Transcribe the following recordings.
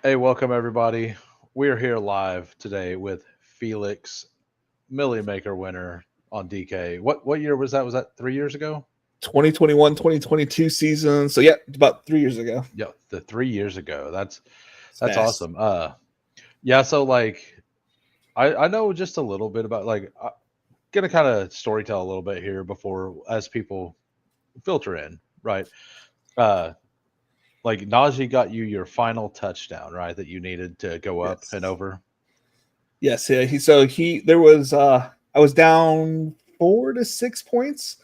Hey, welcome everybody. We're here live today with Felix, Milly Maker winner on DK. What year was that? Was that 3 years ago? 2021, 2022 season. So yeah, about 3 years ago. Yeah, the 3 years ago. It's That's fast. awesome. Yeah. So like, I know just a little bit about like gonna kind of story tell a little bit here before as people filter in, right? Uh, like Najee got you your final touchdown, right? That you needed to go up and Yes. over. Yes. Yeah. He there was I was down 4 to 6 points.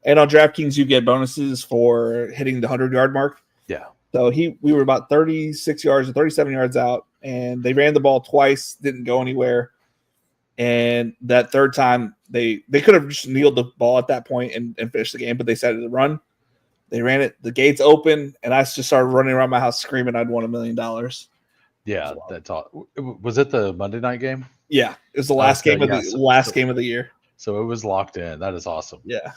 And on DraftKings you get bonuses for hitting the 100 yard mark. Yeah. So we were about 36 yards or 37 yards out, and they ran the ball twice, didn't go anywhere. And that third time they could have just kneeled the ball at that point and finished the game, but they decided to run. They ran it, the gates open, and I just started running around my house screaming I'd won $1 million. Yeah, that's all. Was it the Monday night game? Yeah, it was the last Okay, game of yeah. the last game of the year. So it was locked in. That is awesome. Yeah.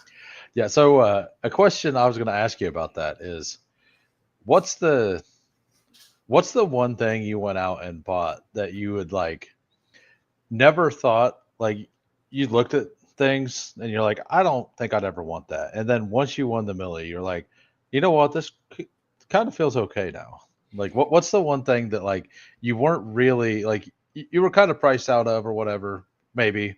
Yeah. So a question I was going to ask you about that is, what's the what's the one thing you went out and bought that you would like never thought like you looked at things and you're like, I don't think I'd ever want that. And then once you won the Millie, you're like, you know what, kind of feels okay now. Like what's the one thing that like you weren't really like you were kind of priced out of or whatever, maybe,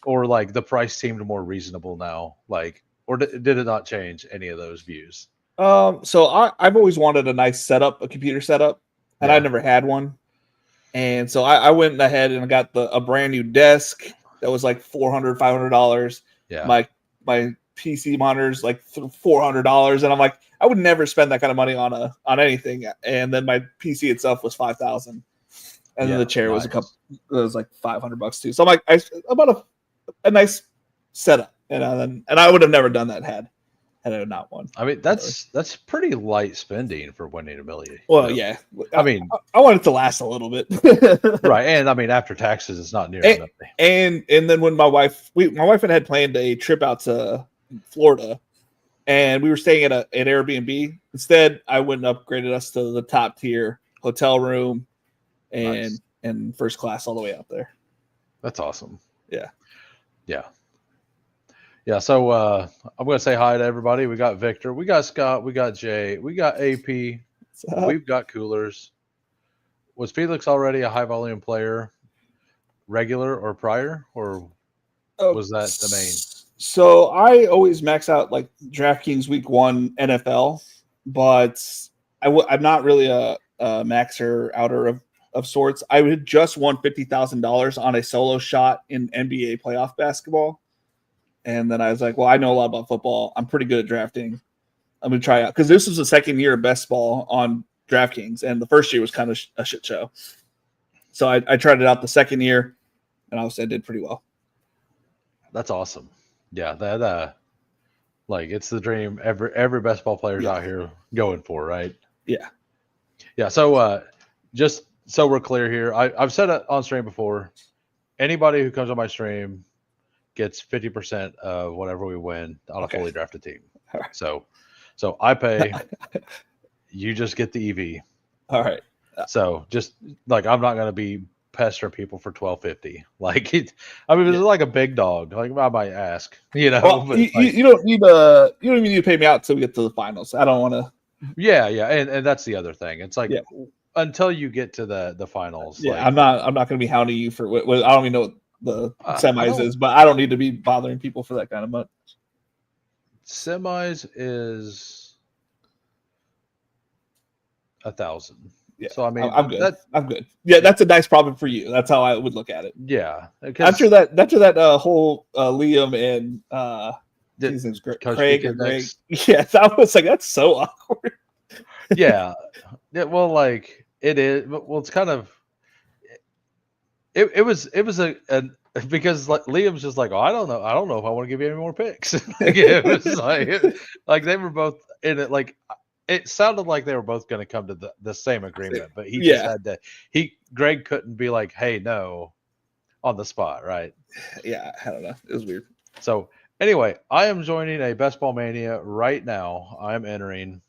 or like the price seemed more reasonable now, like, or did it not change any of those views? So I've always wanted a nice setup, a computer setup, and I Yeah, never had one. And so I went ahead and got a brand new desk that was like $400, $500. yeah, My PC monitor's like $400, and I'm like, I would never spend that kind of money on anything. And then my PC itself was 5,000, and then yeah. the chair was Nice. it was like $500 too. So I'm like, I bought a nice setup, and I would have never done that had I not won. I mean, Really. that's pretty light spending for winning a million. Well, Really. yeah, I mean, I want it to last a little bit. right, and I mean after taxes, it's not near a and, million. and then when my wife had planned a trip out to Florida, and we were staying at an Airbnb. Instead, I went and upgraded us to the top tier hotel room Nice. and first class all the way out there. That's awesome. Yeah. Yeah. Yeah. So I'm gonna say hi to everybody. We got Victor, we got Scott, we got Jay, we got AP, So, we've got coolers. Was Felix already a high volume player, regular or prior, or uh, was that the main? so I always max out like DraftKings Week One NFL, but I'm not really a maxer outer of sorts. I had just won $50,000 on a solo shot in NBA playoff basketball. And then I was like, well, I know a lot about football. I'm pretty good at drafting. I'm going to try out because this was the second year of best ball on DraftKings, and the first year was kind of a shit show. So I tried it out the second year, and I did pretty well. That's awesome. Yeah, that like it's the dream every best ball player's Yeah. out here going for, right? Yeah. Yeah. So just so we're clear here, I've said it on stream before. Anybody who comes on my stream gets 50% of whatever we win on a Okay. fully drafted team. All right. So I pay, you just get the EV. All right. So just like I'm not gonna be pestering people for 12.50. Like I mean, it's Yeah. like a big dog. Like I might ask, you know, Well, but like you don't even need to pay me out until we get to the finals. I don't want to. yeah, yeah, and that's the other thing. It's like Yeah. until you get to the finals, Yeah. like I'm not going to be hounding you for what I don't even know what the I semis don't is, but I don't need to be bothering people for that kind of money. semis is 1,000. Yeah. So I mean I'm good. that I'm good. Yeah, that's a nice problem for you. That's how I would look at it. yeah, because After that whole Liam and the his name's Coach Geek Craig or Greg. Index, Yeah, that was like that's so awkward. yeah, yeah. Well, like it is. Well, it's kind of it was a because like Liam's just like, oh, I don't know if I want to give you any more picks. Like, it was like they were both in it. Like it sounded like they were both going to come to the same agreement, but he just Yeah, had to. Greg couldn't be like, hey, no, on the spot, right? yeah. I don't know. It was weird. So anyway, I am joining a Best Ball Mania right now. I'm entering.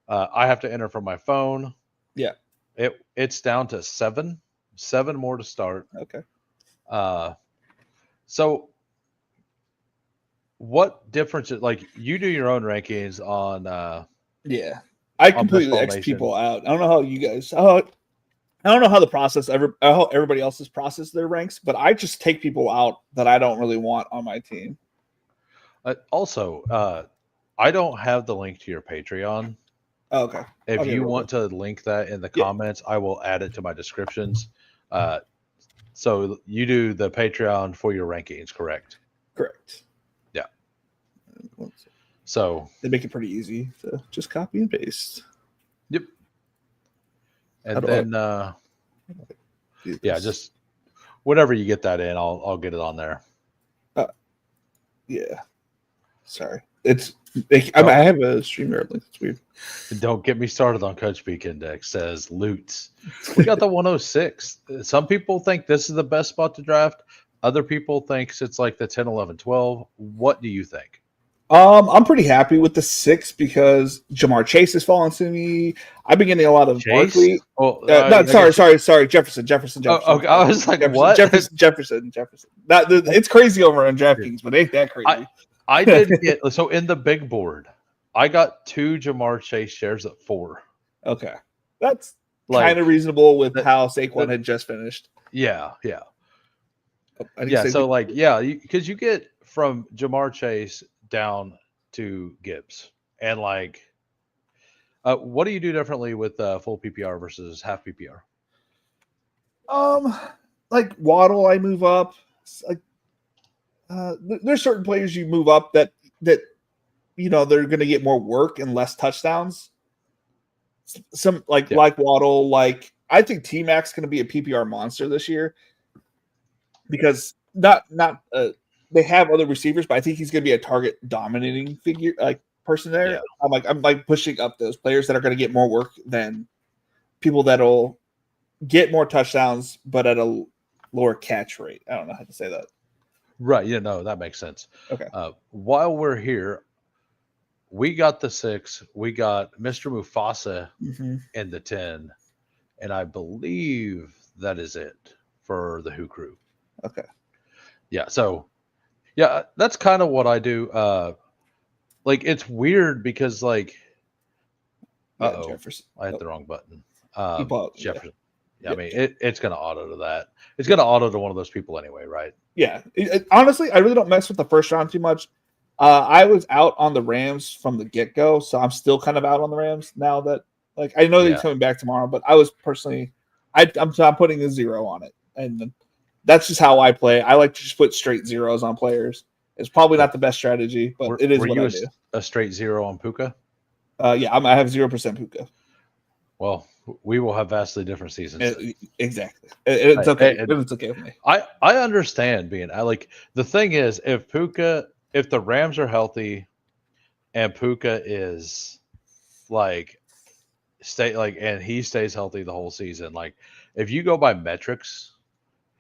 I have to enter from my phone. Yeah. It's down to seven more to start. Okay. So what difference? Like you do your own rankings Yeah. I on completely Bestball X Nation. people out. I don't know how you guys. I don't know how the process how everybody else's process their ranks, but I just take people out that I don't really want on my team. Also, I don't have the link to your Patreon. Oh, okay. If Okay, you real want quick. to link that in the Yeah. comments, I will add it to my descriptions. So you do the Patreon for your rankings, correct? Correct. Yeah. Once- So They make it pretty easy to just copy and paste. yep. How And do then do yeah, this? just whenever you get that in, I'll get it on there. Yeah. Sorry. I Oh. have a StreamYard link. It's weird. Don't get me started on Coach Peak Index. Says loots. We got the 106. Some people think this is the best spot to draft. Other people think it's like the 10, 11, 12. What do you think? I'm pretty happy with the 6 because Jamar Chase has fallen to me. I've been getting a lot of Chase? Barkley. Oh, No, sorry. Jefferson. Oh, okay. I was like, what? Jefferson. It's crazy over on DraftKings, but ain't that crazy? I did get so in the big board, I got 2 Jamar Chase shares at 4. Okay, that's Like, kind of reasonable with that- how Saquon had just finished. Yeah. Yeah. So because you get from Jamar Chase down to Gibbs, and like, what do you do differently with full PPR versus half PPR? Like Waddle, I move up. Like, there's certain players you move up that they're going to get more work and less touchdowns. Some like Waddle, like I think T Mac's going to be a PPR monster this year because not they have other receivers, but I think he's going to be a target dominating figure, like person there. Yeah. I'm like pushing up those players that are going to get more work than people that'll get more touchdowns, but at a lower catch rate. I don't know how to say that. Right. Yeah, no, that makes sense. Okay. While we're here, we got the 6. We got Mr. Mufasa in the 10. And I believe that is it for the Who Crew. Okay. Yeah. So, yeah, that's kind of what I do. Like, it's weird because, like, Jefferson. I hit the wrong button. Jefferson. Yeah, I mean, it's going to auto to that. It's going to auto to one of those people anyway, right? Yeah. Honestly, I really don't mess with the first round too much. I was out on the Rams from the get-go, so I'm still kind of out on the Rams now that, like, I know he's coming back tomorrow, but I was personally, I'm putting a 0 on it. And that's just how I play. I like to just put straight zeros on players. It's probably not the best strategy, but it is what I do. A straight 0 on Puka? Yeah, I have 0% Puka. Well, we will have vastly different seasons. Exactly. It's okay. It's okay with me. I understand being like the thing is if the Rams are healthy and Puka is like and he stays healthy the whole season, like if you go by metrics,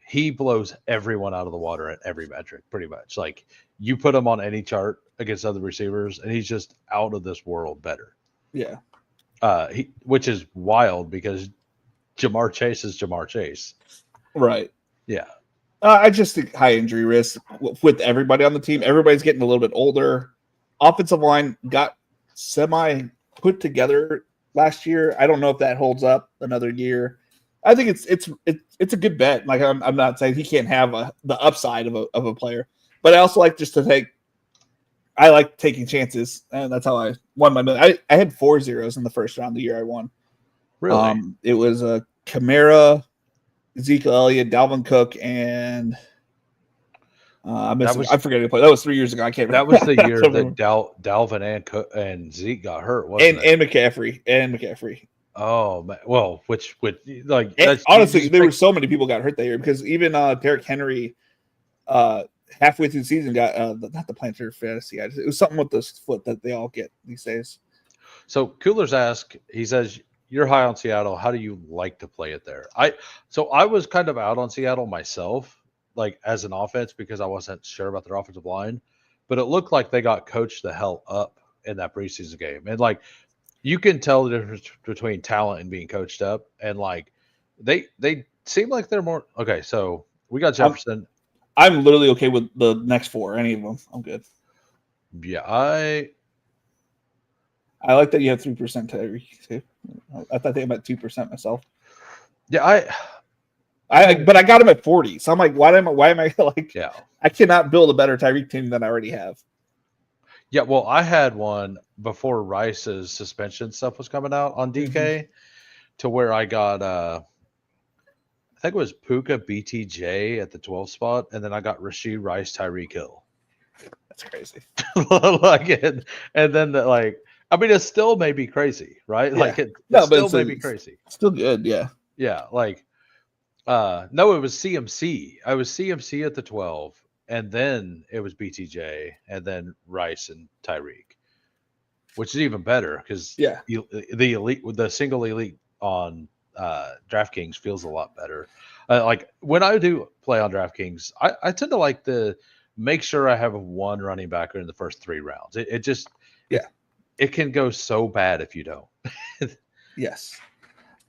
he blows everyone out of the water at every metric pretty much. Like you put him on any chart against other receivers and he's just out of this world better. Yeah. Which is wild because Jamar Chase is Jamar Chase. Right. Yeah. I just think high injury risk with everybody on the team. Everybody's getting a little bit older. Offensive line got semi put together last year. I don't know if that holds up another year. I think it's a good bet. Like I'm not saying he can't have the upside of a player, but I also like just to take. I like taking chances, and that's how I won my million. I had 4 zeros in the first round the year I won. Really? It was a Kamara, Ezekiel Elliott, Dalvin Cook, and I forget who played. That was 3 years ago. I can't remember. That was the year that Dalvin and Zeke got hurt, wasn't it? And McCaffrey. Oh man. Well, which like honestly, there were so many people got hurt that year because even Derrick Henry, halfway through the season got not the plantar fasciitis. It was something with this foot that they all get these days. So Coolers he says, you're high on Seattle. How do you like to play it there? I was kind of out on Seattle myself, like as an offense, because I wasn't sure about their offensive line, but it looked like they got coached the hell up in that preseason game. And like you can tell the difference between talent and being coached up, and like they seem like they're more okay. So we got Jefferson. I'm literally okay with the next 4. Any of them, I'm good. Yeah, I like that you have 3% Tyreek too. I thought they had about 2% myself. yeah, but I got him at 40. So I'm like, why am I like? yeah. I cannot build a better Tyreek team than I already have. Yeah, well, I had one before Rice's suspension stuff was coming out on DK to where I got I think it was Puka BTJ at the 12 spot, and then I got Rasheed Rice, Tyreek Hill. That's crazy. Like it, and then like I mean, it still may be crazy, right? Yeah. Like it No, still but may be crazy. Still good, yeah. Yeah, like no, it was CMC. I was CMC at the 12, and then it was BTJ, and then Rice and Tyreek, which is even better because Yeah. the elite, the single elite on DraftKings feels a lot better. Like when I do play on DraftKings, I tend to like to make sure I have one running back in the first 3 rounds. It just it can go so bad if you don't. Yes.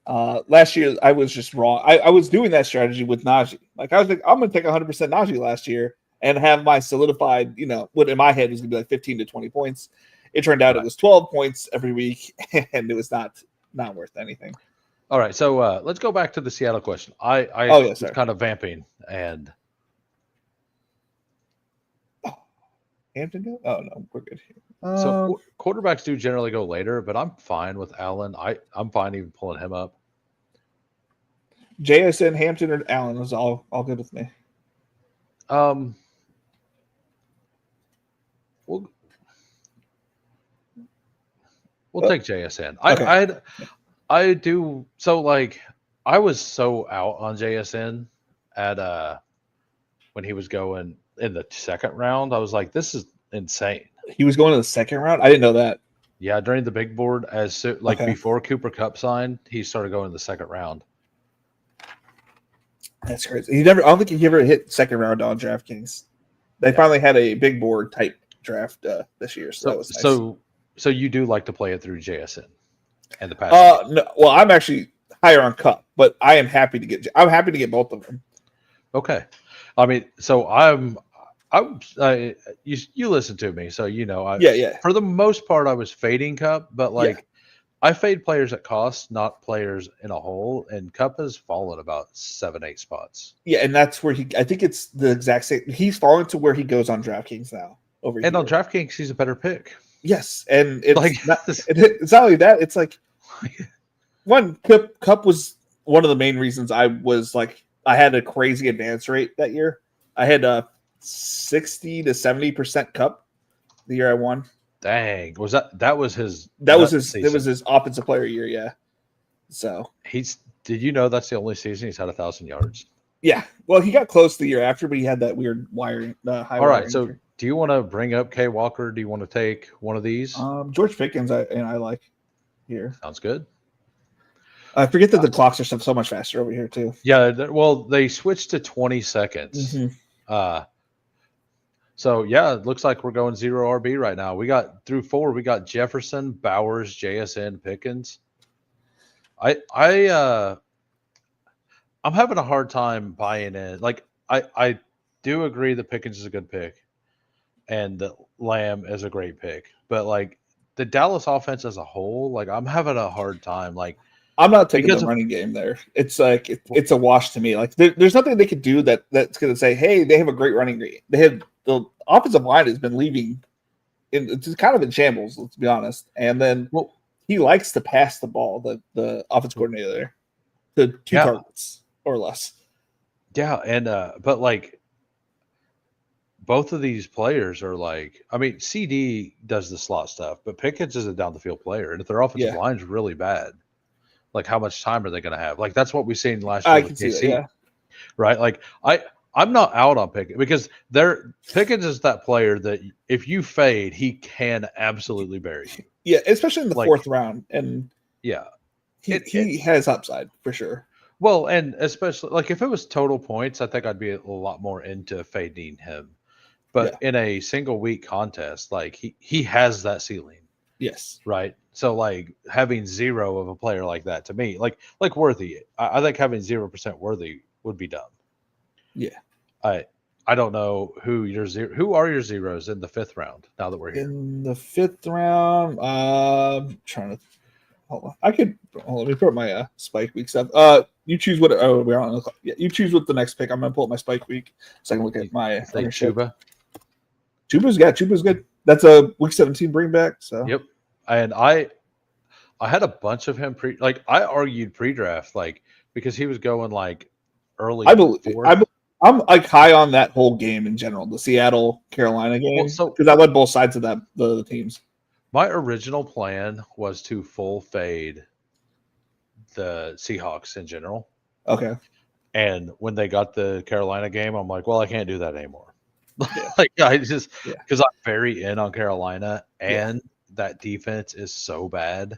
Last year I was just wrong. I was doing that strategy with Najee. Like I was like, I'm gonna take 100% Najee last year and have my solidified, what in my head was gonna be like 15 to 20 points. It turned out it was 12 points every week, and it was not worth anything. All right, so let's go back to the Seattle question. I was kind of vamping and Hampton go? Oh no, we're good here. So quarterbacks do generally go later, but I'm fine with Allen. I'm fine even pulling him up. JSN, Hampton, or Allen was all good with me. We'll take JSN. Okay. I do so like I was so out on JSN at when he was going in the 2nd round. I was like, this is insane. He was going to the 2nd round? I didn't know that. Yeah, during the big board, before Cooper Kupp signed, he started going in the 2nd round. That's crazy. I don't think he ever hit 2nd round on DraftKings. They finally had a big board type draft this year, so that was nice. So you do like to play it through JSN and the pass? No, well, I'm actually higher on Kupp, but I'm happy to get both of them. Okay, I mean, so you listen to me, so for the most part, I was fading Kupp, but I fade players at cost, not players in a hole, and Kupp has fallen about 7-8 spots. Yeah, and that's where I think it's the exact same. He's fallen to where he goes on DraftKings now. And on DraftKings, he's a better pick. Yes, and it's not only that. It's like Kupp was one of the main reasons I was like I had a crazy advance rate that year. I had 60 to 70% Kupp the year I won. Dang, was that was his season. It was his offensive player year, yeah. So did you know that's the only season he's had 1,000 yards? Yeah. Well, he got close the year after, but he had that weird wiring high. All right, so do you want to bring up K Walker? Do you want to take one of these? George Pickens I like here. Sounds good. I forget that the clocks are so much faster over here too. Yeah, well, they switched to 20 seconds. Mm-hmm. So yeah, it looks like we're going 0 RB right now. We got through 4. We got Jefferson, Bowers, JSN, Pickens. I'm having a hard time buying in. Like I do agree that Pickens is a good pick, and that Lamb is a great pick. But like the Dallas offense as a whole, like I'm having a hard time. Like I'm not taking the running game there. It's like it's a wash to me. Like there's nothing they could do that's going to say, hey, they have a great running game. They have the offensive line has been leaving. It's kind of in shambles. Let's be honest. And then he likes to pass the ball. The offensive coordinator there to 2 targets or less. Yeah, and but like both of these players are like, I mean, CD does the slot stuff, but Pickens is a down the field player, and if their offensive line's really bad, like how much time are they going to have? Like that's what we seen last year with KC, right? Like I'm not out on Pickens because Pickens is that player that if you fade, he can absolutely bury you. Yeah, especially in the 4th round, and he has upside for sure. Well, and especially like if it was total points, I think I'd be a lot more into fading him. But in a single week contest, like he has that ceiling. Yes. right? So like having 0 of a player like that to me, like Worthy, I think having 0% Worthy would be dumb. Yeah. I don't know who are your zeros in the 5th round now that we're here. In the 5th round, trying to hold on. Let me put up my spike week stuff. You choose what. Oh, we're on the clock. Yeah, you choose what the next pick. I'm gonna pull up my spike week so I can look at my ownership. Chuba's good. That's a week 17 bring back. So yep. And I had a bunch of him I argued pre-draft because he was going early. I'm like high on that whole game in general, the Seattle Carolina game, because I led both sides of the teams. My original plan was to full fade the Seahawks in general. Okay. And when they got the Carolina game, I'm like, well, I can't do that anymore. Yeah. I just because I'm very in on Carolina, and that defense is so bad.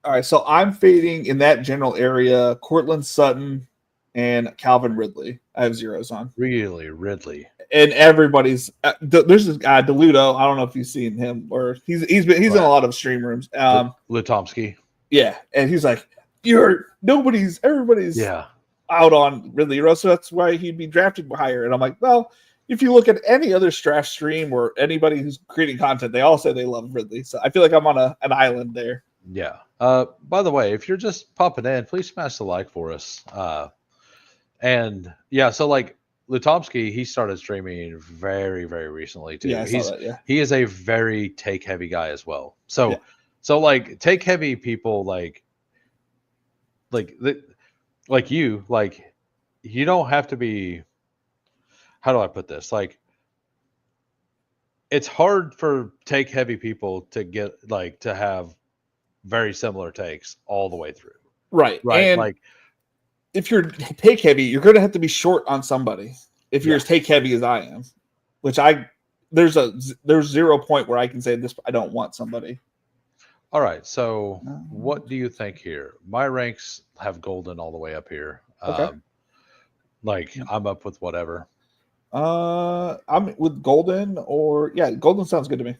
All right, so I'm fading in that general area Cortland Sutton and Calvin Ridley. I have zeros on. Really, Ridley. And everybody's there's this guy DeLudo. I don't know if you've seen him or he's in a lot of stream rooms. Lutomsky. Yeah, and he's like, everybody's out on Ridley, so that's why he'd be drafted higher. And I'm like, well, if you look at any other draft stream or anybody who's creating content, they all say they love Ridley. So I feel like I'm on an island there. Yeah. By the way, if you're just popping in, please smash the like for us. And yeah, so Lutomsky, he started streaming very, very recently too. Yeah, I saw that, yeah. He is a very take heavy guy as well. So take heavy people you don't have to be. How do I put this? It's hard for take heavy people to get to have very similar takes all the way through. Right. And if you're take heavy, you're going to have to be short on somebody. If you're as take heavy as I am, which there's 0 point where I can say this, I don't want somebody. All right. So what do you think here? My ranks have Golden all the way up here. Okay. I'm up with whatever. I'm with Golden Golden sounds good to me.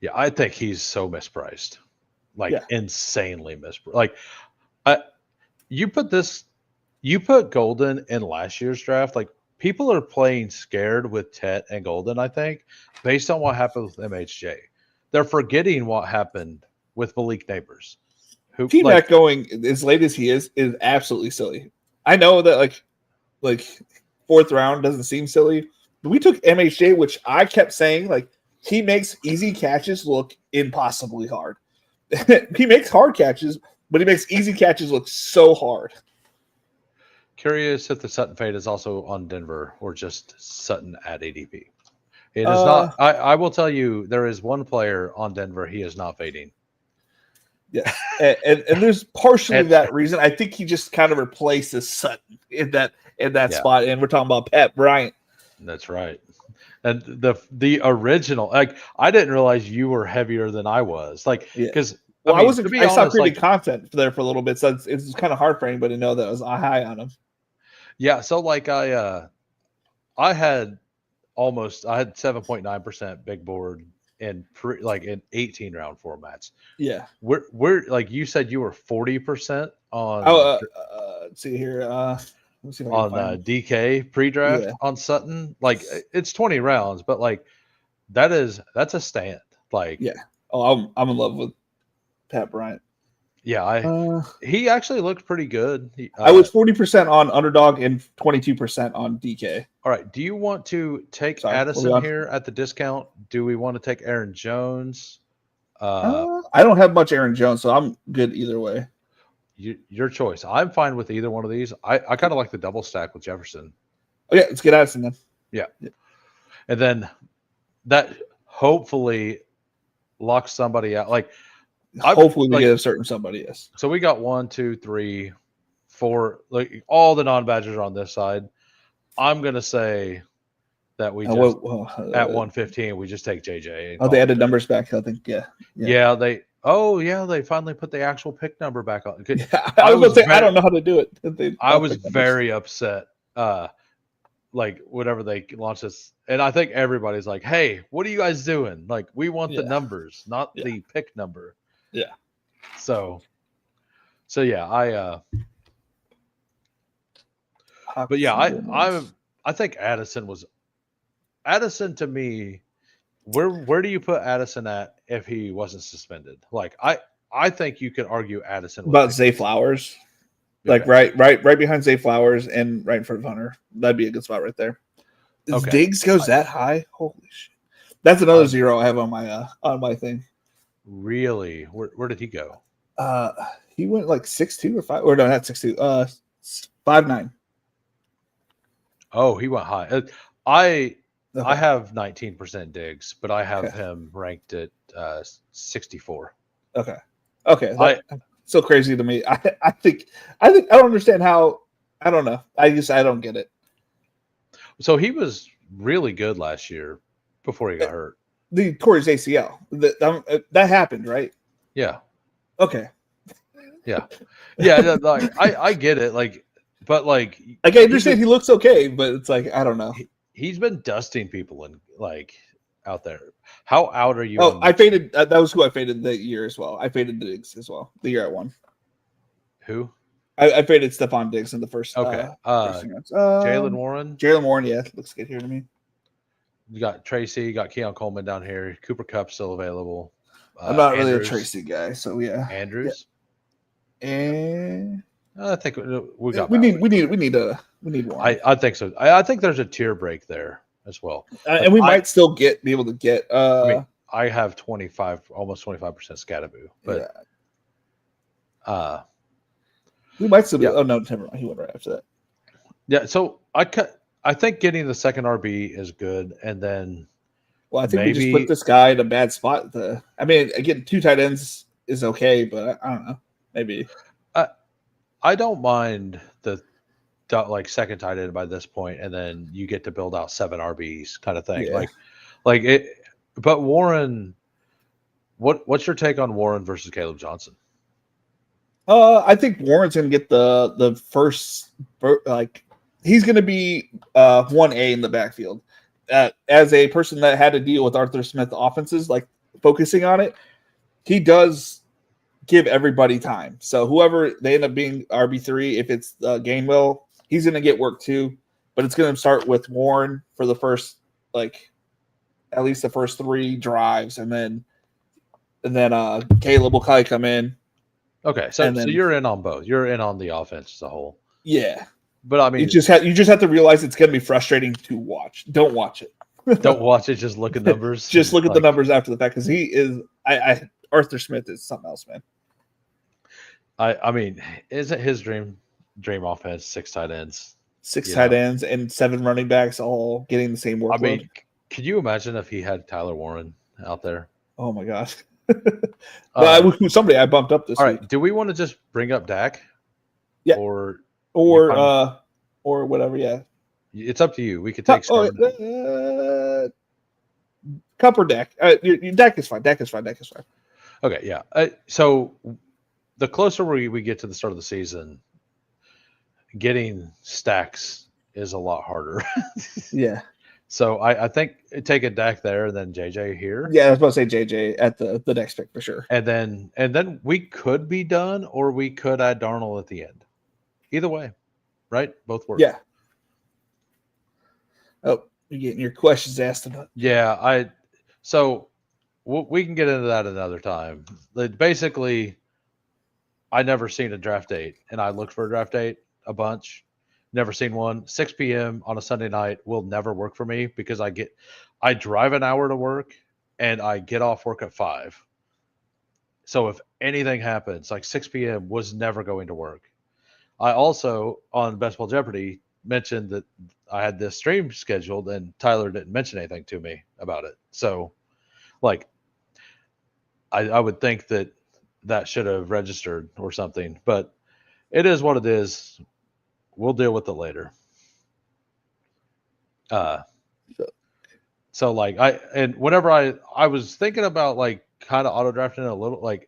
Yeah. I think he's so mispriced. Insanely mispriced. You put Golden in last year's draft. People are playing scared with Tet and Golden, I think, based on what happened with MHJ. They're forgetting what happened with Malik Neighbors. T-Mac going as late as he is absolutely silly. I know that 4th round doesn't seem silly, but we took MHJ, which I kept saying he makes easy catches look impossibly hard. He makes hard catches, but he makes easy catches look so hard. Curious if the Sutton fade is also on Denver or just Sutton at ADP. It is not. I will tell you, there is one player on Denver he is not fading. Yeah, and there's partially that reason. I think he just kind of replaces Sutton in that spot, and we're talking about Pat Bryant. That's right. And the original, I didn't realize you were heavier than I was. Because I wasn't. I stopped creating content there for a little bit, so it's kind of hard for anybody to know that I was high on him. Yeah, so I had 7.9% big board in in 18 round formats. Yeah, we're you said you were 40% on. Let's see here. Let's see if I on DK pre-draft on Sutton. It's 20 rounds, but that's a stand. I'm in love with Pat Bryant. Yeah, he actually looked pretty good. I was 40% on Underdog and 22% on DK. All right. Do you want to take Addison here at the discount? Do we want to take Aaron Jones? I don't have much Aaron Jones, so I'm good either way. Your choice. I'm fine with either one of these. I kind of like the double stack with Jefferson. Oh, yeah, let's get Addison then. Yeah. And then that hopefully locks somebody out. Hopefully we get a certain somebody, yes. So we got 1, 2, 3, 4, all the non-badgers are on this side. I'm going to say that we just, at 115, we just take JJ. They added numbers back, I think, Yeah, they finally put the actual pick number back on. Yeah, I don't know how to do it. I was very upset like whenever they launch this, and I think everybody's like, "Hey, what are you guys doing? Like, we want the numbers, not the pick number." Yeah. So yeah, but yeah, I think Addison to me. Where do you put Addison at if he wasn't suspended? Like I think you could argue Addison about Zay Flowers, like right behind Zay Flowers and right in front of Hunter. That'd be a good spot right there. If Diggs goes that high, holy shit! That's another 0 I have on my thing. Really? Where did he go? He went like 6'2" or 5, or no, not 6'2", 5'9". Oh, he went high. I have 19% Diggs, but I have him ranked at 64. Okay. So crazy to me. I think I don't understand how. I don't know. I don't get it. So he was really good last year before he got hurt. The tore his ACL. That happened, right? Yeah. Okay. Yeah. Yeah. Like I get it. Like, but like I understand he looks okay, but it's like I don't know. He's been dusting people and like out there. How out are you? Oh, I faded. That was who I faded the year as well. I faded Diggs as well. The year I won. Who? I faded Stephon Diggs in the first. Okay. Jalen Warren. Jalen Warren. Yeah, looks good here to me. You got Tracy. You got Keon Coleman down here. Cooper Kupp still available. I'm not really a Tracy guy, so yeah. Andrews. Yeah. And I think we got. We need one. I think so. I think there's a tier break there as well, and we might still be able to get. I have 25, almost 25% Scattaboo, but we might still be. Oh no, never mind. He went right after that. Yeah, so I think getting the second RB is good, and then. Well, I think we just put this guy in a bad spot. Again, 2 tight ends is okay, but I don't know. Maybe. I don't mind the second tight end by this point, and then you get to build out 7 RBs kind of thing. Yeah. Like it. But Warren, what's your take on Warren versus Caleb Johnson? I think Warren's gonna get the first. He's gonna be 1A in the backfield. As a person that had to deal with Arthur Smith offenses, like focusing on it, he does give everybody time. So whoever they end up being RB3, if it's Gainwell, he's going to get work too. But it's going to start with Warren for the first, at least the first 3 drives, and then Caleb will probably come in. Okay, so you're in on both. You're in on the offense as a whole. Yeah. But I mean, you just have to realize it's going to be frustrating to watch. Don't watch it. Don't watch it. Just look at numbers. Just look at the numbers after the fact, because he is. Arthur Smith is something else, man. I mean, isn't his dream offense 6 tight ends? 6 tight ends and 7 running backs all getting the same workload. I mean, could you imagine if he had Tyler Warren out there? Oh my gosh! Well, somebody I bumped up this week. All right, do we want to just bring up Dak? Yeah. Or whatever. Yeah. It's up to you. We could take. Cup or Dak. Dak is fine. Dak is fine. Okay. Yeah. So the closer we get to the start of the season, getting stacks is a lot harder. Yeah. So I think take a Dak there, and then JJ here. Yeah, I was about to say JJ at the next pick for sure. And then we could be done, or we could add Darnold at the end. Either way, right? Both work. Yeah. Oh, you're getting your questions asked about. Yeah, so we can get into that another time. Basically, I never seen a draft date, and I looked for a draft date a bunch. Never seen one. 6 p.m. on a Sunday night will never work for me because I drive an hour to work and I get off work at 5. So if anything happens, 6 p.m. was never going to work. I also, on Bestball Jeopardy, mentioned that I had this stream scheduled and Tyler didn't mention anything to me about it. So, I would think that should have registered or something, but it is what it is. We'll deal with it later. So whenever I was thinking about kind of auto drafting a little,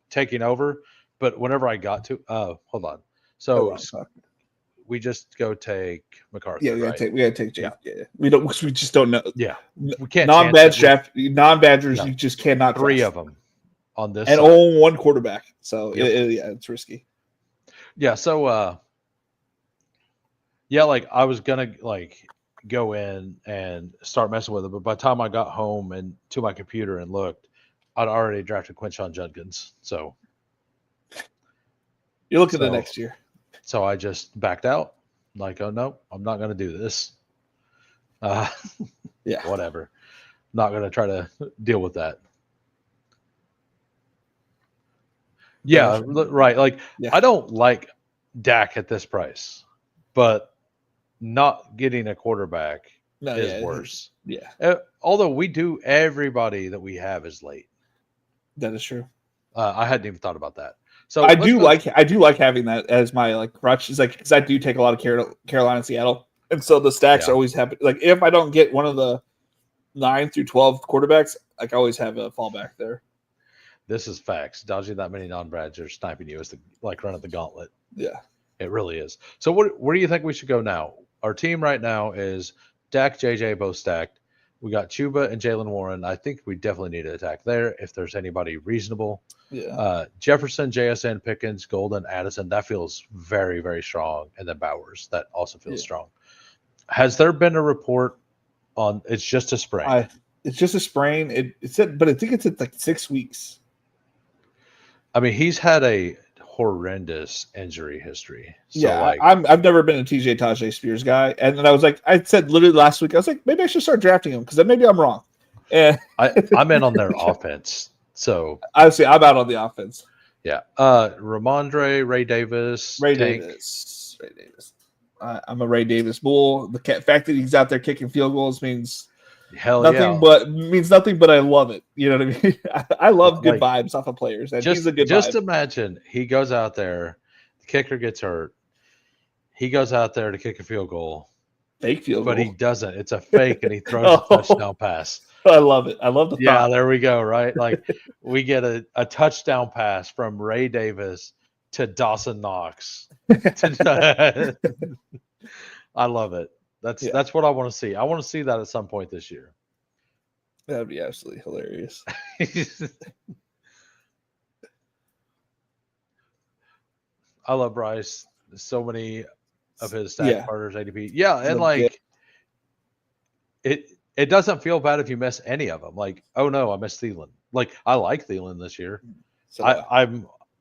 taking over, but whenever I got to hold on. So we just go take MacArthur. Yeah, we right? gotta take Jake. Yeah. We just don't know. Yeah, we can't. Non-Badgers, No. you just cannot. 3 trust. of them on this, and side. own one quarterback. So it's risky. Yeah. So yeah, like I was gonna like go in and start messing with it, but by the time I got home and to my computer and looked, I'd already drafted Quinshon Judkins. So you're looking at the next year. So I just backed out. Like, oh no, I'm not gonna do this. Yeah. Whatever. Not gonna try to deal with that. Yeah, right. Like I don't like Dak at this price, but not getting a quarterback is worse. Yeah. Although we do, everybody that we have is late. That is true. I hadn't even thought about that. So I do like having that as my like crutch. Is like because I do take a lot of Carolina and Seattle, and so the stacks are always happen. Like if I don't get one of the 9 through 12 quarterbacks, like I always have a fallback there. This is facts. Dodging that many non-Badgers sniping you is like running the gauntlet. Yeah, it really is. So where do you think we should go now? Our team right now is Dak, JJ both stacked. We got Chuba and Jalen Warren. I think we definitely need to attack there if there's anybody reasonable. Yeah. Jefferson, JSN, Pickens, Golden, Addison. That feels very, very strong. And then Bowers. That also feels strong. Has there been a report on it's just a sprain? It's just a sprain. It said, but I think it's at like 6 weeks. I mean, he's had a horrendous injury history. So yeah, I've never been a TJ Tajay Spears guy, and then I said literally last week, I was like, maybe I should start drafting him because then maybe I'm wrong. And I'm in on their offense, so obviously I'm out on the offense. Yeah, Ramondre, Ray Davis. I'm a Ray Davis bull. The fact that he's out there kicking field goals means nothing but I love it. You know what I mean? I love good vibes off of players. And he's a good vibe. Imagine he goes out there, the kicker gets hurt. He goes out there to kick a field goal. Fake field goal. But he doesn't. It's a fake, and he throws a touchdown pass. I love it. I love the thought. Yeah, there we go, right? Like we get a touchdown pass from Ray Davis to Dawson Knox. I love it. That's what I want to see. I want to see that at some point this year. That'd be absolutely hilarious. I love Bryce. So many of his stack partners ADP. Yeah, and it doesn't feel bad if you miss any of them. Like, oh no, I missed Thielen. Like, I like Thielen this year. So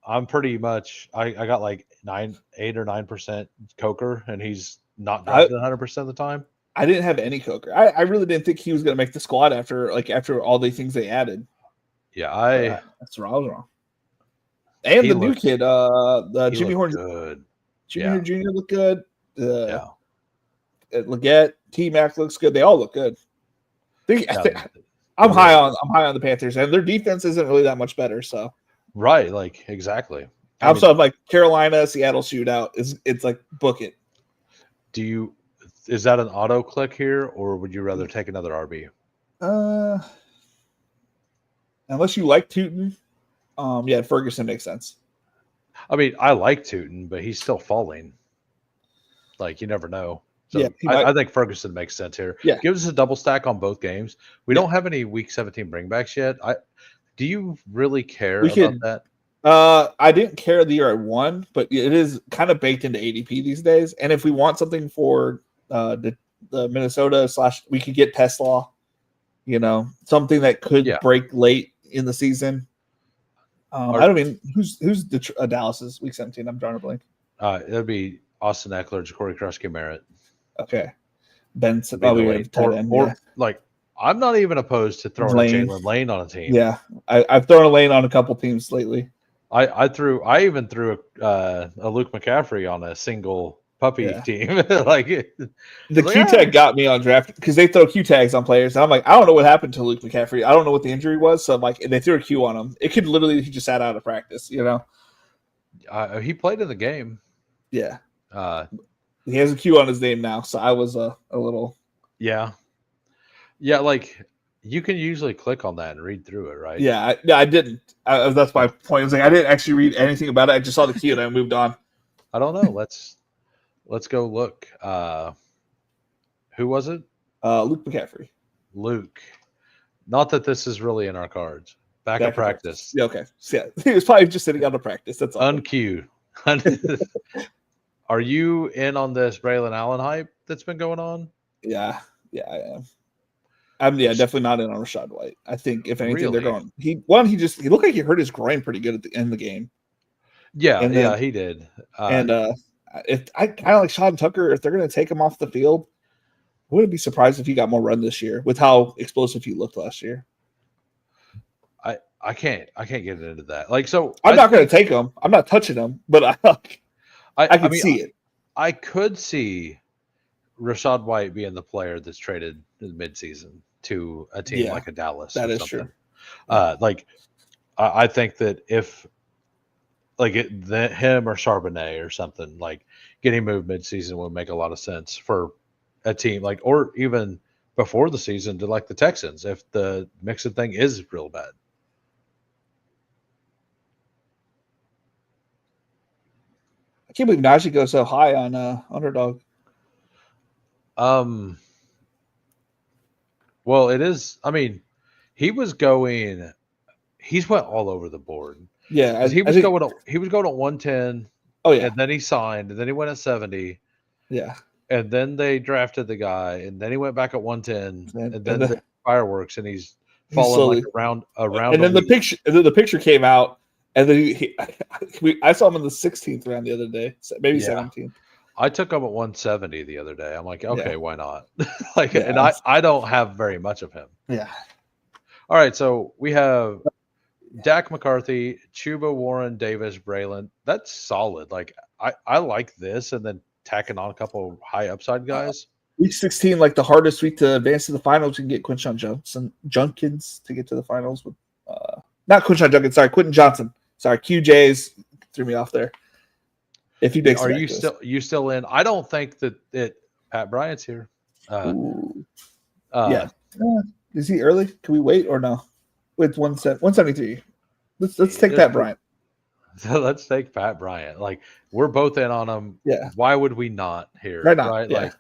I'm pretty much I got like 8 or 9% Coker, and he's not drafted 100% of the time. I didn't have any Coker. I really didn't think he was going to make the squad after all the things they added. Yeah, that's where I was wrong. And the new kid, the Jimmy Horn, good. Jimmy Horn Jr. looked good. Leggett, T-Mac looks good. They all look good. I'm high on the Panthers, and their defense isn't really that much better. So right, like exactly. Also, like Carolina, Seattle shootout it's like book it. Is that an auto click here, or would you rather take another RB? Unless you like Tootin, Ferguson makes sense. I mean, I like Tootin, but he's still falling. Like you never know. So I think Ferguson makes sense here. Yeah. Give us a double stack on both games. We don't have any Week 17 bringbacks yet. Do you really care about that? I didn't care the year I won, but it is kind of baked into ADP these days. And if we want something for the Minnesota / we could get Tesla, something that could break late in the season. I don't mean who's the Dallas's Week 17. I'm drawing a blank. It'd be Austin Eckler, Ja'Cory Krusky, Merritt. Okay, Benson. Like I'm not even opposed to throwing Jalen Lane on a team. Yeah, I've thrown a Lane on a couple teams lately. I even threw a Luke McCaffrey on a single puppy team. The Q tag got me on draft because they throw Q tags on players. And I'm like, I don't know what happened to Luke McCaffrey. I don't know what the injury was. So I'm like, they threw a Q on him. It could literally he just sat out of practice. He played in the game. Yeah. He has a Q on his name now, so I was a little. Yeah. Like you can usually click on that and read through it, right? Yeah, I didn't. That's my point. I was like, I didn't actually read anything about it. I just saw the Q and I moved on. I don't know. let's go look. Who was it? Luke McCaffrey. Luke. Not that this is really in our cards. Back of practice. Yeah, okay. So, yeah, he was probably just sitting out of practice. That's all. Unqueued. Are you in on this Braylon Allen hype that's been going on? Yeah, I am. I'm definitely not in on Rachaad White. I think if anything, they're going. He looked like he hurt his groin pretty good at the end of the game. Yeah, he did. If I kind of like Sean Tucker, if they're going to take him off the field, I wouldn't be surprised if he got more run this year with how explosive he looked last year. I can't get into that. Like, so I'm not going to take him. I'm not touching him, but I can see it. I could see Rachaad White being the player that's traded in midseason to a team like a Dallas. That or is something. true. I think that if him or Charbonnet or something, like getting moved midseason would make a lot of sense for a team like, or even before the season to like the Texans if the Mixon thing is real bad. I can't believe Najee goes so high on underdog. Well, it is. I mean, he's went all over the board. Yeah, he was going at 110. Oh yeah, and then he signed, and then he went at 70. Yeah, and then they drafted the guy, and then he went back at 110, and then the fireworks, and he's fallen slowly, like around. And then the picture came out, and then I saw him in the 16th round the other day, maybe 17th. I took him at 170 the other day. I'm like, okay, why not? And I don't have very much of him. Yeah. All right, so we have Dak McCarthy, Chuba, Warren, Davis, Braylon. That's solid. Like I like this, and then tacking on a couple of high upside guys. Week 16, like the hardest week to advance to the finals. You can get Quinton Junkins to get to the finals with not Quinton Junkins. Sorry, Quentin Johnson. Sorry, QJs threw me off there. If he makes, are you still in? I don't think that Pat Bryant's here. Is he early? Can we wait or no? With 173. Let's take Pat Bryant. So let's take Pat Bryant. Like we're both in on him. Yeah. Why would we not here? Right? Yeah.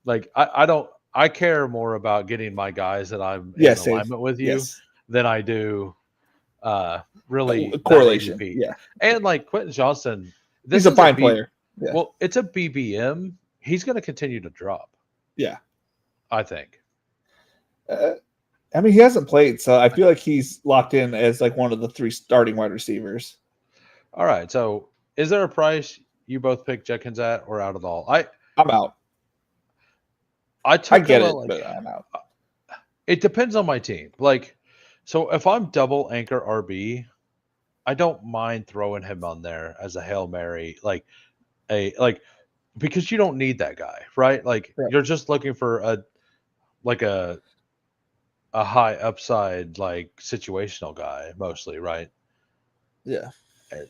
Like I don't. I care more about getting my guys that I'm in alignment with you than I do. Really correlation. Yeah. And like Quentin Johnson. He's a fine player. Yeah. Well, it's a BBM. He's going to continue to drop. Yeah. I think. I mean, he hasn't played, so I feel like he's locked in as like one of the 3 starting wide receivers. All right. So is there a price you both pick Jenkins at or out of all? I'm out. I get it, but I'm out. It depends on my team. Like, so if I'm double anchor RB, I don't mind throwing him on there as a Hail Mary, because you don't need that guy, right? Like you're just looking for a high upside, like situational guy mostly, right? Yeah.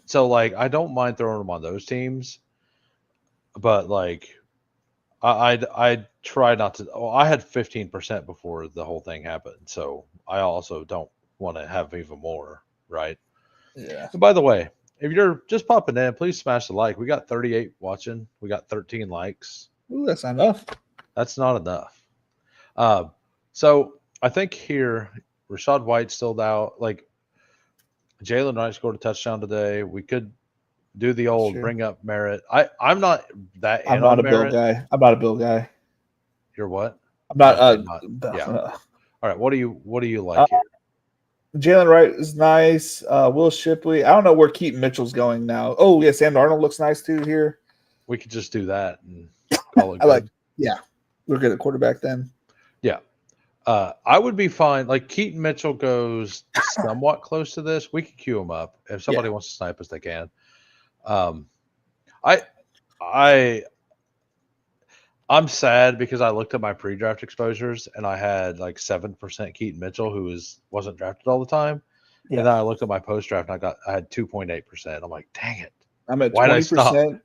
So like I don't mind throwing him on those teams, but like I try not to. Oh, I had 15% before the whole thing happened, so I also don't want to have even more, right? Yeah. And by the way, if you're just popping in, please smash the like. We got 38 watching. We got 13 likes. Ooh, that's not enough. That's not enough. So I think here, Rachaad White still out. Like Jalen Wright scored a touchdown today. We could do the old bring up Merritt. I'm not that. I'm not a Bill guy. I'm not a Bill guy. You're what? I'm not. Yeah. All right. What do you like here? Jalen Wright is nice. Will Shipley. I don't know where Keaton Mitchell's going now. Oh, yeah, Sam Darnold looks nice too here. We could just do that and call it good. We're good at quarterback then. Yeah. I would be fine. Like Keaton Mitchell goes somewhat close to this. We could queue him up. If somebody wants to snipe us, they can. I'm sad because I looked at my pre-draft exposures and I had like 7% Keaton Mitchell who wasn't drafted all the time. Yeah. And then I looked at my post-draft and I had 2.8%. I'm like, dang it. I'm at 20%.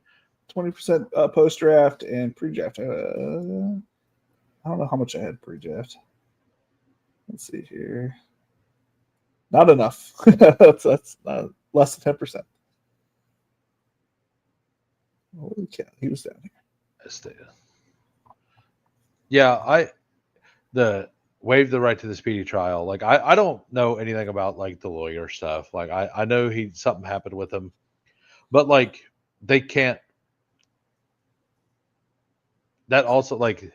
20% post-draft and pre-draft. I don't know how much I had pre-draft. Let's see here. Not enough. that's less than 10%. Holy cow, he was down here. Yeah, the waive the right to the speedy trial. Like I don't know anything about like the lawyer stuff. Like I know something happened with him, but like they can't. That also like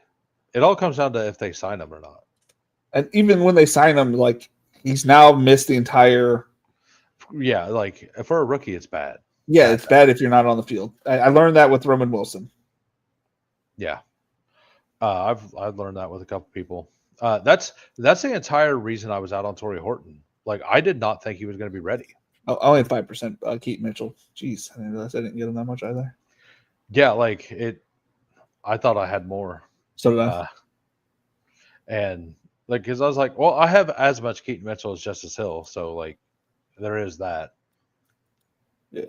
it all comes down to if they sign him or not. And even when they sign him, like he's now missed the entire. Yeah, like for a rookie, it's bad. Yeah, it's bad if you're not on the field. I learned that with Roman Wilson. Yeah, I've learned that with a couple people. That's the entire reason I was out on Torrey Horton. Like I did not think he was going to be ready. Oh, only 5%. Keaton Mitchell. Jeez, I didn't realize I didn't get him that much either. Yeah, like it. I thought I had more. So did I. And like, because I was like, well, I have as much Keaton Mitchell as Justice Hill, so like, there is that. Yeah.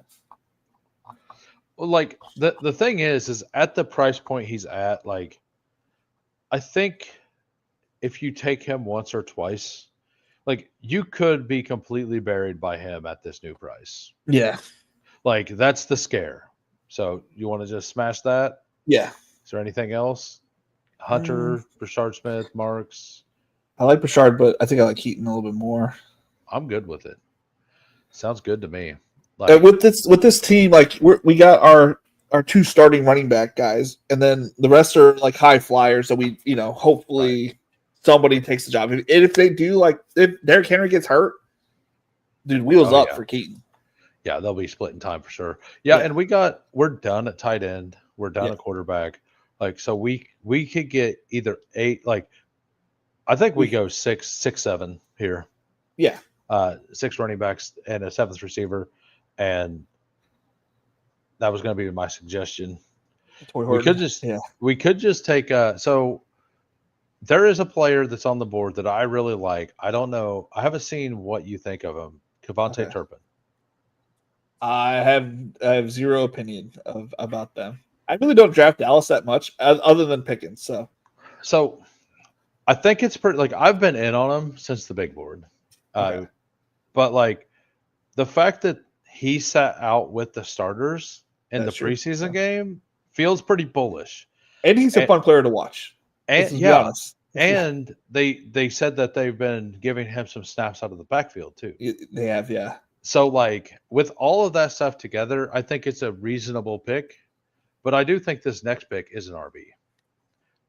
Well, like the thing is at the price point he's at, like, I think if you take him once or twice, like you could be completely buried by him at this new price. Yeah. Like that's the scare. So you want to just smash that? Yeah. Is there anything else? Hunter, Brashard Smith, Marks. I like Brashard, but I think I like Keaton a little bit more. I'm good with it. Sounds good to me. Like with this team, like we got our two starting running back guys, and then the rest are like high flyers. So we, hopefully somebody takes the job. And if they do, like if Derrick Henry gets hurt, dude, wheels up for Keaton. Yeah, they'll be splitting time for sure. Yeah, and we're done at tight end. We're done at quarterback. Like so we could get either 8, like I think we go 6, 7 here. Yeah. 6 running backs and a 7th receiver, and that was going to be my suggestion. We could just take so there is a player that's on the board that I really like. I don't know. I haven't seen what you think of him. Kevontae Turpin. I have zero opinion about them. I really don't draft Dallas that much, other than Pickens. So I think it's pretty. Like I've been in on him since the big board, but like the fact that he sat out with the starters in the preseason game feels pretty bullish. And he's a fun player to watch. And and they said that they've been giving him some snaps out of the backfield too. They have, yeah. So like with all of that stuff together, I think it's a reasonable pick. But I do think this next pick is an RB.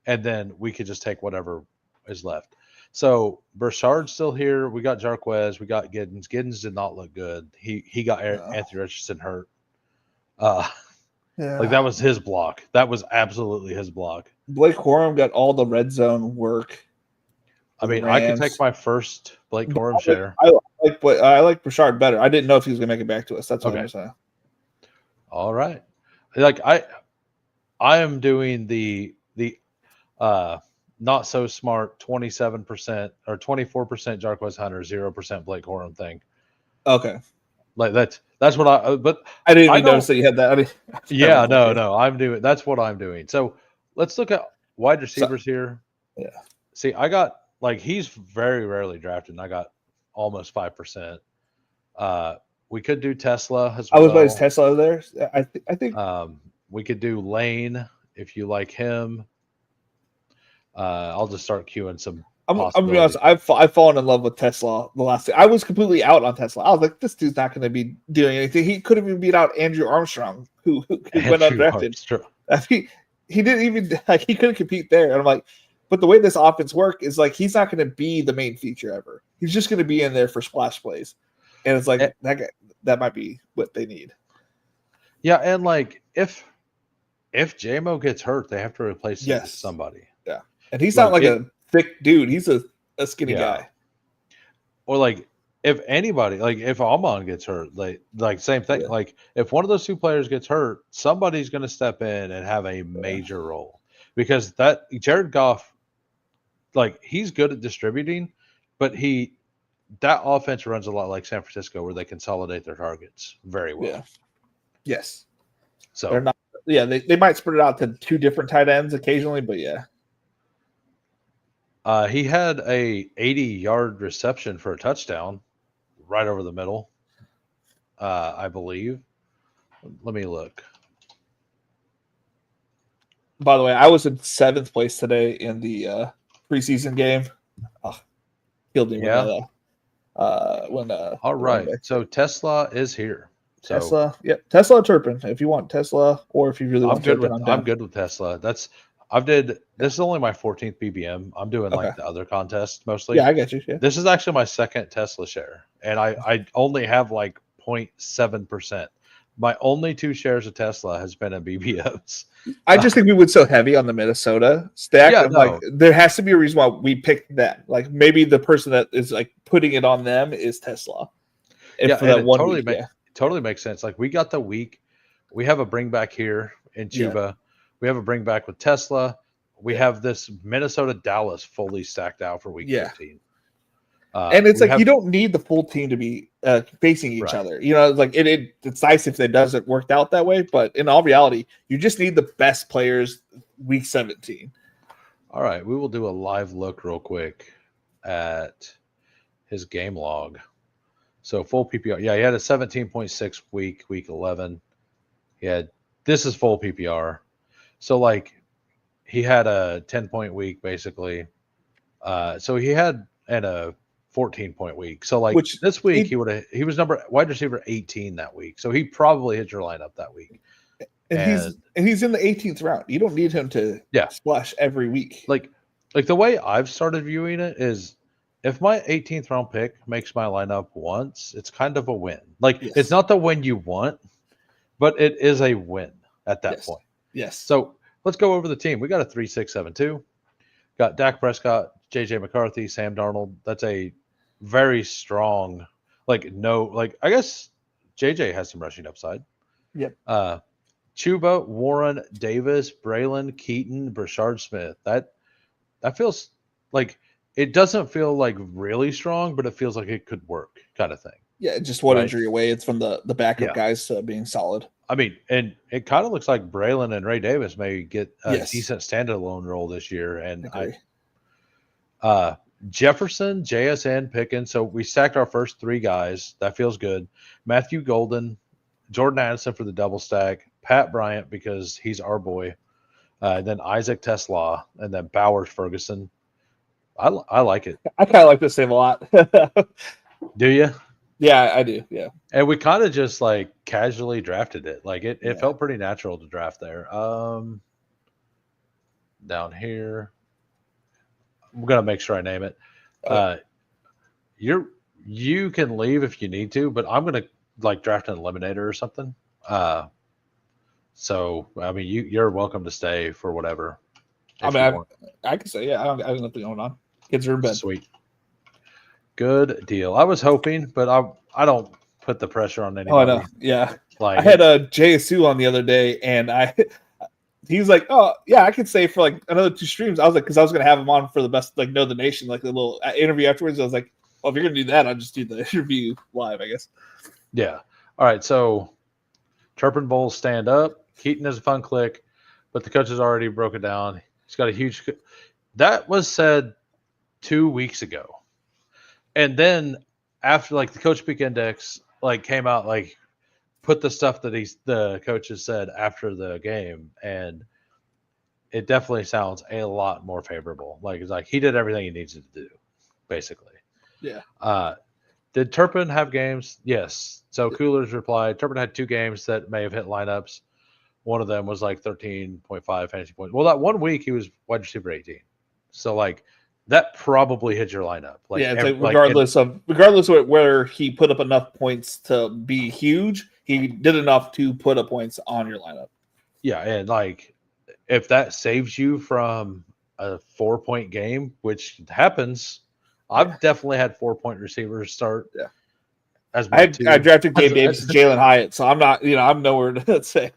And then we could just take whatever is left. So Burchard's still here. We got Jarquez. We got Giddens. Giddens did not look good. He got Anthony Richardson hurt. Like that was his block. That was absolutely his block. Blake Corum got all the red zone work. I mean, I could take my first Blake Corum share. I like Burchard better. I didn't know if he was going to make it back to us. That's what I'm saying. All right. Like I am doing the not so smart 27% or 24% Jarquez Hunter, 0% Blake Corum thing. Okay. Like that's what I didn't even notice that you had that. No. I'm doing that's what I'm doing. So let's look at wide receivers here. Yeah. See, I got like he's very rarely drafted, and I got almost 5%. We could do Tesla as well. I was about Tesla over there. I think we could do Lane if you like him. I'll just start queuing some. I'm gonna be honest. I've fallen in love with Tesla the last. I was completely out on Tesla. I was like, this dude's not going to be doing anything. He could have even beat out Andrew Armstrong, who went undrafted. He didn't even like. He couldn't compete there. And I'm like, but the way this offense works is like he's not going to be the main feature ever. He's just going to be in there for splash plays, and it's like that might be what they need. Yeah, and like if JMO gets hurt, they have to replace him with somebody. Yeah, and he's not like a thick dude. He's a skinny guy. Or like if anybody, like if Almon gets hurt, like same thing. Yeah. Like if one of those two players gets hurt, somebody's going to step in and have a major role, because that Jared Goff, like he's good at distributing, but that offense runs a lot like San Francisco, where they consolidate their targets very well. Yeah. Yes. So they're not. Yeah, they might spread it out to 2 different tight ends occasionally, but yeah. He had a 80-yard reception for a touchdown right over the middle, I believe. Let me look. By the way, I was in 7th place today in the preseason game. Oh, killed me Yeah. when All right. So Tesla is here. So Tesla, yep, Tesla or Turpin. If you want Tesla, or if you really want Turpin, I'm down. good with Tesla. This is only my 14th BBM. I'm doing Okay. like the other contests mostly. Yeah, I get you. Yeah. This is actually my second Tesla share, and I only have like 0.7%. My only 2 shares of Tesla has been in BBMs. I just think we went so heavy on the Minnesota stack. Yeah, I'm like, there has to be a reason why we picked that. Like maybe the person that is like putting it on them is Tesla. Yeah, for that and it one totally week, totally makes sense. Like we got the week, we have a bring back here in Chuba. We have a bring back with Tesla. We have this Minnesota Dallas fully stacked out for week 15. And it's like you don't need the full team to be facing each other. You know, like it's nice if it doesn't work out that way, but in all reality, you just need the best players week 17. All right, we will do a live look real quick at his game log. So full PPR. Yeah, he had a 17.6 week 11. This is full PPR. So like he had a 10-point week basically. So he had a 14-point week. So like this week he was wide receiver 18 that week. So he probably hit your lineup that week. And he's in the 18th round. You don't need him to splash every week. Like the way I've started viewing it is if my 18th round pick makes my lineup once, it's kind of a win. Like it's not the win you want, but it is a win at that point. Yes. So let's go over the team. We got a 3-6-7-2. Got Dak Prescott, JJ McCarthy, Sam Darnold. That's a very strong, I guess JJ has some rushing upside. Yep. Chuba, Warren, Davis, Braylon, Keaton, Brashard Smith. That feels like it doesn't feel like really strong, but it feels like it could work kind of thing. Yeah, just one injury away. It's from the backup guys being solid. I mean, and it kind of looks like Braylon and Ray Davis may get a decent standalone role this year. And Jefferson, JSN, Pickens. So we stacked our first 3 guys. That feels good. Matthew Golden, Jordan Addison for the double stack, Pat Bryant because he's our boy, then Isaac Tesla, and then Bowers Ferguson. I like it. I kind of like this name a lot. Do you? Yeah, I do. Yeah. And we kind of just like casually drafted it. Like it felt pretty natural to draft there. Down here, I'm gonna make sure I name it. You can leave if you need to, but I'm gonna like draft an eliminator or something. So I mean, you're welcome to stay for whatever. I mean, I can say I have nothing going on. Kids are in bed. Sweet. Good deal. I was hoping, but I don't put the pressure on anybody. Oh, I know. Yeah. Like, I had a JSU on the other day, and he was like, "Oh, yeah, I could stay for like another 2 streams." I was like, because I was gonna have him on for the best, like Know the Nation, like a little interview afterwards. I was like, "Well, if you're gonna do that, I'll just do the interview live, I guess." Yeah. All right. So, Turpin Bowls stand up. Keaton is a fun click, but the coach has already broken down. He's got a huge. That was said 2 weeks ago. And then after like the coach speak index like came out, like put the stuff that the coaches said after the game, and it definitely sounds a lot more favorable. Like it's like he did everything he needs to do, basically. Yeah. Did Turpin have games? Yes. So Coolers replied, Turpin had 2 games that may have hit lineups. One of them was like 13.5 fantasy points. Well, that 1 week he was wide receiver 18. So like that probably hit your lineup. Like, yeah, it's like regardless of whether he put up enough points to be huge, he did enough to put up points on your lineup. Yeah, and like if that saves you from a 4-point game, which happens, I've definitely had 4-point receivers start. Yeah, I drafted Gabe Davis and Jalen Hyatt, so I'm not, I'm nowhere to say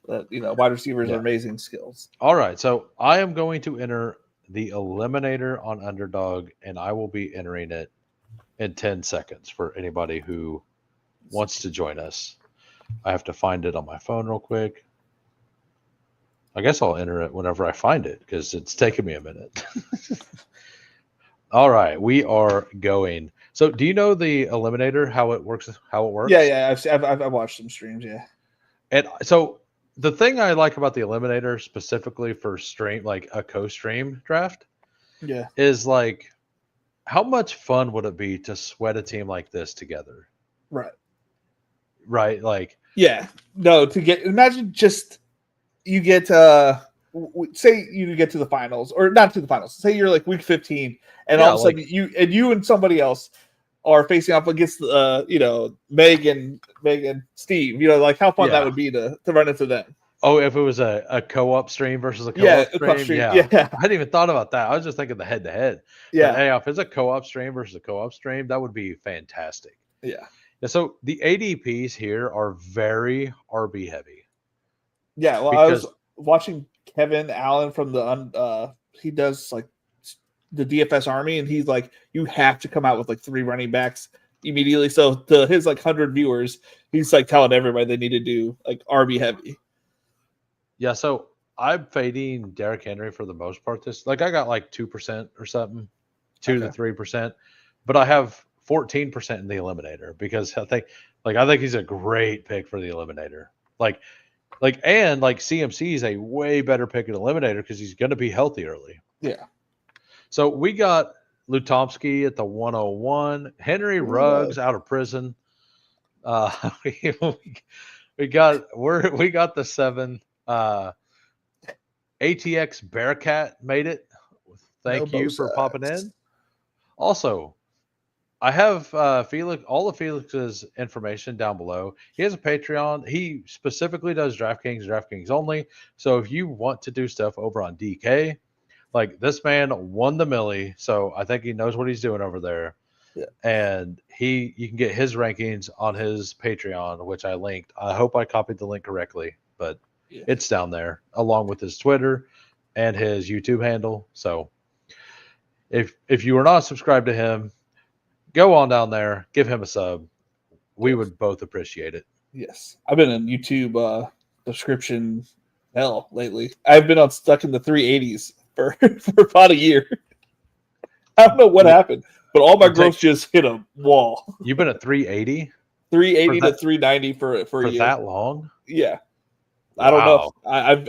that wide receivers are amazing skills. All right, so I am going to enter the eliminator on Underdog, and I will be entering it in 10 seconds for anybody who wants to join us. I have to find it on my phone real quick. I guess I'll enter it whenever I find it because it's taken me a minute. All right, we are going. So, do you know the eliminator, how it works? Yeah, I've watched some streams. Yeah, and so the thing I like about the Eliminator specifically for stream, like a co-stream draft, Yeah. is like how much fun would it be to sweat a team like this together? Right. Right? Like, Yeah. No, imagine just you get say you get to the finals, or not to the finals. Say you're like week 15, and all yeah, of a sudden like you and somebody else are facing off against Meg and Steve. Like how fun that yeah. would be to run into them. Oh, if it was a co-op stream versus a Yeah, co-op a co-op stream, stream. yeah. Yeah. I hadn't even thought about that. I was just thinking the head-to-head. But Yeah. hey, if it's a co-op stream versus a co-op stream, that would be fantastic. Yeah. Yeah, so the ADPs here are very RB heavy. Yeah. Well, I was watching Kevin Allen from the he does like the DFS Army, and he's like, you have to come out with like 3 running backs immediately. So to his like 100 viewers, he's like telling everybody they need to do like RB heavy. Yeah, so I'm fading Derrick Henry for the most part. This, like, I got like 2% or something, 2 to 3%, but I have 14% in the Eliminator because I think he's a great pick for the Eliminator. And CMC is a way better pick at Eliminator because he's going to be healthy early. Yeah. So we got Lutomsky at the 101, Henry Ruggs out of prison. We got the 7. ATX Bearcat made it. Thank you for popping in. Also, I have all of Felix's information down below. He has a Patreon. He specifically does DraftKings only. So if you want to do stuff over on DK, like, this man won the Milly, so I think he knows what he's doing over there. Yeah. And you can get his rankings on his Patreon, which I linked. I hope I copied the link correctly, but it's down there along with his Twitter and his YouTube handle. So if you are not subscribed to him, go on down there, give him a sub. We would both appreciate it. Yes. I've been in YouTube subscription hell lately. I've been stuck in the 380s for about a year. I don't know what happened, but all my growth just hit a wall. You've been at 380? 380 to 390 for a year. That long? Yeah. Wow. I don't know.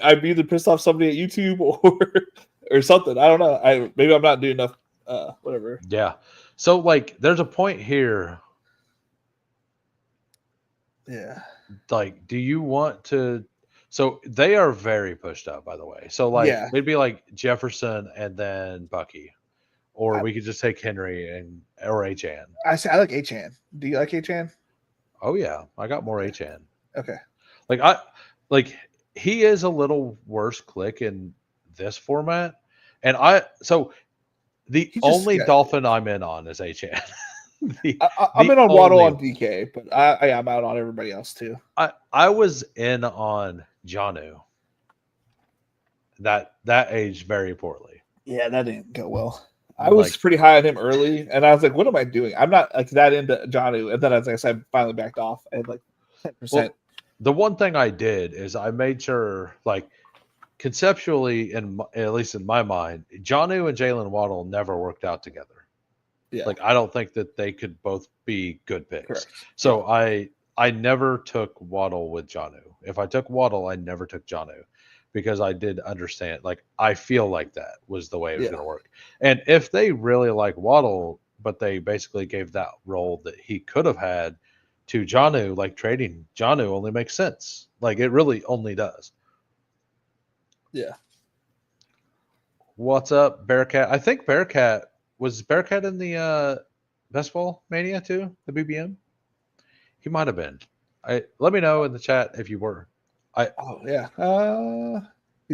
I've either pissed off somebody at YouTube or something. I don't know. Maybe I'm not doing enough. Whatever. Yeah. So like, there's a point here. Yeah. Like, do you want to? So they are very pushed up, by the way. So like, it'd be like Jefferson and then Bucky, or we could just take Henry or H-An. I like H-An. Do you like H-An? Oh yeah, I got more H-An. Okay. He is a little worse click in this format, and the only Dolphin I'm in on is H-An. I'm in on Waddle on DK, but I'm out on everybody else too. I was in on Jonnu. That aged very poorly. Yeah, that didn't go well. I was pretty high on him early, and I was like, "What am I doing? I'm not like that into Jonnu." And then, as I said, finally backed off at like 10%. Well, the one thing I did is I made sure, like, conceptually, at least in my mind, Jonnu and Jalen Waddle never worked out together. Yeah. Like, I don't think that they could both be good picks. Correct. So I never took Waddle with Jonnu. If I took Waddle, I never took Jonnu because I did understand. Like, I feel like that was the way it was going to work. And if they really like Waddle, but they basically gave that role that he could have had to Jonnu, like, trading Jonnu only makes sense. Like, it really only does. Yeah. What's up, Bearcat? I think Bearcat in the Bestball Mania too, the BBM. He might have been. Let me know in the chat if you were. He's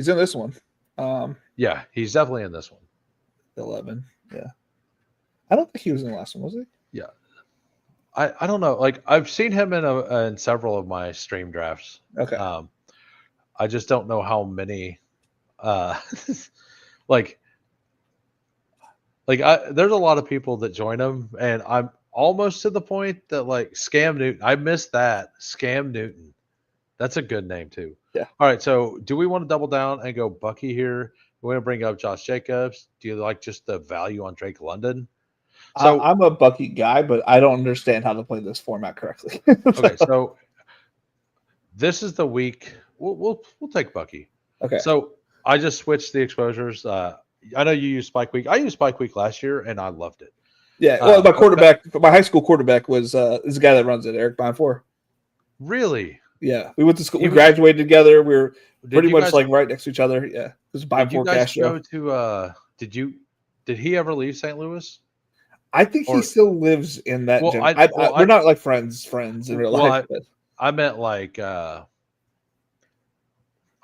in this one. Yeah, he's definitely in this one. 11. Yeah. I don't think he was in the last one, was he? Yeah. I don't know. Like, I've seen him in several of my stream drafts. Okay. I just don't know how many. There's a lot of people that join him, and I'm almost to the point that, like, Scam Newton. I missed that. Scam Newton. That's a good name too. Yeah. All right. So, do we want to double down and go Bucky here? We want to bring up Josh Jacobs. Do you like just the value on Drake London? So I'm a Bucky guy, but I don't understand how to play this format correctly. Okay, so this is the week we'll take Bucky. Okay. So I just switched the exposures. I know you used Spike Week. I used Spike Week last year, and I loved it. Yeah. Well, my quarterback, my high school quarterback was is the guy that runs it, Eric Bonfor. Really? Yeah. We went to school. We graduated together. We were pretty much like right next to each other. Yeah. It was Bonfor Castro. Did he ever leave St. Louis? I think he still lives in that gym. We're not like friends in real life. I meant like I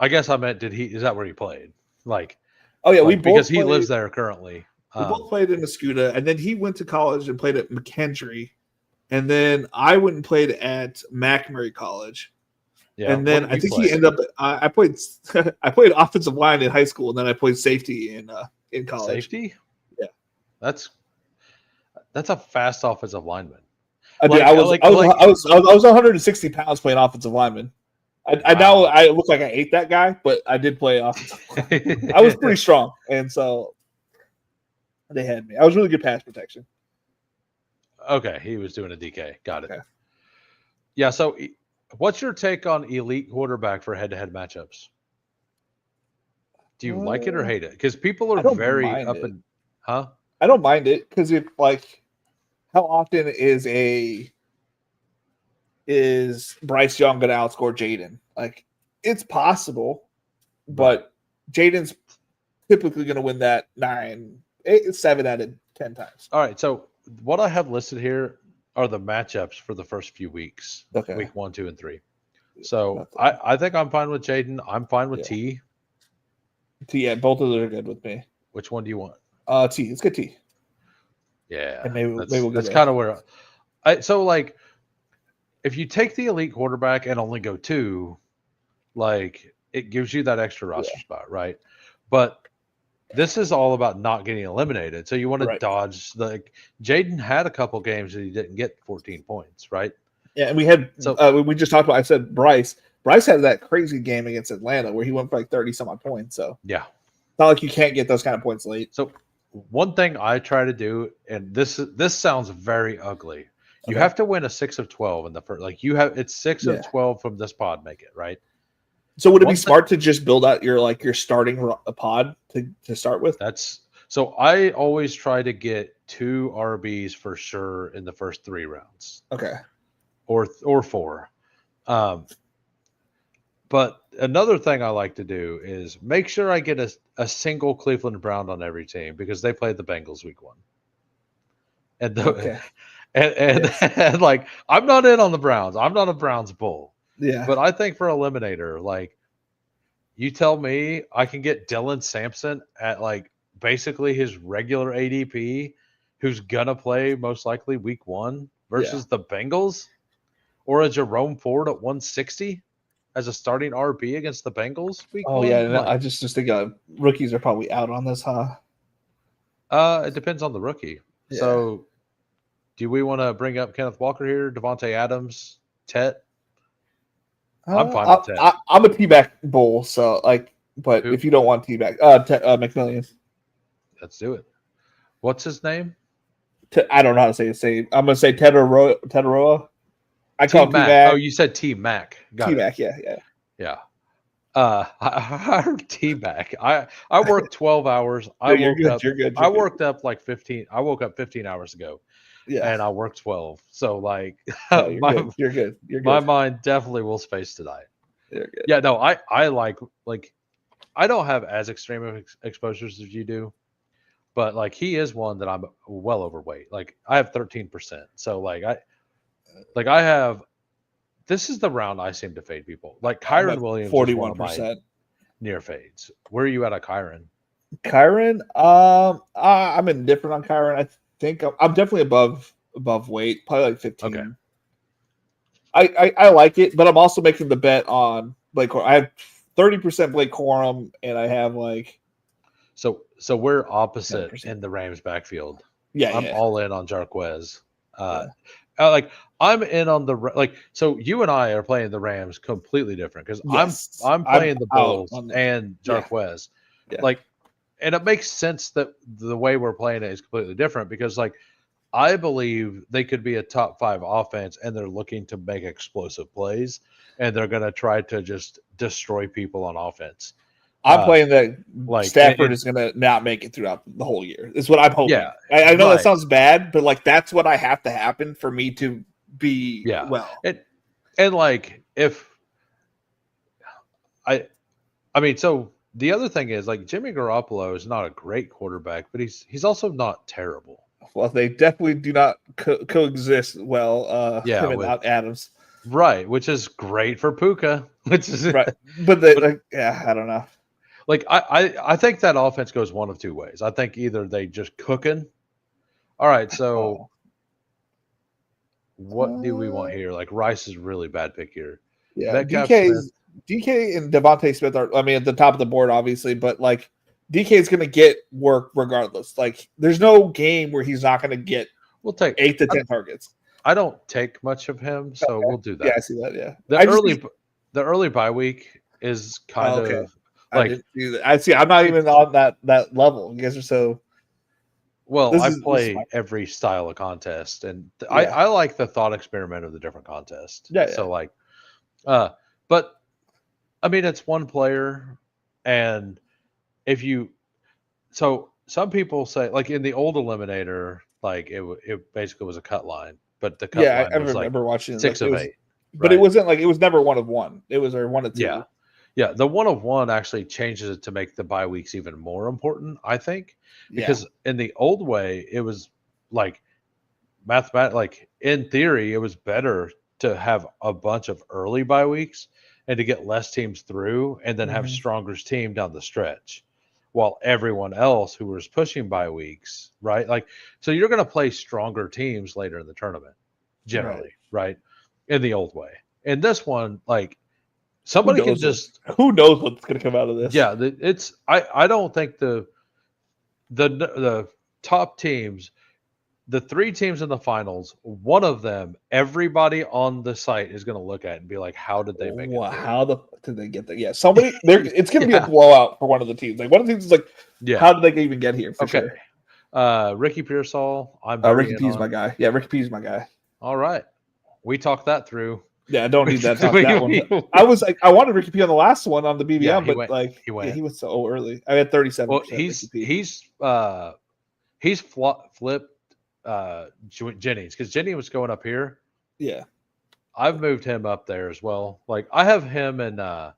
guess I meant is that where he played? Like, oh yeah, because he lives there currently. We both played in Mascuda, and then he went to college and played at McKendree, and then I went and played at McMurray College. Yeah, and then I think he ended up. I played I played offensive line in high school, and then I played safety in college. Safety? Yeah, that's a fast offensive lineman. I was 160 pounds playing offensive lineman. Now I look like I ate that guy, but I did play offensive line. I was pretty strong, and so they had me. I was really good pass protection. Okay, he was doing a DK. Got it. Okay. Yeah. So, what's your take on elite quarterback for head-to-head matchups? Do you like it or hate it? Because people are very up and I don't mind it because if like, how often is Bryce Young going to outscore Jaden? Like, it's possible, but Jaden's typically going to win that 7 out of 10 times. All right. So what I have listed here are the matchups for the first few weeks. Okay. Week 1, 2, and 3. So I think I'm fine with Jaden. I'm fine with T. Yeah, both of them are good with me. Which one do you want? T. Let's get T. Yeah. And maybe we'll that's kind of where so like if you take the elite quarterback and only go 2, like it gives you that extra roster spot, right? But this is all about not getting eliminated. So you want to dodge Jaden had a couple games that he didn't get 14 points, right? Yeah, and we had we just talked about. I said Bryce had that crazy game against Atlanta where he went for like 30 some odd points. So yeah, it's not like you can't get those kind of points late. So one thing I try to do, and this sounds very ugly. You have to win a 6 of 12 in the first. Like it's 6 of 12 from this pod. Make it right. So would it be smart to just build out your starting pod to start with? So I always try to get 2 RBs for sure in the first 3 rounds. Okay. Or 4. But another thing I like to do is make sure I get a single Cleveland Brown on every team because they played the Bengals week 1. And and like I'm not in on the Browns. I'm not a Browns bull. Yeah. But I think for Eliminator, like you tell me I can get Dylan Sampson at like basically his regular ADP, who's gonna play most likely week 1 versus the Bengals, or a Jerome Ford at 160 as a starting RB against the Bengals week 1. Yeah, no, I just think rookies are probably out on this, huh? It depends on the rookie. Yeah. So do we want to bring up Kenneth Walker here, Devontae Adams, Tet? I'm fine with Tet. I'm a T-back bull, so but if you don't want T-back, McMillian. Let's do it. What's his name? I don't know how to say his name. I'm going to say Tetaroa. I call him T-Mac. Oh, you said T-Mac. T-Mac, yeah. I heard T-Mac. I worked 12 hours. You're good. I worked up like 15. I woke up 15 hours ago. Yeah. And I worked 12. So like you're good. My mind definitely will space tonight. You're good. Yeah, no, I like I don't have as extreme of exposures as you do, but like he is one that I'm well overweight. Like I have 13%. So I have this is the round I seem to fade people. Like Kyron Williams 41% near fades. Where are you at Kyron? Kyron, I'm indifferent on Kyron. I think I'm definitely above weight, probably like 15. Okay. I like it, but I'm also making the bet on Blake Corum. I have 30% Blake Corum, and I have like so we're opposite 10%. In the Rams backfield. Yeah, I'm all in on Jarquez. I'm in on so you and I are playing the Rams completely different because I'm playing the Bulls and Jarquez. Yeah. And it makes sense that the way we're playing it is completely different because I believe they could be a top 5 offense, and they're looking to make explosive plays, and they're going to try to just destroy people on offense. I'm playing that Like Stafford is going to not make it throughout the whole year. Is what I'm hoping. Yeah, I know that right. sounds bad, but like that's what I have to happen for me to be well. And like if I mean, so the other thing is like Jimmy Garoppolo is not a great quarterback, but he's also not terrible. Well, they definitely do not coexist well. Him and Adams, right? Which is great for Puka. Which is right, but yeah, I don't know. Like I think that offense goes one of two ways. I think either they just cooking. All right, so what do we want here? Like Rice is a really bad pick here. Yeah, DK and Devontae Smith are, I mean, at the top of the board, obviously, but like DK is going to get work regardless. Like, there's no game where he's not going to get. We'll take 8 to 10 targets. I don't take much of him, so we'll do that. Yeah, I see that. Yeah, the early bye week is kind of like I see. I'm not even on that level. You guys are so. Well, I play every style of contest, and I like the thought experiment of the different contests. Yeah. So like, but I mean, it's one player, and if you, so some people say like in the old Eliminator, like it basically was a cut line, but the cut line was remember watching 6 of 8, right? But it wasn't like it was never 1 of 1. It was 1 of 2. Yeah. The 1 of 1 actually changes it to make the bye weeks even more important, I think, because in the old way it was like like in theory it was better to have a bunch of early bye weeks and to get less teams through and then have stronger team down the stretch, while everyone else who was pushing bye weeks, right? Like, so you're going to play stronger teams later in the tournament, generally, right? In the old way. In this one, like somebody can just who knows what's going to come out of this? Yeah, it's I don't think the top teams, the 3 teams in the finals, one of them, everybody on the site is going to look at it and be like, "How did they make it? How did they get there?" Yeah, somebody there. It's going to be a blowout for one of the teams. Like one of the teams is like, "How did they even get here?" For sure. Ricky Pearsall. Ricky P is my guy. Yeah, Ricky P is my guy. All right, we talked that through. Yeah, I don't need that. That one. I was like, I wanted Ricky P on the last one on the BBM, but he went so early. I had 37%. Well, he's flipped Jennings because Jenny was going up here. Yeah, I've moved him up there as well. Like I have him and a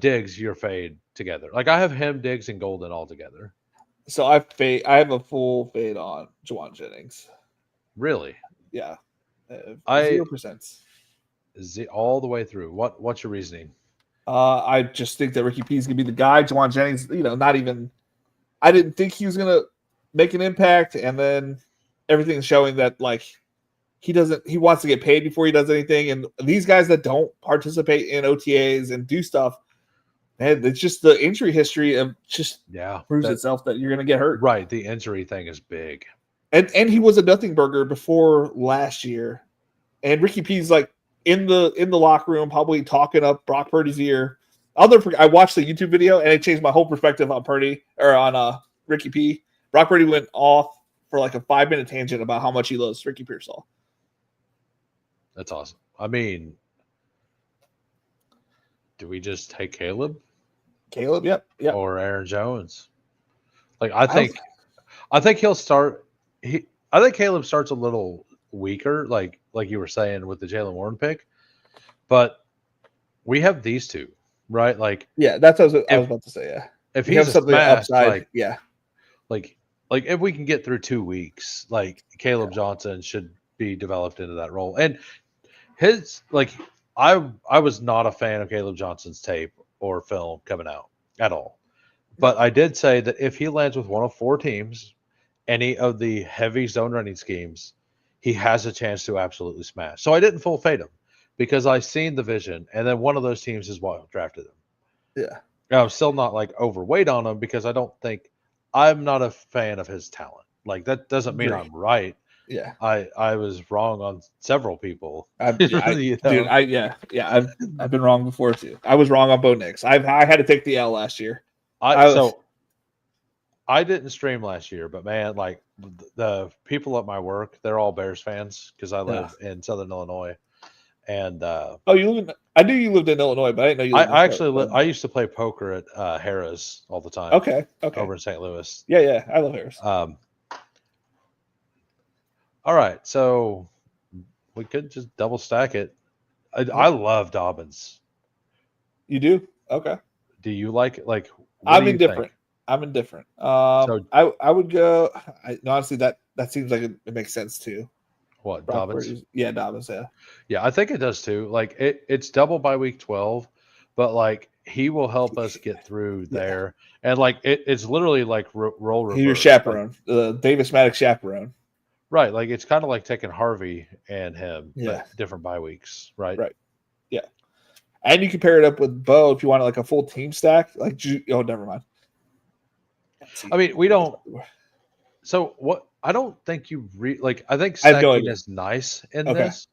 Diggs, your fade together. Like I have him, Diggs, and Golden all together. So I have a full fade on Juwan Jennings. Really? Yeah. 0%. All the way through. What's your reasoning? I just think that Ricky P is gonna be the guy. Juwan Jennings, not even. I didn't think he was gonna make an impact, and then everything's showing that like he doesn't. He wants to get paid before he does anything, and these guys that don't participate in OTAs and do stuff, man, it's just the injury history of proves itself that you're gonna get hurt. Right, the injury thing is big. And he was a nothing burger before last year, and Ricky P's like in the locker room, probably talking up Brock Purdy's ear. I watched the YouTube video and it changed my whole perspective on Purdy or on Ricky P. Brock Purdy went off for like a 5-minute tangent about how much he loves Ricky Pearsall. That's awesome. I mean, do we just take Caleb? Yep. Or Aaron Jones? Like I think he'll start. I think Caleb starts a little weaker, like you were saying with the Jaylen Warren pick, but we have these two, right? Like, yeah, that's what I was about to say. Yeah, if he's a something smash, upside, like if we can get through 2 weeks, like Caleb Johnson should be developed into that role. And his I was not a fan of Caleb Johnson's tape or film coming out at all, but I did say that if he lands with one of 4 teams, any of the heavy zone running schemes, he has a chance to absolutely smash. So I didn't full fade him because I seen the vision, and then one of those teams is what drafted him. Yeah. Now, I'm still not like overweight on him because I'm not a fan of his talent. Like that doesn't mean I'm right. Yeah. I was wrong on several people. I've been wrong before too. I was wrong on Bo Nix. I had to take the L last year. I I didn't stream last year, but man, like the people at my work, they're all Bears fans because I live in Southern Illinois, and Oh, you live in? I knew you lived in Illinois, but I didn't know you lived I in actually I used to play poker at Harrah's all the time. Okay. Over in St. Louis. Yeah, I love Harris. All right, so we could just double stack it. I love Dobbins. You do? Okay. Do you like it? Like, I'm indifferent. I'm indifferent. So I would go. Honestly, that seems like it makes sense too. What, Brock Dobbins? Purdy. Yeah, Dobbins. Yeah. Yeah, I think it does too. Like it's double by week 12, but like he will help us get through there. And like it's literally like role reverse. He's your chaperone, Davis Maddox chaperone. Right. Like it's kind of like taking Harvey and him, Yeah. but different bye weeks. Right. Right. Yeah. And you can pair it up with Bo if you want like a full team stack. Like, oh, never mind. I mean, we don't. So what? I don't think you like. I think stacking is nice in this,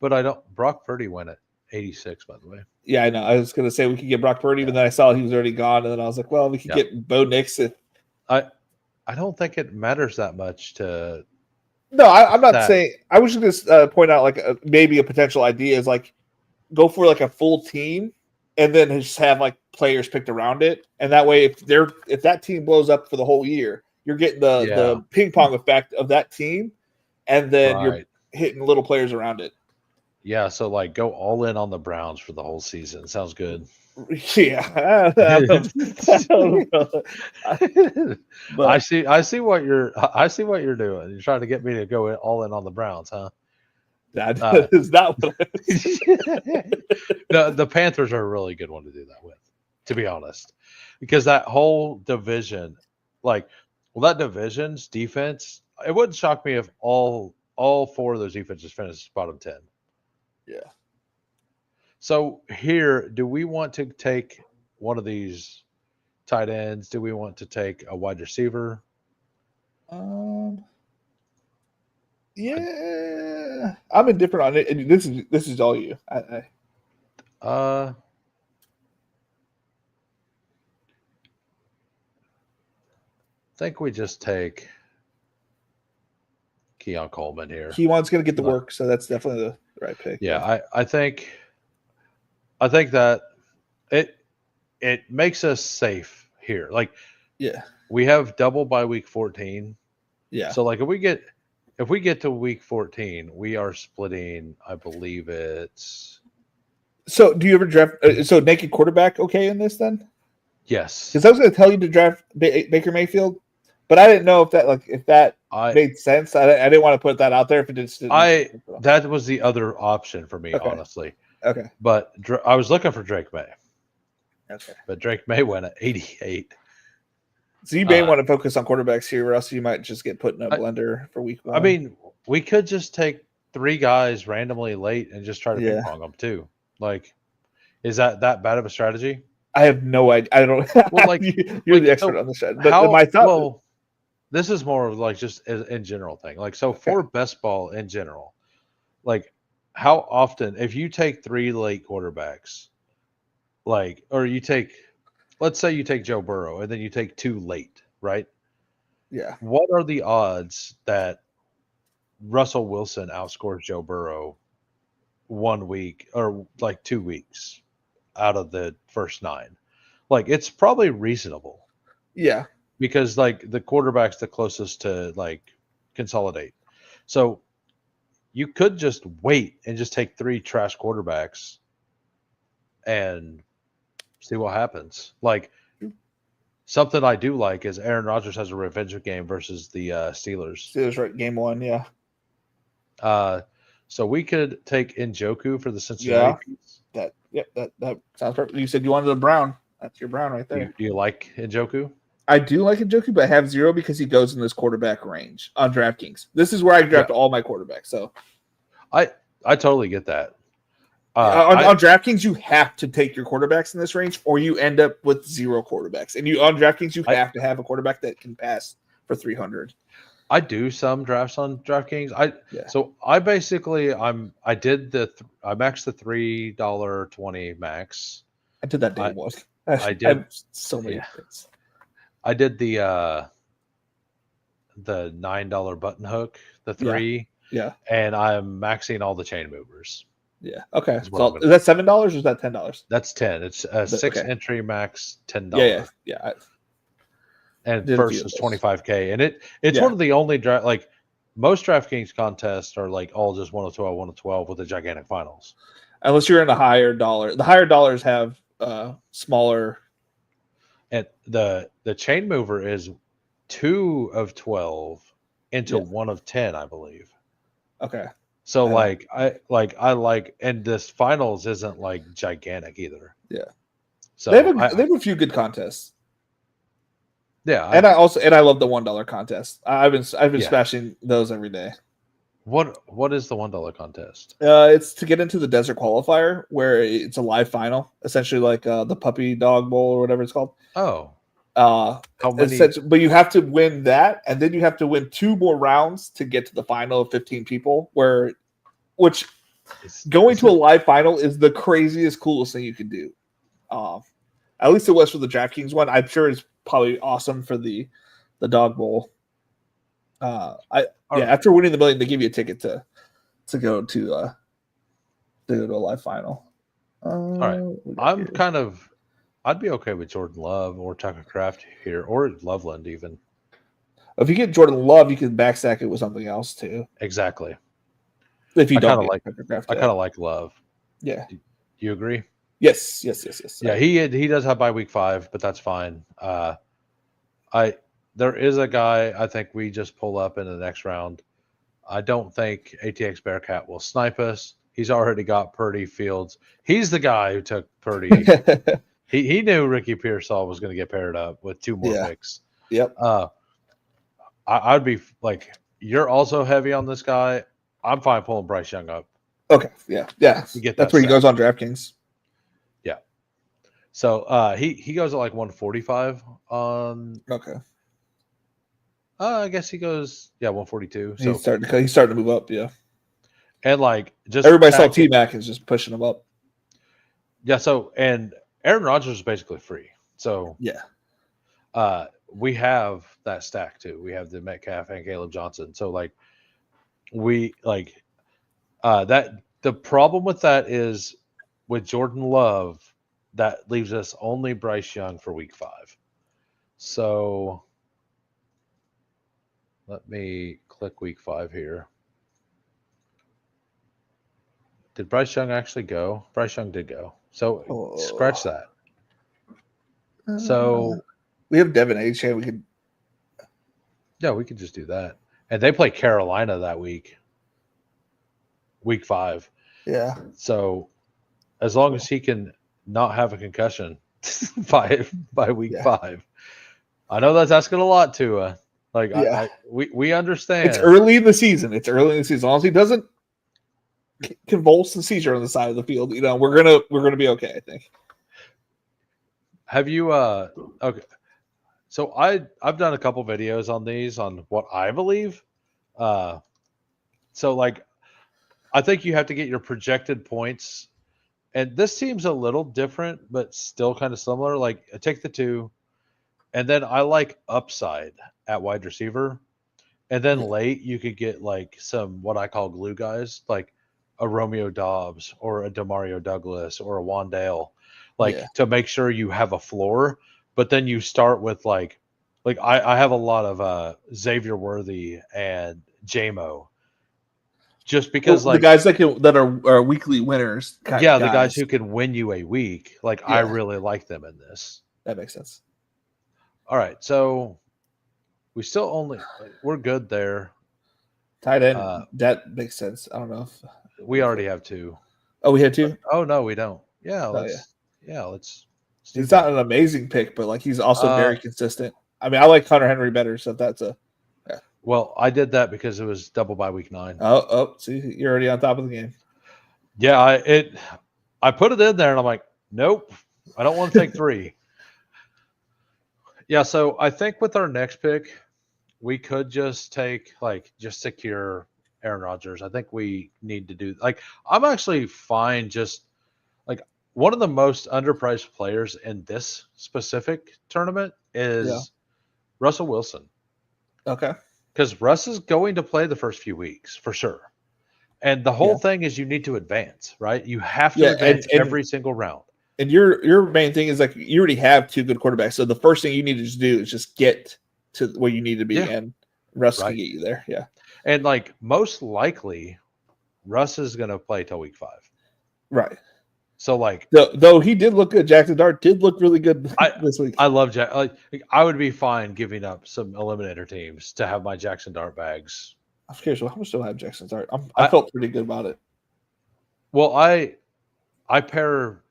but I don't. Brock Purdy went at 86, by the way. Yeah, I know. I was going to say we could get Brock Purdy, but then I saw he was already gone, and then I was like, well, we could get Bo Nix. I don't think it matters that much to. No, I'm not saying. I was just point out like maybe a potential idea is like go for like a full team, and then just have like players picked around it, and that way if that team blows up for the whole year, you're getting the ping pong effect of that team, and then you're hitting little players around it. Yeah, so like go all in on the Browns for the whole season. Sounds good. Yeah, I see what you're doing. You're trying to get me to go all in on the Browns, huh? That is not what the Panthers are a really good one to do that with, to be honest, because that whole division, that division's defense, it wouldn't shock me if all four of those defenses finished bottom 10. Yeah. So here, do we want to take one of these tight ends? Do we want to take a wide receiver? Yeah, I'm indifferent on it. And this is all you. I think we just take Keon Coleman here. Keon's going to get the work, so that's definitely the right pick. Yeah, I think that it makes us safe here. Like, we have double by week 14. Yeah. So like if we get to week 14, we are splitting. I believe it's. So do you ever draft? So naked quarterback okay in this then? Yes. Because I was going to tell you to draft Baker Mayfield, but I didn't know if that made sense. I didn't want to put that out there if it didn't. That was the other option for me, honestly. Okay. But I was looking for Drake May. Okay. But Drake May went at 88. So you may want to focus on quarterbacks here, or else you might just get put in a blender for week 1. I mean, we could just take 3 guys randomly late and just try to ping pong them too. Like, is that bad of a strategy? I have no idea. I don't. Well, like you're the expert on the strategy. But my thought. Well, this is more of like just in general thing. Like, so for best ball in general, like how often if you take 3 late quarterbacks, like, or you take. Let's say you take Joe Burrow and then you take 2 late, right? Yeah. What are the odds that Russell Wilson outscores Joe Burrow 1 week or like 2 weeks out of the first 9? Like, it's probably reasonable. Yeah. Because like the quarterback's the closest to like consolidate. So you could just wait and just take 3 trash quarterbacks and see what happens. Like, something I do like is Aaron Rodgers has a revenge game versus the Steelers. Steelers, right? Game 1, yeah. So we could take Njoku for the Cincinnati piece. That sounds perfect. You said you wanted a Brown. That's your Brown right there. Do you like Njoku? I do like Njoku, but I have 0 because he goes in this quarterback range on DraftKings. This is where I draft all my quarterbacks. So I totally get that. On DraftKings, you have to take your quarterbacks in this range, or you end up with 0 quarterbacks. And on DraftKings, you have to have a quarterback that can pass for 300. I do some drafts on DraftKings. So I basically I maxed the $3.20 max. I did that day one. I did so many things. I did the $9 button hook, the Yeah. 3, Yeah. and I'm maxing all the chain movers. Yeah. Okay. Is what I'm So gonna is that $7 or is that $10? That's 10. It's a 6 Okay. entry max $10. Yeah. Yeah. Yeah. And Did a few first of is those. 25K. And it's Yeah. one of the only like most DraftKings contests are like all just 112, 112 with the gigantic finals. Unless you're in a higher dollar. The higher dollars have smaller. And the chain mover is 2 of 12 into 1 of 10, I believe. Okay. So I I like, and this finals isn't like gigantic either. Yeah. So they have a few good contests. Yeah. And I love the $1 contest. I've been smashing those every day. What is the $1 contest? It's to get into the desert qualifier where it's a live final, essentially like the puppy dog bowl or whatever it's called. Oh. How many? But you have to win that, and then you have to win 2 more rounds to get to the final of 15 people. Which going to a live final is the craziest, coolest thing you can do. At least it was for the DraftKings one. I'm sure it's probably awesome for the dog bowl. After winning the million, they give you a ticket to go to a live final. All right, I'd be okay with Jordan Love or Tucker Kraft here, or Loveland even. If you get Jordan Love, you can backstack it with something else too. Exactly. If you don't like Tucker Kraft, I kind of like Love. Yeah. Do you agree? Yes. Yeah, he does have bye week 5, but that's fine. There is a guy I think we just pull up in the next round. I don't think ATX Bearcat will snipe us. He's already got Purdy, Fields. He's the guy who took Purdy. he knew Ricky Pearsall was going to get paired up with 2 more picks. Yep. I'd be like, you're also heavy on this guy. I'm fine pulling Bryce Young up. Okay. Yeah. That's where he goes on DraftKings. Yeah. So he goes at like 145 on. Okay. I guess he goes 142. So he's starting to move up. Yeah. And like just everybody saw T-Mac is just pushing him up. Yeah. So and Aaron Rodgers is basically free. So yeah. We have that stack too. We have the Metcalf and Caleb Johnson. So like that. The problem with that is with Jordan Love, that leaves us only Bryce Young for week 5. So let me click week 5 here. Did Bryce Young actually go? Bryce Young did go. So scratch that. So we have Devin H. We could. Yeah, we could just do that. And they play Carolina that week. Week 5. Yeah. So as long as he can not have a concussion by week 5. I know that's asking a lot to we understand. It's early in the season. As long as he doesn't convulse and seizure on the side of the field, we're gonna be okay, I think. Have you okay. So I've done a couple videos on these on what I believe. So like I think you have to get your projected points. And this seems a little different, but still kind of similar. Like I take the 2, and then I like upside at wide receiver. And then late you could get like some what I call glue guys, like a Romeo Dobbs or a Demario Douglas or a Wandale, to make sure you have a floor. But then you start with like I have a lot of Xavier Worthy and JMO. Just because the guys that are weekly winners. The guys who can win you a week. I really like them in this. That makes sense. All right. So we still we're good there. Tight end. That makes sense. I don't know if we already have 2. Oh, we had 2? Oh no, we don't. Yeah, let's he's not an amazing pick, but he's also very consistent. I mean, I like Hunter Henry better, so that's a Well, I did that because it was double by week 9. Oh, see, you're already on top of the game. Yeah, I put it in there and I'm like, nope, I don't want to take 3. Yeah, so I think with our next pick, we could just take just secure Aaron Rodgers. I think we need to do I'm actually fine just one of the most underpriced players in this specific tournament is Russell Wilson. Okay. Because Russ is going to play the first few weeks for sure. And the whole thing is you need to advance, right? You have to advance every single round. And your main thing is like you already have 2 good quarterbacks. So the first thing you need to just do is just get to where you need to be, and Russ can get you there. Yeah. And like most likely, Russ is going to play till week 5. Right. So like, though he did look good, Jackson Dart did look really good this week. I love Jack. Like I would be fine giving up some eliminator teams to have my Jackson Dart bags. I'm curious, how much do I have Jackson Dart? I felt pretty good about it. Well, I pair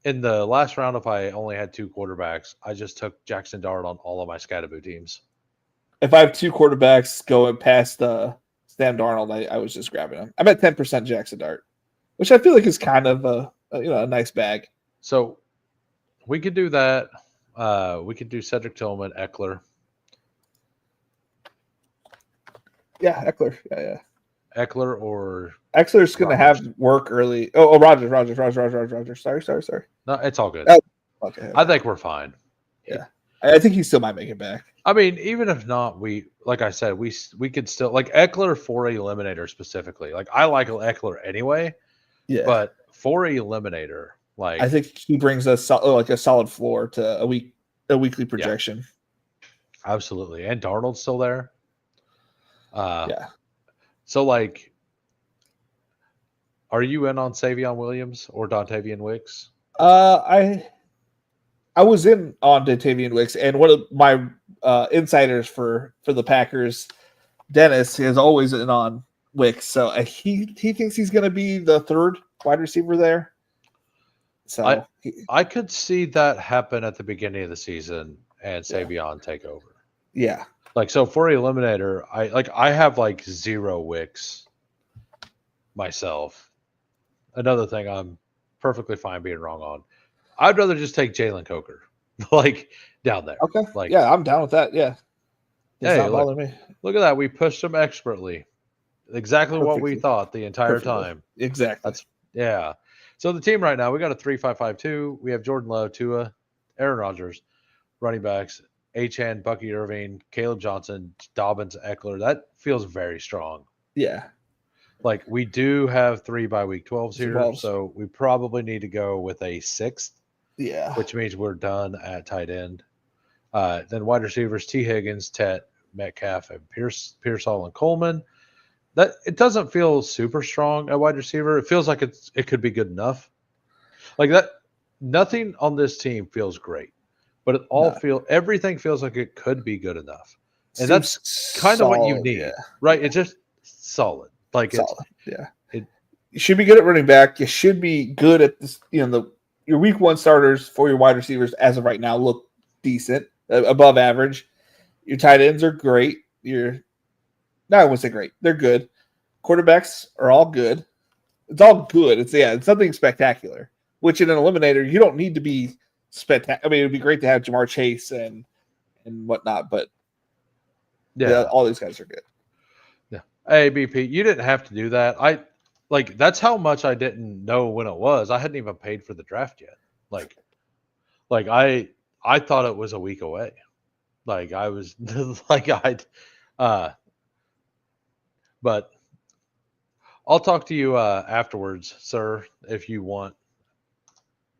in the last roundup. I only had 2 quarterbacks. I just took Jackson Dart on all of my Scattaboo teams. If I have 2 quarterbacks going past Sam Darnold, I was just grabbing him. I'm at 10% Jackson Dart, which I feel like is kind of a nice bag. So we could do that. We could do Cedric Tillman, Eckler. Yeah, Eckler. Yeah. Eckler's going to have work early. Oh, Rogers. Sorry. No, it's all good. Okay. I think we're fine. Yeah. I think he still might make it back. I mean, even if not, like I said, we could still like Eckler for eliminator specifically. Like I like Eckler anyway. Yeah. But for eliminator, like I think he brings us like a solid floor to a weekly projection. Yeah. Absolutely. And Darnold's still there. Yeah. So like, are you in on Savion Williams or Dontavian Wicks? I was in on Dontavian Wicks, and one of my insiders for the Packers, Dennis, is always in on Wicks. So he thinks he's going to be the 3rd wide receiver there. So I could see that happen at the beginning of the season and Savion take over. Yeah. Like, so for eliminator, I have like 0 Wicks myself. Another thing I'm perfectly fine being wrong on. I'd rather just take Jalen Coker, like down there. Okay. Like, yeah, I'm down with that. Yeah. It's not bothering me. Look at that. We pushed him expertly. Exactly what we thought the entire time. Exactly. So the team right now, we got a 3-5-5-2. We have Jordan Love, Tua, Aaron Rodgers, running backs, Achane, Bucky Irving, Caleb Johnson, Dobbins, Eckler. That feels very strong. Yeah. Like we do have 3 by week 12s here, so we probably need to go with a 6th. Yeah. Which means we're done at tight end. Then wide receivers, T. Higgins, Tet, Metcalf, and Pearsall and Coleman. That it doesn't feel super strong at wide receiver. It feels like it could be good enough. Like that, nothing on this team feels great, but everything feels like it could be good enough, and that's kind of what you need, right? It's just solid. Like solid. You should be good at running back. You should be good at this. Your week 1 starters for your wide receivers as of right now look decent, above average. Your tight ends are great. I wouldn't say great. They're good. Quarterbacks are all good. It's all good. It's nothing spectacular. Which in an eliminator, you don't need to be spectacular. I mean, it would be great to have Jamar Chase and whatnot, but all these guys are good. Yeah. Hey, BP, you didn't have to do that. That's how much I didn't know when it was. I hadn't even paid for the draft yet. I thought it was a week away. Like I was but I'll talk to you afterwards, sir, if you want.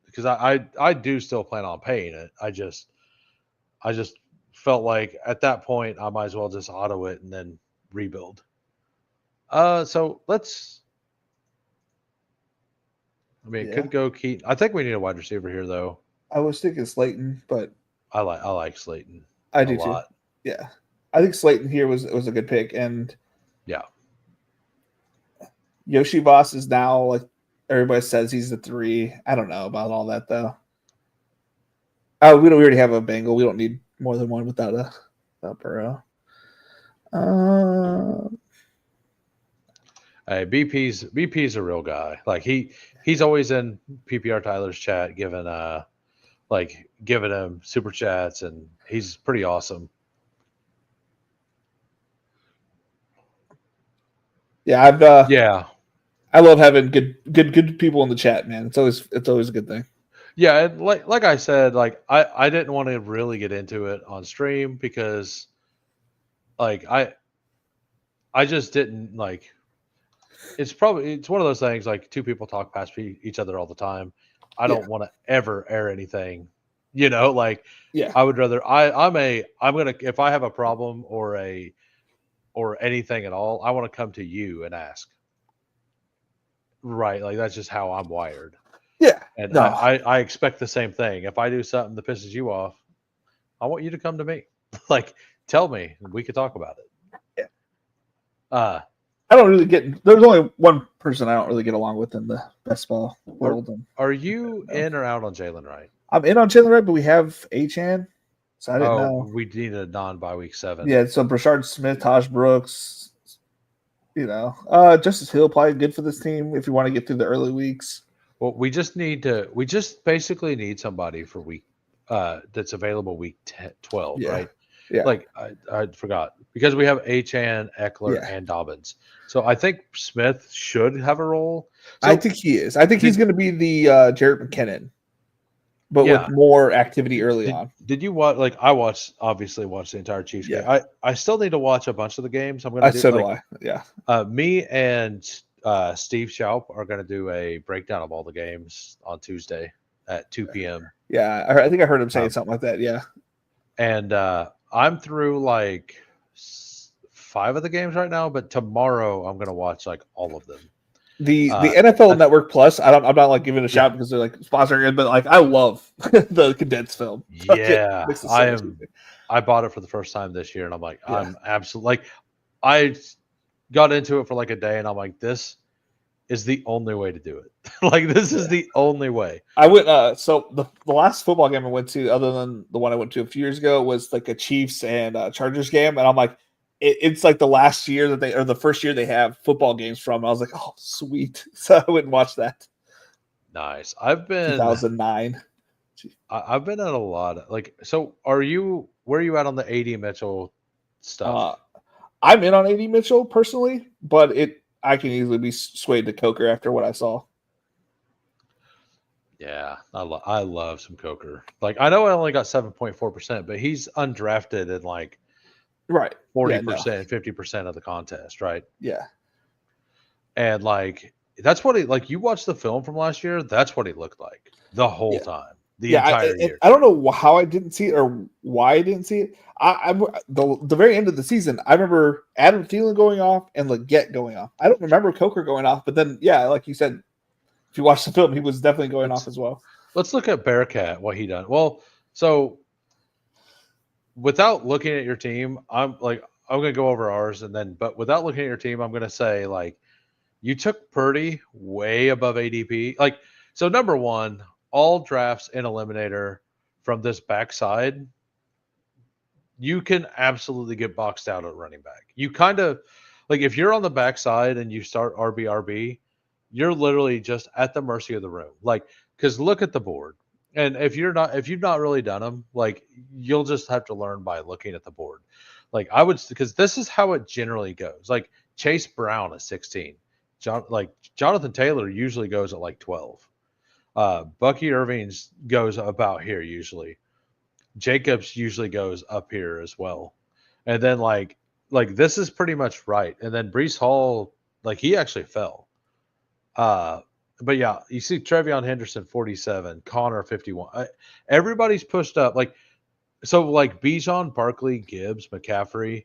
Because I do still plan on paying it. I just felt like at that point I might as well just auto it and then rebuild. So let's. I mean, it could go Keaton. I think we need a wide receiver here, though. I was thinking Slayton, but I like Slayton. I do too. Yeah, I think Slayton here was a good pick, and Yoshi Voss is now like everybody says he's the 3. I don't know about all that though. Oh, we already have a Bengal. We don't need more than one without Burrow. Hey, BP's a real guy. Like he's always in PPR Tyler's chat, giving him super chats, and he's pretty awesome. Yeah, I love having good people in the chat, man. It's always a good thing. Yeah, and like I said, like I didn't want to really get into it on stream because like I just didn't like. It's one of those things like two people talk past each other all the time. I Yeah. don't want to ever air anything, you know. Like Yeah. I would rather I'm gonna if I have a problem or anything at all, I want to come to you and ask. Right, like that's just how I'm wired, Yeah. and No. I expect the same thing. If I do something that pisses you off, I want you to come to me. Like tell me, and we could talk about it. Yeah. Uh, I don't really get. There's only one person I don't really get along with in the best ball are, world. And, are you in or out on Jalen Wright? I'm in on Chandler Wright, but we have Achan, so I didn't Oh, know. we need a non-bye week 7. Yeah, so Brashard Smith, Taj Brooks, Justice Hill probably good for this team if you want to get through the early weeks. Well, we just basically need somebody for week that's available week 12, Yeah. right? Yeah. Like I forgot because we have Achan, Eckler, Yeah. and Dobbins. So I think Smith should have a role. So, I think he is. I think he's going to be the Jarrett McKinnon, but yeah. with more activity early on. Did you watch? Like obviously watched the entire Chiefs game. I still need to watch a bunch of the games. I'm gonna do. So do like, I. Yeah. Me and Steve Schaup are gonna do a breakdown of all the games on Tuesday at 2 p.m. Yeah, I think I heard him saying something like that. Yeah. And I'm through like 5 of the games right now, but tomorrow I'm gonna watch like all of them. The NFL Network Plus, I'm not like giving it a shout because they're like sponsoring it, but like I love the condensed film. Yeah, I bought it for the first time this year, and I'm like, I'm absolutely like, I got into it for like a day, and I'm like, this is the only way to do it. Like, this is the only way. I went. So the last football game I went to, other than the one I went to a few years ago, was like a Chiefs and Chargers game, and I'm like, it's like the last year or the first year they have football games from. I was like, oh, sweet. So I went and watched that. Nice. I've been 2009. I've been at a lot of like. So where are you at on the AD Mitchell stuff? I'm in on AD Mitchell personally, but I can easily be swayed to Coker after what I saw. Yeah, I love some Coker. Like I know I only got 7.4%, but he's undrafted in like right 40%, 50% of the contest, right? Yeah. And like that's what he like. You watched the film from last year. That's what he looked like the whole time, the entire year. I don't know how I didn't see it or why I didn't see it. The very end of the season, I remember Adam Thielen going off and Leggett going off. I don't remember Coker going off, but then like you said, if you watch the film, he was definitely going off as well. Let's look at Bearcat, what he done. Well, so without looking at your team, I'm gonna go over ours, but without looking at your team, I'm gonna say like you took Purdy way above ADP. Like so, number one, all drafts in Eliminator from this backside, you can absolutely get boxed out at running back. You kind of like if you're on the backside and you start RB, you're literally just at the mercy of the room. Like, because look at the board. And if you've not really done them, like you'll just have to learn by looking at the board. Like because this is how it generally goes. Like Chase Brown at 16, Jonathan Taylor usually goes at like 12. Bucky Irving's goes about here usually. Jacobs usually goes up here as well, and then like this is pretty much right. And then Breece Hall, like he actually fell. But yeah, you see Trevion Henderson 47, Connor 51. Everybody's pushed up. Like Bijan, Barkley, Gibbs, McCaffrey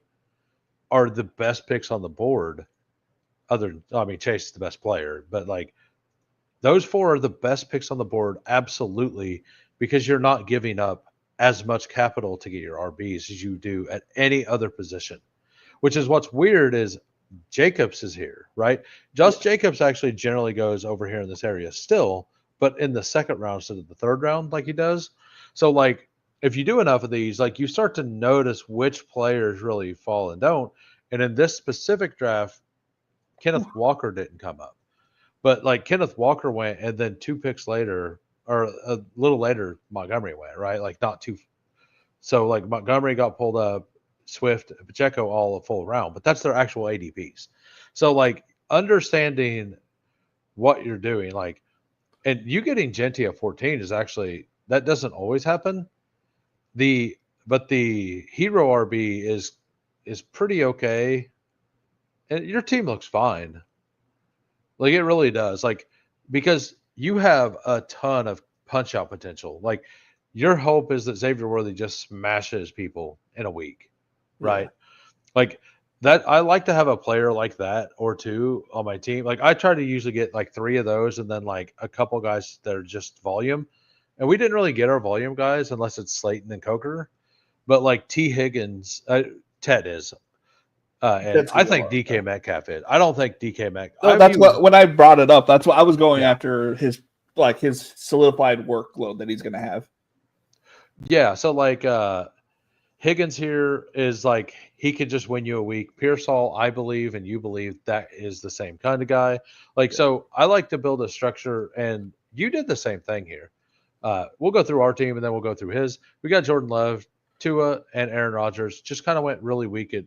are the best picks on the board. Chase is the best player, but like those 4 are the best picks on the board, absolutely, because you're not giving up as much capital to get your RBs as you do at any other position. Which is what's weird is Jacobs is here, right? Jacobs actually generally goes over here in this area still, but in the second round instead of the third round like he does. So like if you do enough of these, like you start to notice which players really fall and don't. And in this specific draft, Kenneth Walker didn't come up. But like Kenneth Walker went, and then 2 picks later, or a little later, Montgomery went, right? Like not too. So like Montgomery got pulled up, Swift, Pacheco all a full round, but that's their actual ADPs. So like understanding what you're doing, like And you getting Genty at 14 is actually that doesn't always happen. But the hero RB is pretty okay, and your team looks fine. Like it really does. Like because you have a ton of punch out potential. Like your hope is that Xavier Worthy just smashes people in a week, Yeah. right? Like that. I like to have a player like that or two on my team. Like I try to usually get like three of those, and then like a couple guys that are just volume. And we didn't really get our volume guys unless it's Slayton and Coker. But like T. Higgins, Ted is, and That's I gonna go think hard. DK Metcalf is. I don't think DK Metcalf. No, I that's view, what when I brought it up. That's what I was going yeah, after his solidified workload that he's gonna have. yeah. So like Higgins here is like he could just win you a week. Pearsall, I believe, and you believe that is the same kind of guy. Like Yeah. so, I like to build a structure, and you did the same thing here. We'll go through our team, and then we'll go through his. We got Jordan Love, Tua, and Aaron Rodgers. Just kind of went really weak at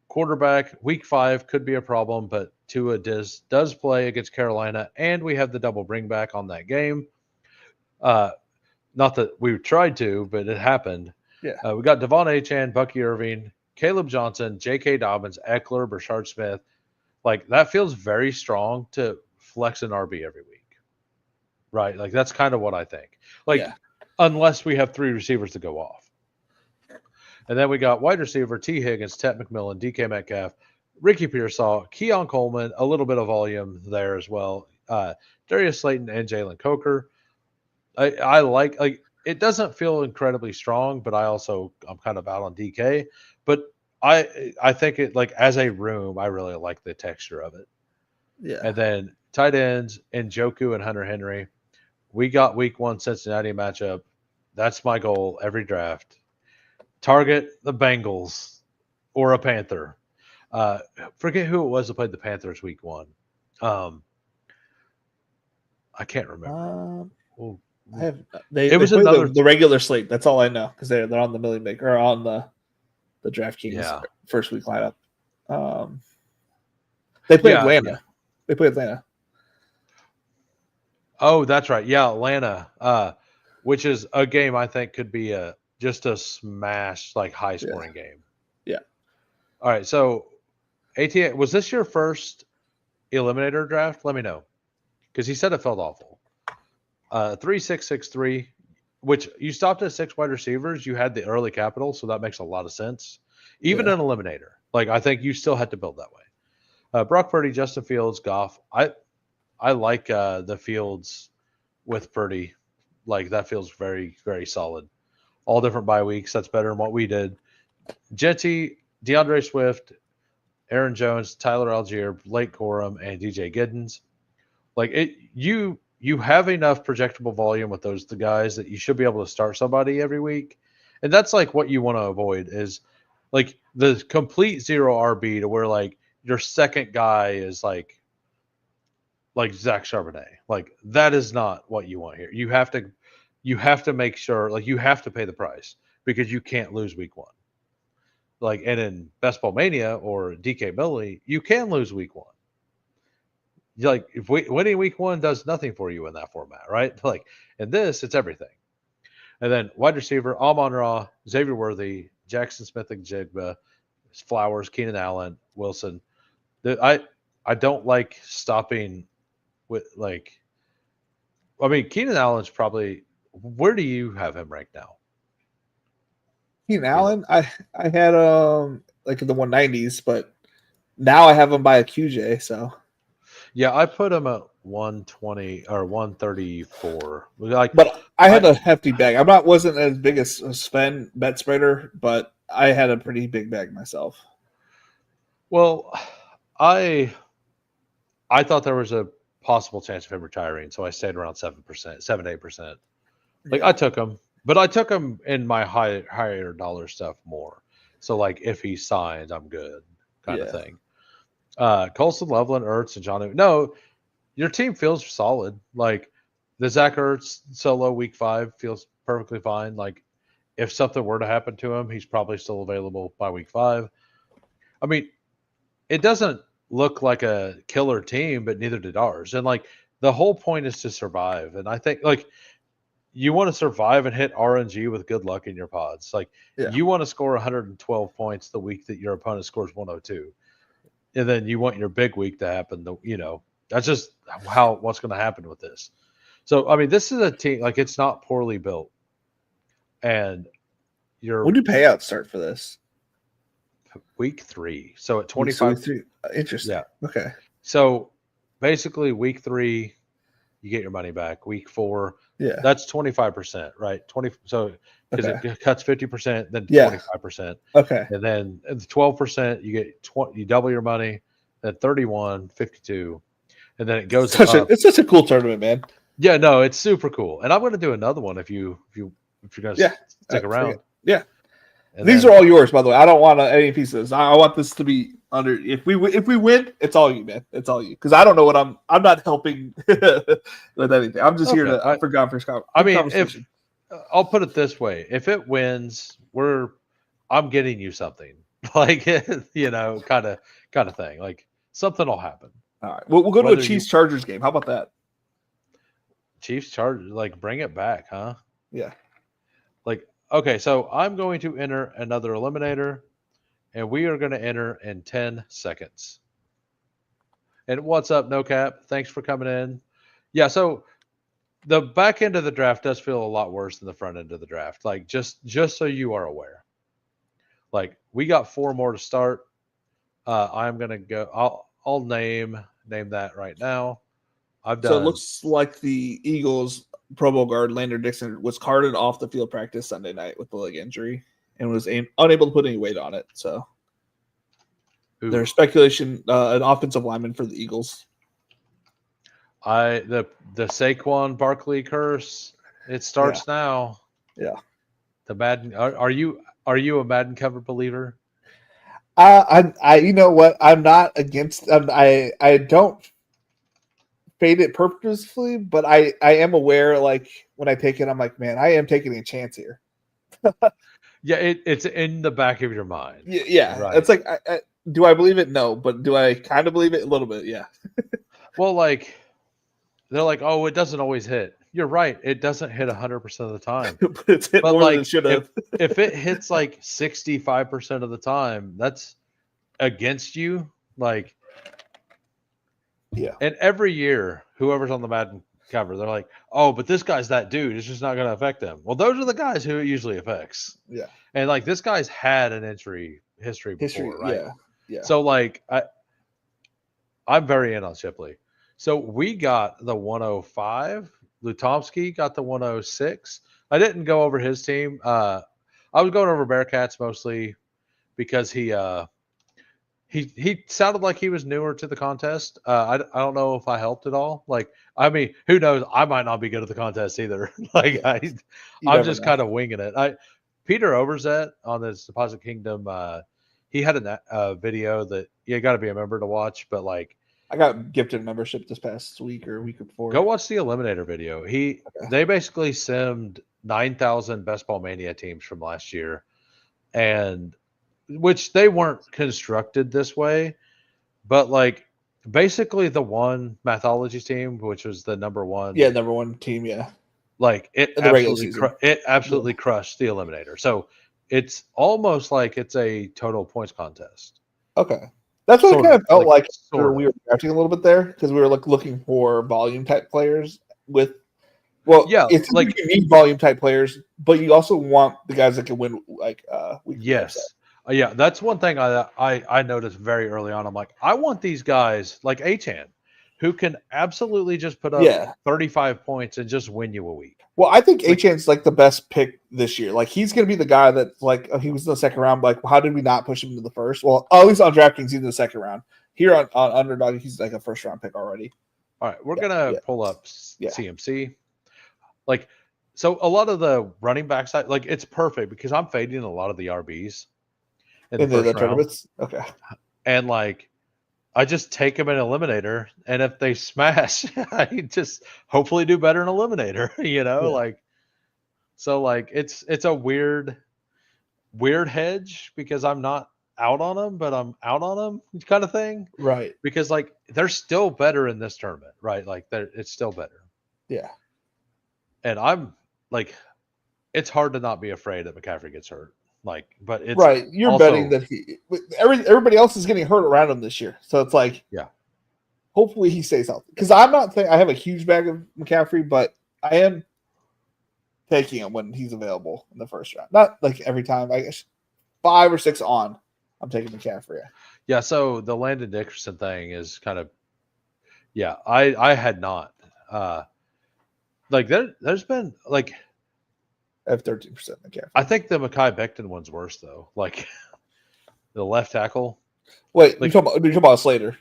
quarterback. Week 5 could be a problem, but Tua does play against Carolina, and we have the double bring back on that game. Uh, Not that we tried to, but it happened. Yeah. We got Devon Achan, Bucky Irving, Caleb Johnson, J.K. Dobbins, Eckler, Brashard Smith. Like that feels very strong to flex an RB every week, right? Like that's kind of what I think. Like Yeah. unless we have 3 receivers to go off. And then we got wide receiver T. Higgins, Ted McMillan, DK Metcalf, Ricky Pearsall, Keon Coleman, a little bit of volume there as well. Darius Slayton and Jalen Coker. I like it doesn't feel incredibly strong, but I'm kind of out on DK. But I think it like as a room, I really like the texture of it. Yeah. And then tight ends and Joku and Hunter Henry. We got week 1 Cincinnati matchup. That's my goal every draft. Target the Bengals or a Panther. Forget who it was that played the Panthers week 1. Um, I can't remember. Well, I have it they was play another. the regular slate. That's all I know because they're on the Millie Maker or on the DraftKings Yeah. first week lineup. They play Yeah, Atlanta. yeah. They play Atlanta. Oh, that's right. Yeah, Atlanta, which is a game I think could be just a smash, like high scoring game. Yeah. All right. So, ATA, was this your first eliminator draft? Let me know because he said it felt awful. 3-6-6-3, which you stopped at 6 wide receivers. You had the early capital, so that makes a lot of sense. Even Yeah. an eliminator, like I think you still had to build that way. Brock Purdy, Justin Fields, Goff. I like the Fields with Purdy. Like that feels very, very solid. All different bye weeks. That's better than what we did. Jetty, DeAndre Swift, Aaron Jones, Tyler Algier, Blake Corum, and DJ Giddens. Like it, you have enough projectable volume with those the guys that you should be able to start somebody every week, and that's like what you want to avoid is like the complete zero RB to where like your second guy is like Zach Charbonnet. Like that is not what you want here. You have to make sure like you have to pay the price because you can't lose week 1. Like and in Bestball Mania or DK Millie, you can lose week 1. Like if winning week 1 does nothing for you in that format, right? Like in this, it's everything. And then wide receiver, Amon Ra, Xavier Worthy, Jackson Smith and Jigba, Flowers, Keenan Allen, Wilson. I don't like stopping with like I mean Keenan Allen's probably where do you have him ranked now? Keenan Allen, I had like in the 190s, but now I have him by a QJ. So Yeah, I put him at 120 or 134. Like but I had I a hefty bag. Wasn't as big as a Sven bet spreader, but I had a pretty big bag myself. well, I I thought there was a possible chance of him retiring, so I stayed around 7%, 7 8%. Like Yeah. I took him, but I took him in my higher dollar stuff more. So like if he signs, I'm good, kind of Yeah. thing. Colson, Loveland, Ertz, and John. No, your team feels solid. Like the Zach Ertz solo week 5 feels perfectly fine. Like if something were to happen to him, he's probably still available by week 5. I mean, it doesn't look like a killer team, but neither did ours. And like the whole point is to survive. And I think like you want to survive and hit RNG with good luck in your pods. Like Yeah. you want to score 112 points the week that your opponent scores 102. And then you want your big week to happen. That's just what's going to happen with this. So, I mean, this is a team, like it's not poorly built. And When do payouts start for this? week 3. So at 25. Interesting. Yeah. Okay. So basically week 3, you get your money back. Week 4, yeah, that's 25%, right? 20. So because it cuts 50%, then 25%. Okay. And then the 12%, you get you double your money, then 31, 52. And then it goes up. It's such a cool tournament, man. Yeah, no, it's super cool. And I'm going to do another one if you're going to stick around. Yeah. And these are all yours, by the way. I don't want any pieces. I want this to be under. If we win, it's all you, man. It's all you. Because I don't know what I'm not helping with anything. I'm just here for conference. I mean, if I'll put it this way, if it wins, I'm getting you something like kind of thing. Like something will happen. All right, we'll go to a Chiefs Chargers game. How about that? Chiefs Chargers, like bring it back, huh? Yeah. Like, okay, so I'm going to enter another eliminator, and we are going to enter in 10 seconds. And what's up, No Cap? Thanks for coming in. Yeah, so the back end of the draft does feel a lot worse than the front end of the draft. Like, just so you are aware. Like, we got 4 more to start. I'm going to go. I'll name that right now. So it looks like the Eagles Pro Bowl guard Lander Dixon was carted off the field practice Sunday night with the leg injury and was unable to put any weight on it. So there's speculation an offensive lineman for the Eagles. The Saquon Barkley curse. It starts now. Yeah. The Madden. Are you a Madden cover believer? I you know what? I'm not against. I don't fade it purposefully, but I am aware. Like when I take it, I'm like, man, I am taking a chance here. Yeah, it's in the back of your mind. Yeah. Right. It's like, do I believe it? No, but do I kind of believe it a little bit? Yeah. Well, like they're like, oh, it doesn't always hit. You're right. It doesn't hit 100% of the time. But it's hit more than it should have. if it hits like 65% of the time, that's against you. Like, yeah. And every year, whoever's on the Madden cover, they're like, oh, but this guy's that dude. It's just not going to affect them. Well, those are the guys who it usually affects. Yeah. And like this guy's had an injury history before, right? Yeah. So like I'm very in on Shipley. So we got the 105. Lutomsky got the 106. I didn't go over his team. I was going over Bearcats mostly because he sounded like he was newer to the contest. I don't know if I helped at all. Like, I mean, who knows? I might not be good at the contest either. Like, I'm just kind of winging it. Peter Overzet on this Deposit Kingdom, he had a video that you got to be a member to watch, but like, I got gifted membership this past week or week before. Go watch the Eliminator video. They basically simmed 9,000 Best Ball Mania teams from last year, and which they weren't constructed this way, but like basically the one Mathology team, which was the number one team, like it absolutely crushed the Eliminator. So it's almost like it's a total points contest. Okay. That's what it kind of felt like we were drafting a little bit there because we were looking for volume type players it's like you need volume type players, but you also want the guys that can win Yeah, that's one thing I noticed very early on. I'm like, I want these guys like Achan who can absolutely just put up 35 points and just win you a week. Well, I think Achan's like the best pick this year. Like he's going to be the guy that like he was in the second round. Like, how did we not push him into the first? Well, at least on DraftKings, he's in the second round. Here on Underdog, he's like a first round pick already. All right, we're gonna pull up CMC. Like, so a lot of the running back side, like it's perfect because I'm fading a lot of the RBs in the first round. Okay, and like I just take them in Eliminator, and if they smash, I just hopefully do better in Eliminator. Like so, like it's a weird hedge because I'm not out on them, but I'm out on them kind of thing. Right. Because like they're still better in this tournament, right? Like it's still better. Yeah. And I'm like, it's hard to not be afraid that McCaffrey gets hurt. Like, but it's right. You're also, betting that everybody else is getting hurt around him this year. So it's like, yeah. Hopefully he stays healthy. Because I'm not saying I have a huge bag of McCaffrey, but I am taking him when he's available in the first round. Not like every time. I guess 5 or 6 on, I'm taking McCaffrey. Yeah. So the Landon Dickerson thing is kind of, yeah. I had not. Like there's been like I have 13% McCaffrey. I think the Mekhi Becton one's worse though. Like the left tackle. Wait, like, you're talking about Slater?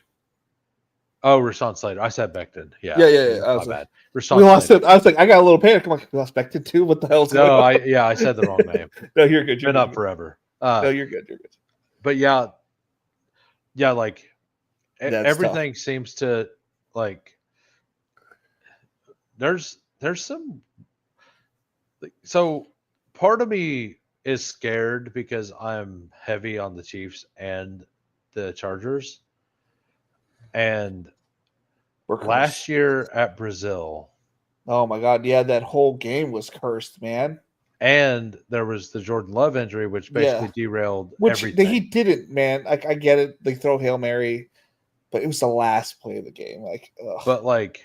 Oh, Rashawn Slater. I said Becton. Yeah. Yeah. My bad. We lost it. I was like, I got a little panic. I'm like, we lost Becton too. What the hell's going on? I said the wrong name. No, you're good. You're been good. up forever. No, you're good. You're good. But yeah, like That's everything tough. seems to like. There's some. So part of me is scared because I'm heavy on the Chiefs and the Chargers. And last year at Brazil. Oh my God. Yeah, that whole game was cursed, man. And there was the Jordan Love injury, which basically derailed everything. He didn't, man. Like, I get it. They throw Hail Mary, but it was the last play of the game. Like, ugh. But like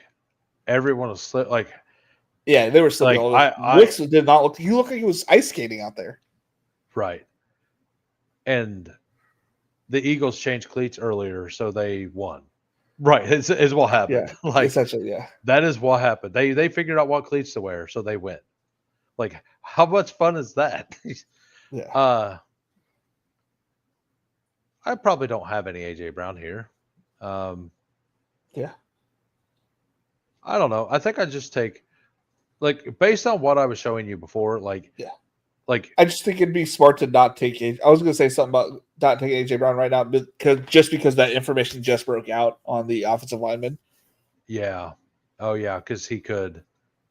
everyone was like, yeah, they were still like Wicks did not look. He looked like he was ice skating out there. Right. And the Eagles changed cleats earlier, so they won. Right, is what happened. Yeah, like essentially, yeah. That is what happened. They figured out what cleats to wear, so they went. Like, how much fun is that? Yeah. I probably don't have any AJ Brown here. Yeah. I don't know. I think I just take, like, based on what I was showing you before, like, yeah. Like, I just think it'd be smart to not take I was going to say something about not taking AJ Brown right now, because that information just broke out on the offensive lineman. Yeah. Oh yeah, because he could.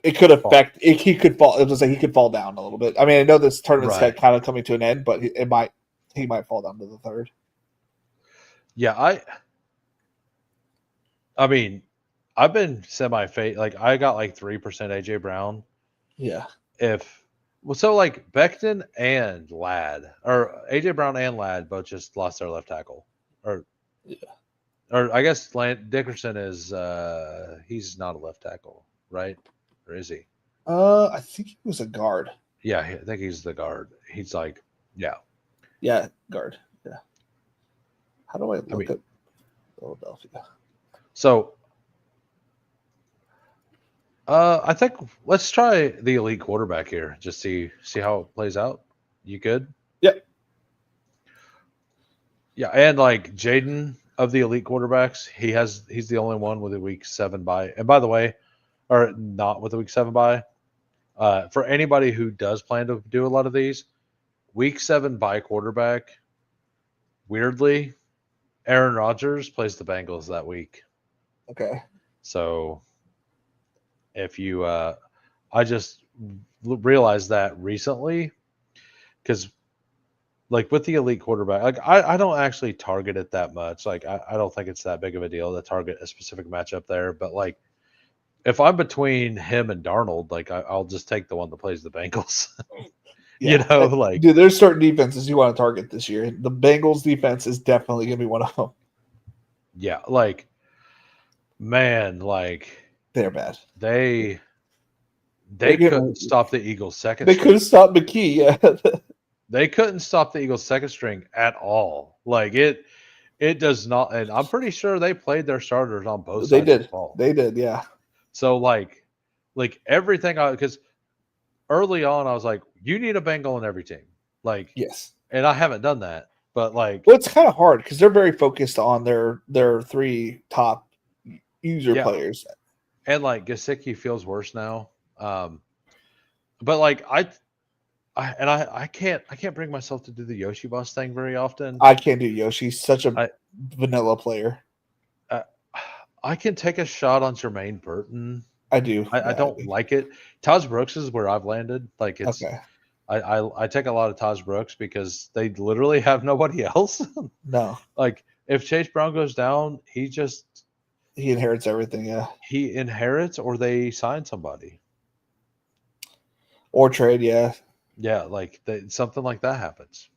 It could affect. He could fall. It was like he could fall down a little bit. I mean, I know this tournament's kind of coming to an end, but he might fall down to the third. Yeah, I mean, I've been semi-fate. Like, I got like 3% AJ Brown. Yeah. So like Becton and Ladd, or AJ Brown and Ladd, both just lost their left tackle. Or I guess Dickerson is he's not a left tackle, right? Or is he? I think he was a guard. Yeah, I think he's the guard. He's like, yeah. Yeah, guard. Yeah. How do I look at Philadelphia? So I think let's try the elite quarterback here. Just see how it plays out. You good? Yep. Yeah, and like Jaden of the elite quarterbacks, he's the only one with a week 7 bye. And by the way, or not with a week 7 bye. For anybody who does plan to do a lot of these, week 7 bye quarterback, weirdly, Aaron Rodgers plays the Bengals that week. Okay. So if you I just realized that recently, because like with the elite quarterback, like I don't actually target it that much. Like I don't think it's that big of a deal to target a specific matchup there. But like if I'm between him and Darnold, like I'll just take the one that plays the Bengals. Yeah. You know, like, dude, there's certain defenses you want to target this year. The Bengals defense is definitely gonna be one of them. Yeah, like, man, like they're bad. They couldn't stop the Eagles' second. They couldn't stop McKee. Yeah. They couldn't stop the Eagles' second string at all. Like it does not. And I'm pretty sure they played their starters on both sides. They did. Of the ball. They did. Yeah. So like everything, because early on I was like, you need a Bengal in every team. Like, yes. And I haven't done that, but like, well, it's kind of hard because they're very focused on their 3 top user players. And like Gesicki feels worse now. But like I can't bring myself to do the Yoshi Boss thing very often. I can't do Yoshi. He's such a vanilla player. I can take a shot on Jermaine Burton. I do. I don't like it. Taj Brooks is where I've landed. Like it's okay. I take a lot of Taj Brooks because they literally have nobody else. No, Like if Chase Brown goes down, he inherits everything. Yeah, he inherits or they sign somebody. or trade. Yeah, Yeah, like something like that happens.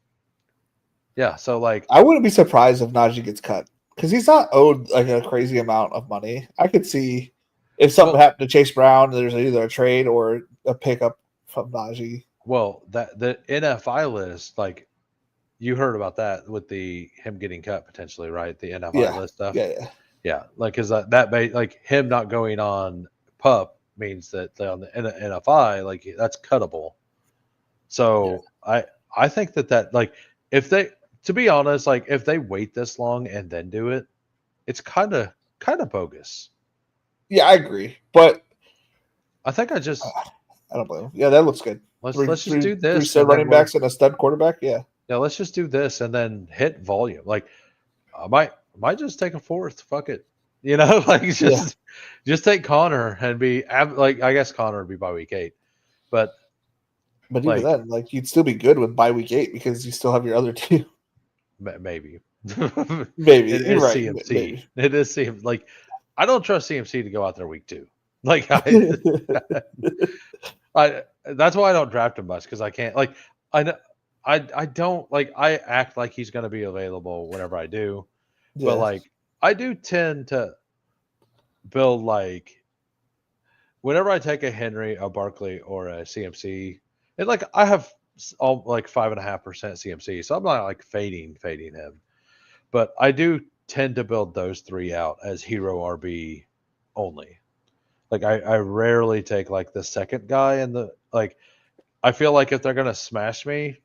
Yeah, so like I wouldn't be surprised if Najee gets cut because he's not owed like a crazy amount of money. I could see if something happened to Chase Brown, there's either a trade or a pickup from Najee. well, that the NFI list, like you heard about that with him getting cut potentially, right? The NFI Yeah, list stuff. yeah. Yeah, like because like him not going on PUP means that on the NFI, like that's cuttable. So I think that like if they, to be honest, like if they wait this long and then do it, it's kind of bogus. Yeah, I agree, but I think I don't blame him. Yeah, that looks good. let's just do this. Three stud running backs and a stud quarterback. Yeah, let's just do this and then hit volume. Like I might just take a fourth. Fuck it. You know, like just take Connor and be like, I guess Connor would be by week 8, but even then, like you'd still be good with by week 8 because you still have your other two. Maybe Maybe it is right. CMC. Maybe. It is CMC. Like I don't trust CMC to go out there week 2. Like I that's why I don't draft him much because I can't. Like I don't like. I act like he's going to be available whenever I do, but like I do tend to build like whenever I take a Henry, a Barkley, or a CMC, and like I have all like 5.5% CMC, so I'm not like fading him, but I do tend to build those 3 out as hero RB only. Like I rarely take like the second guy and the like. I feel like if they're gonna smash me,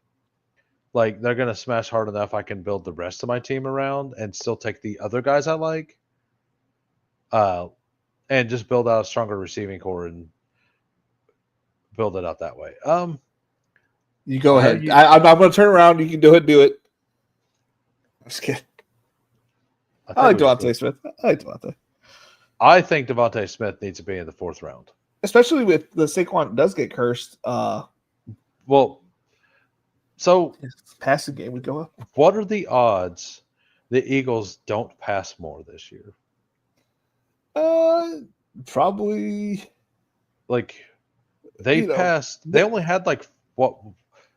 like they're gonna smash hard enough, I can build the rest of my team around and still take the other guys I like, and just build out a stronger receiving core and build it out that way. You go ahead. I'm going to turn around. You can do it. I'm just kidding. I like Devontae Smith. I think Devontae Smith needs to be in the 4th round, especially with the Saquon does get cursed. Well, so passing game would go up. What are the odds the Eagles don't pass more this year? Probably. Like they passed. They only had like what?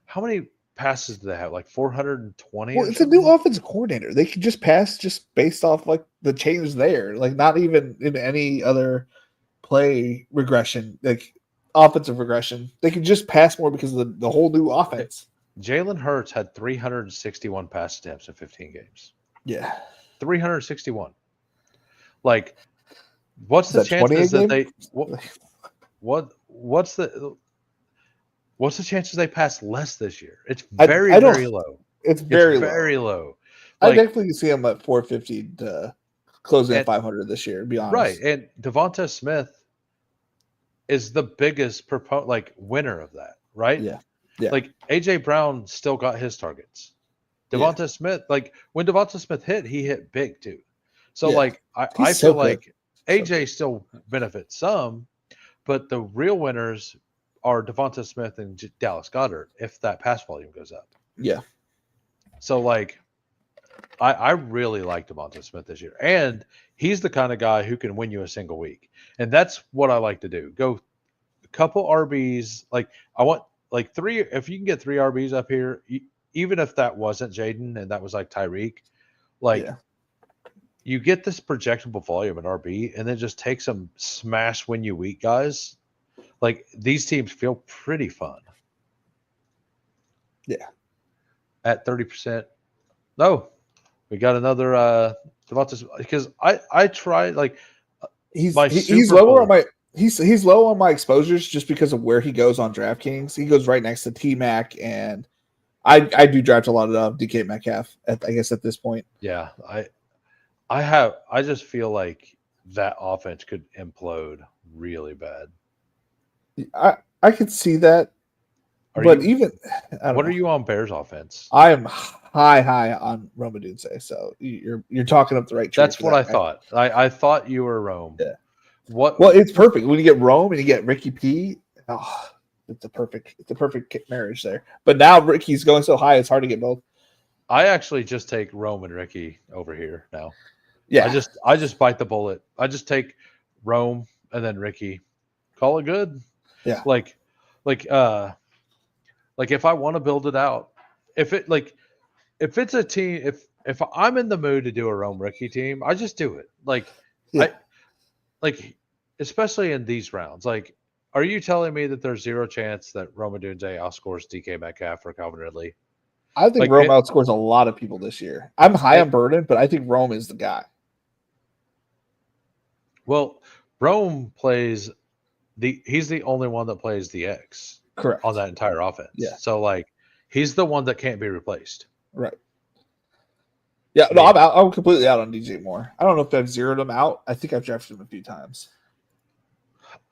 How many passes do they have? Like 420. Well, it's a new offensive coordinator. They can just pass just based off like the change there. Like not even in any other play regression, like offensive regression. They can just pass more because of the whole new offense. Jalen Hurts had 361 pass attempts in 15 games. Yeah. 361. Like, what's the chances that they what's the chances they pass less this year? It's very low. It's very low. Like, I definitely see them at 450 to closing at 500 this year, to be honest. Right. And Devonta Smith is the biggest winner of that, right? Yeah. Like AJ Brown still got his targets. Devonta Smith, like when Devonta Smith hit, he hit big too. So like I feel like AJ still benefits some, but the real winners are Devonta Smith and Dallas Goedert if that pass volume goes up. Yeah. So like I really like Devonta Smith this year. And he's the kind of guy who can win you a single week. And that's what I like to do. Go a couple RBs. Like I want like 3, if you can get 3 RBs up here, even if that wasn't Jaden and that was like Tyreek, like you get this projectable volume in RB and then just take some smash win you week guys. Like these teams feel pretty fun. Yeah. At 30%. No, we got another Devonta, because I tried like he's lower on my he's low on my exposures just because of where he goes on DraftKings. He goes right next to T-Mac, and I do draft a lot of DK Metcalf I guess at this point. Yeah, I just feel like that offense could implode really bad. I could see that. What are you on Bears offense? I am high on Rome Odunze, so you're talking up the right track. That's what I thought. I thought you were Rome. Yeah. Well, it's perfect when you get Rome and you get Ricky P. Oh, it's a perfect marriage there. But now Ricky's going so high, it's hard to get both. I actually just take Rome and Ricky over here now. Yeah, I just bite the bullet. I just take Rome and then Ricky. Call it good. Yeah. Like if I want to build it out, if it's a team, if I'm in the mood to do a Rome Ricky team, I just do it. Yeah. Especially in these rounds. Like, are you telling me that there's zero chance that Rome Odunze outscores DK Metcalf or Calvin Ridley? I think Rome outscores a lot of people this year. I'm high on Burden, but I think Rome is the guy. Well, Rome plays he's the only one that plays the X. Correct. On that entire offense. Yeah. So like he's the one that can't be replaced. Right. Yeah, no, I'm completely out on DJ Moore. I don't know if I've zeroed him out. I think I've drafted him a few times.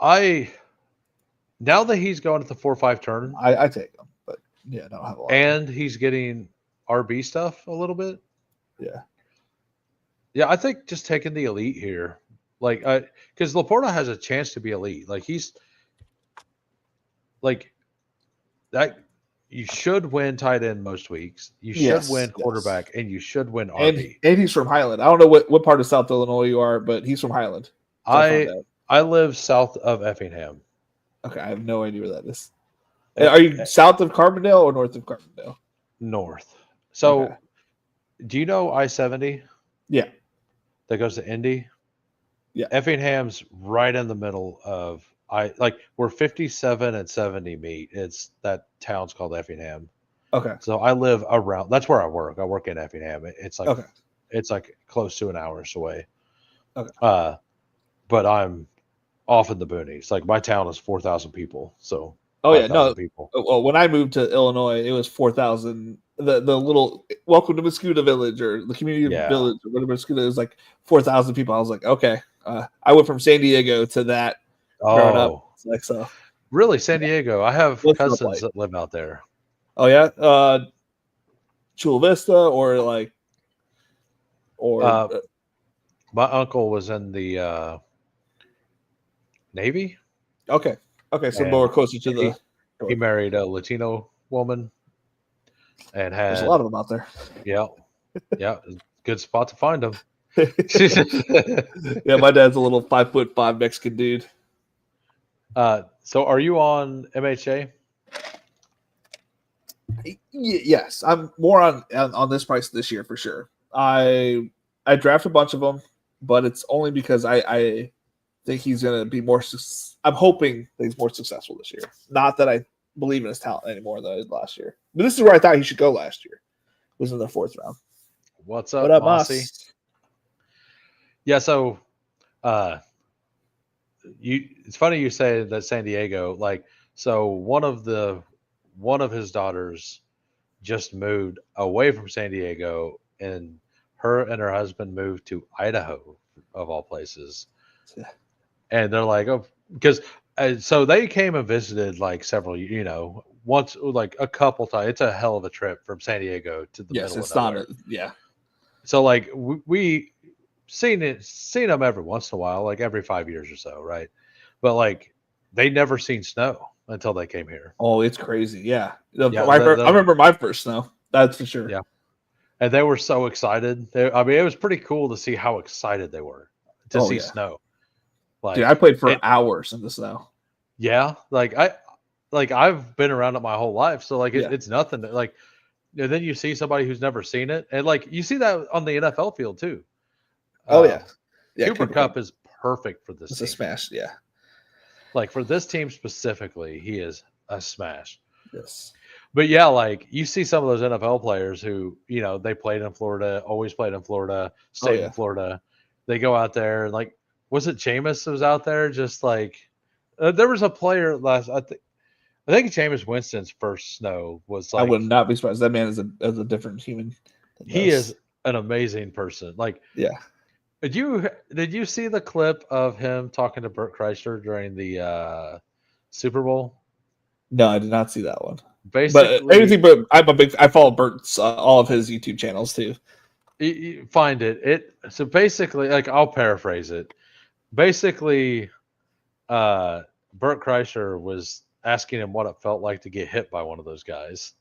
Now that he's going at the 4-5 turn, I take him, but yeah, I don't have a lot. And he's getting RB stuff a little bit. Yeah. Yeah, I think just taking the elite here. Like because Laporta has a chance to be elite. Like he's like that. You should win tight end most weeks. You should win quarterback, and you should win RB. And he's from Highland. I don't know what part of South Illinois you are, but he's from Highland. I live south of Effingham. Okay, I have no idea where that is. Are you south of Carbondale or north of Carbondale? North. So, do you know I-70? Yeah. That goes to Indy? Yeah. Effingham's right in the middle of where 57 and 70 meet. It's that town's called Effingham. Okay. So I live around. That's where I work. I work in Effingham. It's like close to an hour's away. Okay. But I'm off in the boonies. Like my town is 4,000 people. So. People. Well, when I moved to Illinois, it was 4,000. The little welcome to Muscuda Village or the community village or whatever Muscuda is, like 4,000 people. I was like, okay. I went from San Diego to that. Growing up. Like so. Really, San Diego? I have cousins that live out there. Oh yeah, Chula Vista my uncle was in the Navy. Okay, so more closer to the. He married a Latino woman, and had there's a lot of them out there. Yeah, good spot to find them. Yeah, my dad's a little 5'5" Mexican dude. So are you on MHA? Yes, I'm more on this price this year for sure. I draft a bunch of them, but it's only because I think he's going to be more. I'm hoping that he's more successful this year. Not that I believe in his talent anymore than I did last year. But this is where I thought he should go last year. It was in the 4th round. What's up, Mossy? Yeah, so it's funny you say that San Diego, so one of his daughters just moved away from San Diego, and her and her husband moved to Idaho, of all places. Yeah. And they're like, oh, because so they came and visited several, once, a couple times. It's a hell of a trip from San Diego to the middle of nowhere. Yeah. So we seen them every once in a while, every 5 years or so, right? But they never seen snow until they came here. Oh, it's crazy. Yeah. I remember my first snow. That's for sure. Yeah. And they were so excited. It was pretty cool to see how excited they were to see snow. Dude, I played for hours in the snow. Yeah. I've been around it my whole life. So it's nothing. And then you see somebody who's never seen it. And you see that on the NFL field too. Oh yeah. Cooper Kupp is perfect for this. It's a smash. Yeah. For this team specifically, he is a smash. Yes. But yeah, you see some of those NFL players who, they played in Florida, always played in Florida, stayed in Florida. They go out there and was it Jameis that was out there? Just there was a player I think Jameis Winston's first snow was I would not be surprised. That man is a different human. He is an amazing person. Yeah. Did you see the clip of him talking to Bert Kreischer during the Super Bowl? No, I did not see that one. Basically, but I follow Bert's all of his YouTube channels too. You find it. So basically, I'll paraphrase it. Basically, Bert Kreischer was asking him what it felt like to get hit by one of those guys,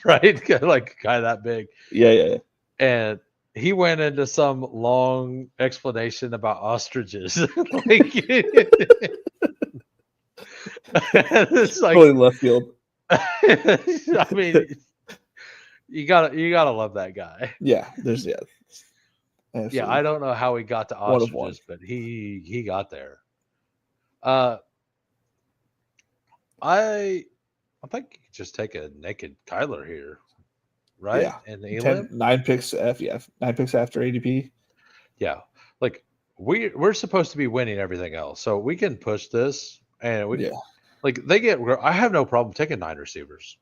right? Like a guy that big. Yeah. And he went into some long explanation about ostriches. Like, it's like, Totally left field. I mean, you gotta love that guy. Yeah, Yeah, I don't know how he got to One of one. ostriches, but he got there. I think you could just take a naked Kyler here, right? Yeah. And the Elim? 9 picks yeah, 9 picks after ADP. Yeah. Like we're supposed to be winning everything else. So we can push this and like I have no problem taking 9 receivers.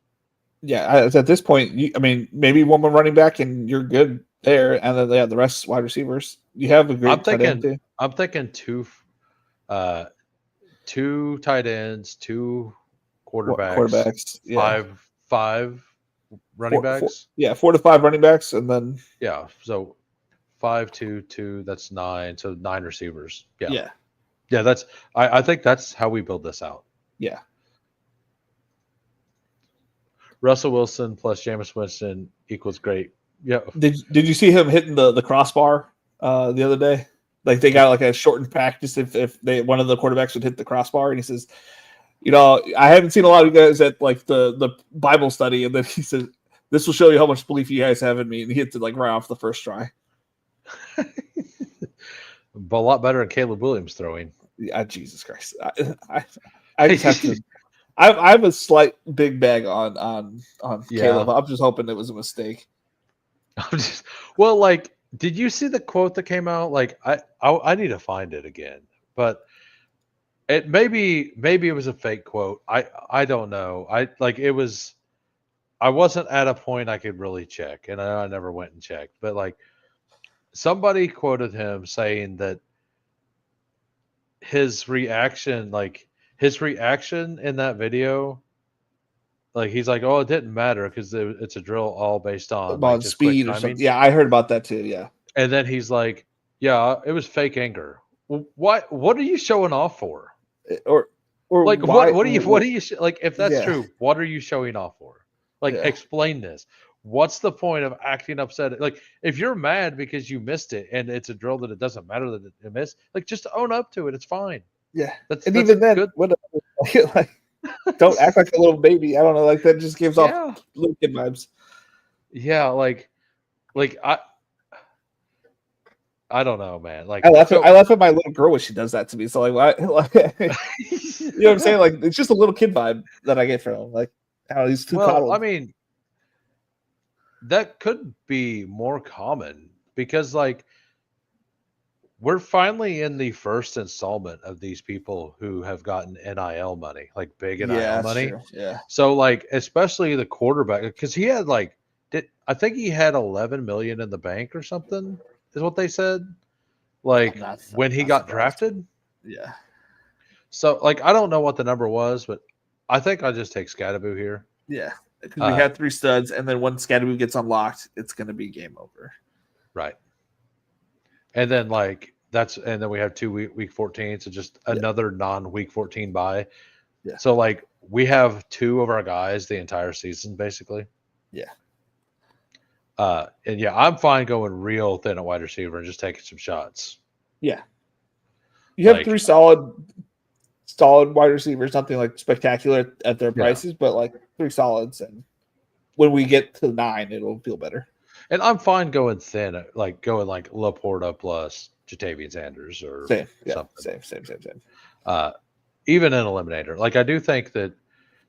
Yeah, at this point, I mean, maybe one more running back and you're good there, and then the rest wide receivers. You have a great tight end too. I'm thinking two tight ends, 2 quarterbacks, five running backs. 4 to 5 running backs, and then so 5, 2, 2. That's 9. So 9 receivers. Yeah. That's I think that's how we build this out. Yeah. Russell Wilson plus Jameis Winston equals great. Yeah. Did you see him hitting the crossbar the other day? Like they got like a shortened practice if one of the quarterbacks would hit the crossbar, and he says, I haven't seen a lot of you guys at like the Bible study, and then he says, "This will show you how much belief you guys have in me," and he hits it like right off the first try. But a lot better than Caleb Williams throwing. Yeah, Jesus Christ! I just have to. I have a slight big bag on Caleb. I'm just hoping it was a mistake. Well, like, did you see the quote that came out? Like, I need to find it again, but it maybe it was a fake quote. I don't know. I wasn't at a point I could really check, and I never went and checked. But like, somebody quoted him saying that his reaction in that video, like he's like, "Oh, it didn't matter because it's a drill all based on like, just speed or something." Yeah, I heard about that too. Yeah, and then he's like, "Yeah, it was fake anger." Well, what are you showing off for? Or like what are you like? If that's true, what are you showing off for? Like, explain this. What's the point of acting upset? Like, if you're mad because you missed it and it's a drill that it doesn't matter that it missed, like just own up to it. It's fine. Yeah, that's even then, good. Like, don't act like a little baby. I don't know, like that just gives off little kid vibes. Yeah, like I don't know, man. Like I laugh at my little girl when she does that to me. So like you know what I'm saying? Like it's just a little kid vibe that I get from him. Like how he's too coddled. I mean, that could be more common because like we're finally in the first installment of these people who have gotten NIL money, like big NIL money. True. Yeah. So like, especially the quarterback, because he had like, I think he had 11 million in the bank or something, is what they said. Like when he got drafted. Yeah. So like, I don't know what the number was, but I think I'll just take Scadaboo here. Yeah. Because we had 3 studs, and then when Scadaboo gets unlocked, it's going to be game over. Right. And then and then we have 2 week 14, so just another non-week 14 bye. Yeah. So like we have 2 of our guys the entire season basically. Yeah. And I'm fine going real thin at wide receiver and just taking some shots. Yeah. You have 3 solid wide receivers, nothing like spectacular at their prices, but like 3 solids, and when we get to 9, it'll feel better. And I'm fine going thin, like going like Laporta plus Jatavian Sanders or something. Same. Even in Eliminator. Like I do think that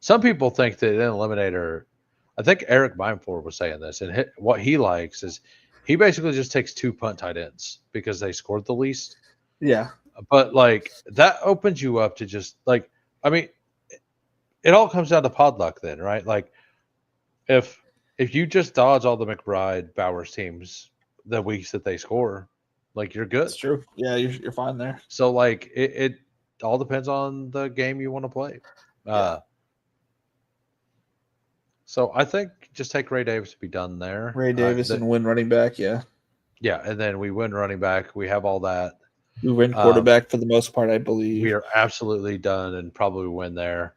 some people think that in Eliminator, I think Eric Bimeford was saying this, and what he likes is he basically just takes 2 punt tight ends because they scored the least. Yeah. But like that opens you up to just like, I mean, it all comes down to pod luck then, right? Like if you just dodge all the McBride Bowers teams the weeks that they score, like you're good. That's true. Yeah, you're fine there. So like it all depends on the game you want to play. So I think just take Ray Davis to be done there. Ray Davis and win running back, Yeah, and then we win running back. We have all that. We win quarterback for the most part, I believe. We are absolutely done and probably win there.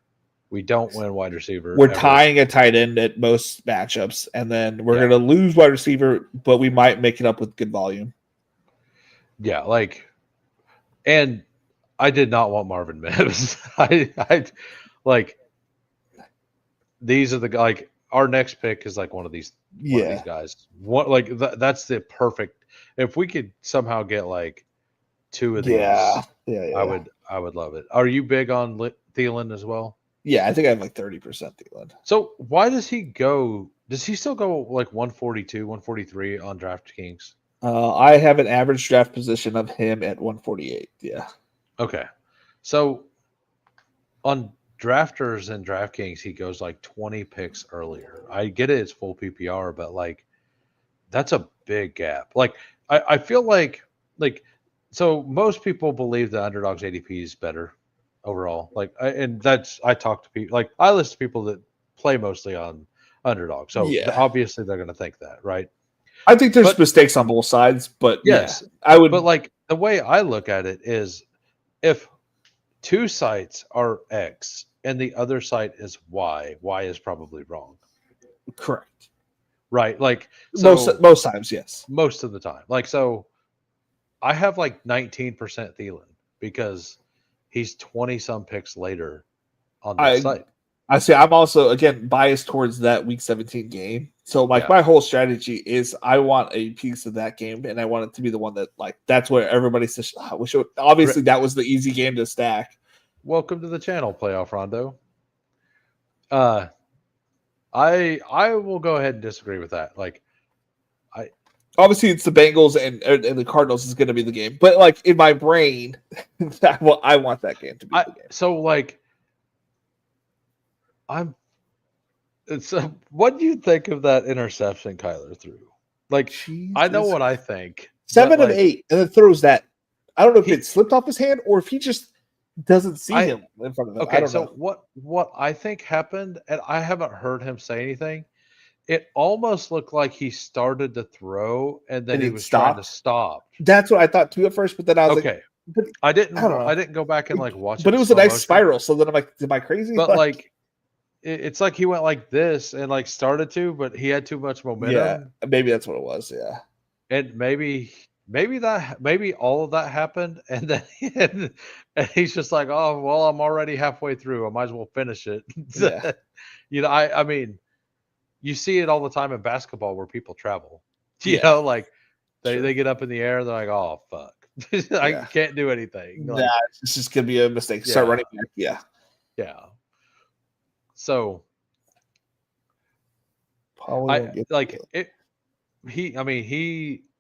We don't win wide receiver. We're ever. tying a tight end at most matchups, and then we're Yeah. going to lose wide receiver, but we might make it up with good volume. Yeah, like, and I did not want Marvin Mims. I like these are the like our next pick is like one of these guys. What like that's the perfect. If we could somehow get like two of these, I would love it. Are you big on Thielen as well? Yeah, I think I have like 30% Thielen. So why does he go? Does he still go like 142, 143 on DraftKings? I have an average draft position of him at 148. Yeah. Okay. So on drafters and DraftKings, he goes like 20 picks earlier. I get it, it's full PPR, but like that's a big gap. Like I feel like so most people believe the underdog's ADP is better overall. Like and that's I talk to people like I listen to people that play mostly on underdog. So obviously they're going to think that, right? I think there's mistakes on both sides, but yes, I would. But like the way I look at it is if two sites are X and the other site is Y is probably wrong. Correct. Right. Like so most times, yes. Most of the time. Like so I have like 19% Thielen because he's 20 some picks later on that site. I see. I'm also again biased towards that week 17 game. So like my whole strategy is I want a piece of that game, and I want it to be the one that like that's where everybody says. Obviously, that was the easy game to stack. Welcome to the channel, Playoff Rondo. I will go ahead and disagree with that. Like, obviously it's the Bengals and the Cardinals is going to be the game, but like in my brain, I want that game to be the game. So like. What do you think of that interception Kyler threw? Like, I know what I think. 7 of 8, and then throws that. I don't know if it slipped off his hand or if he just doesn't see him in front of him. Okay, I don't know. What I think happened, and I haven't heard him say anything. It almost looked like he started to throw, and then he was trying to stop. That's what I thought too at first, but then I was like, I didn't go back and like watch it. But it was a nice spiral. So then I'm like, am I crazy? But like it's like he went like this and like started to, but he had too much momentum. Yeah, maybe that's what it was. Yeah, and maybe all of that happened, and then and he's just like, oh well, I'm already halfway through. I might as well finish it. Yeah. You know, I mean, you see it all the time in basketball where people travel. You know, like they get up in the air, they're like, oh fuck, I can't do anything. Like, it's just gonna be a mistake. Start running back. Yeah. So, he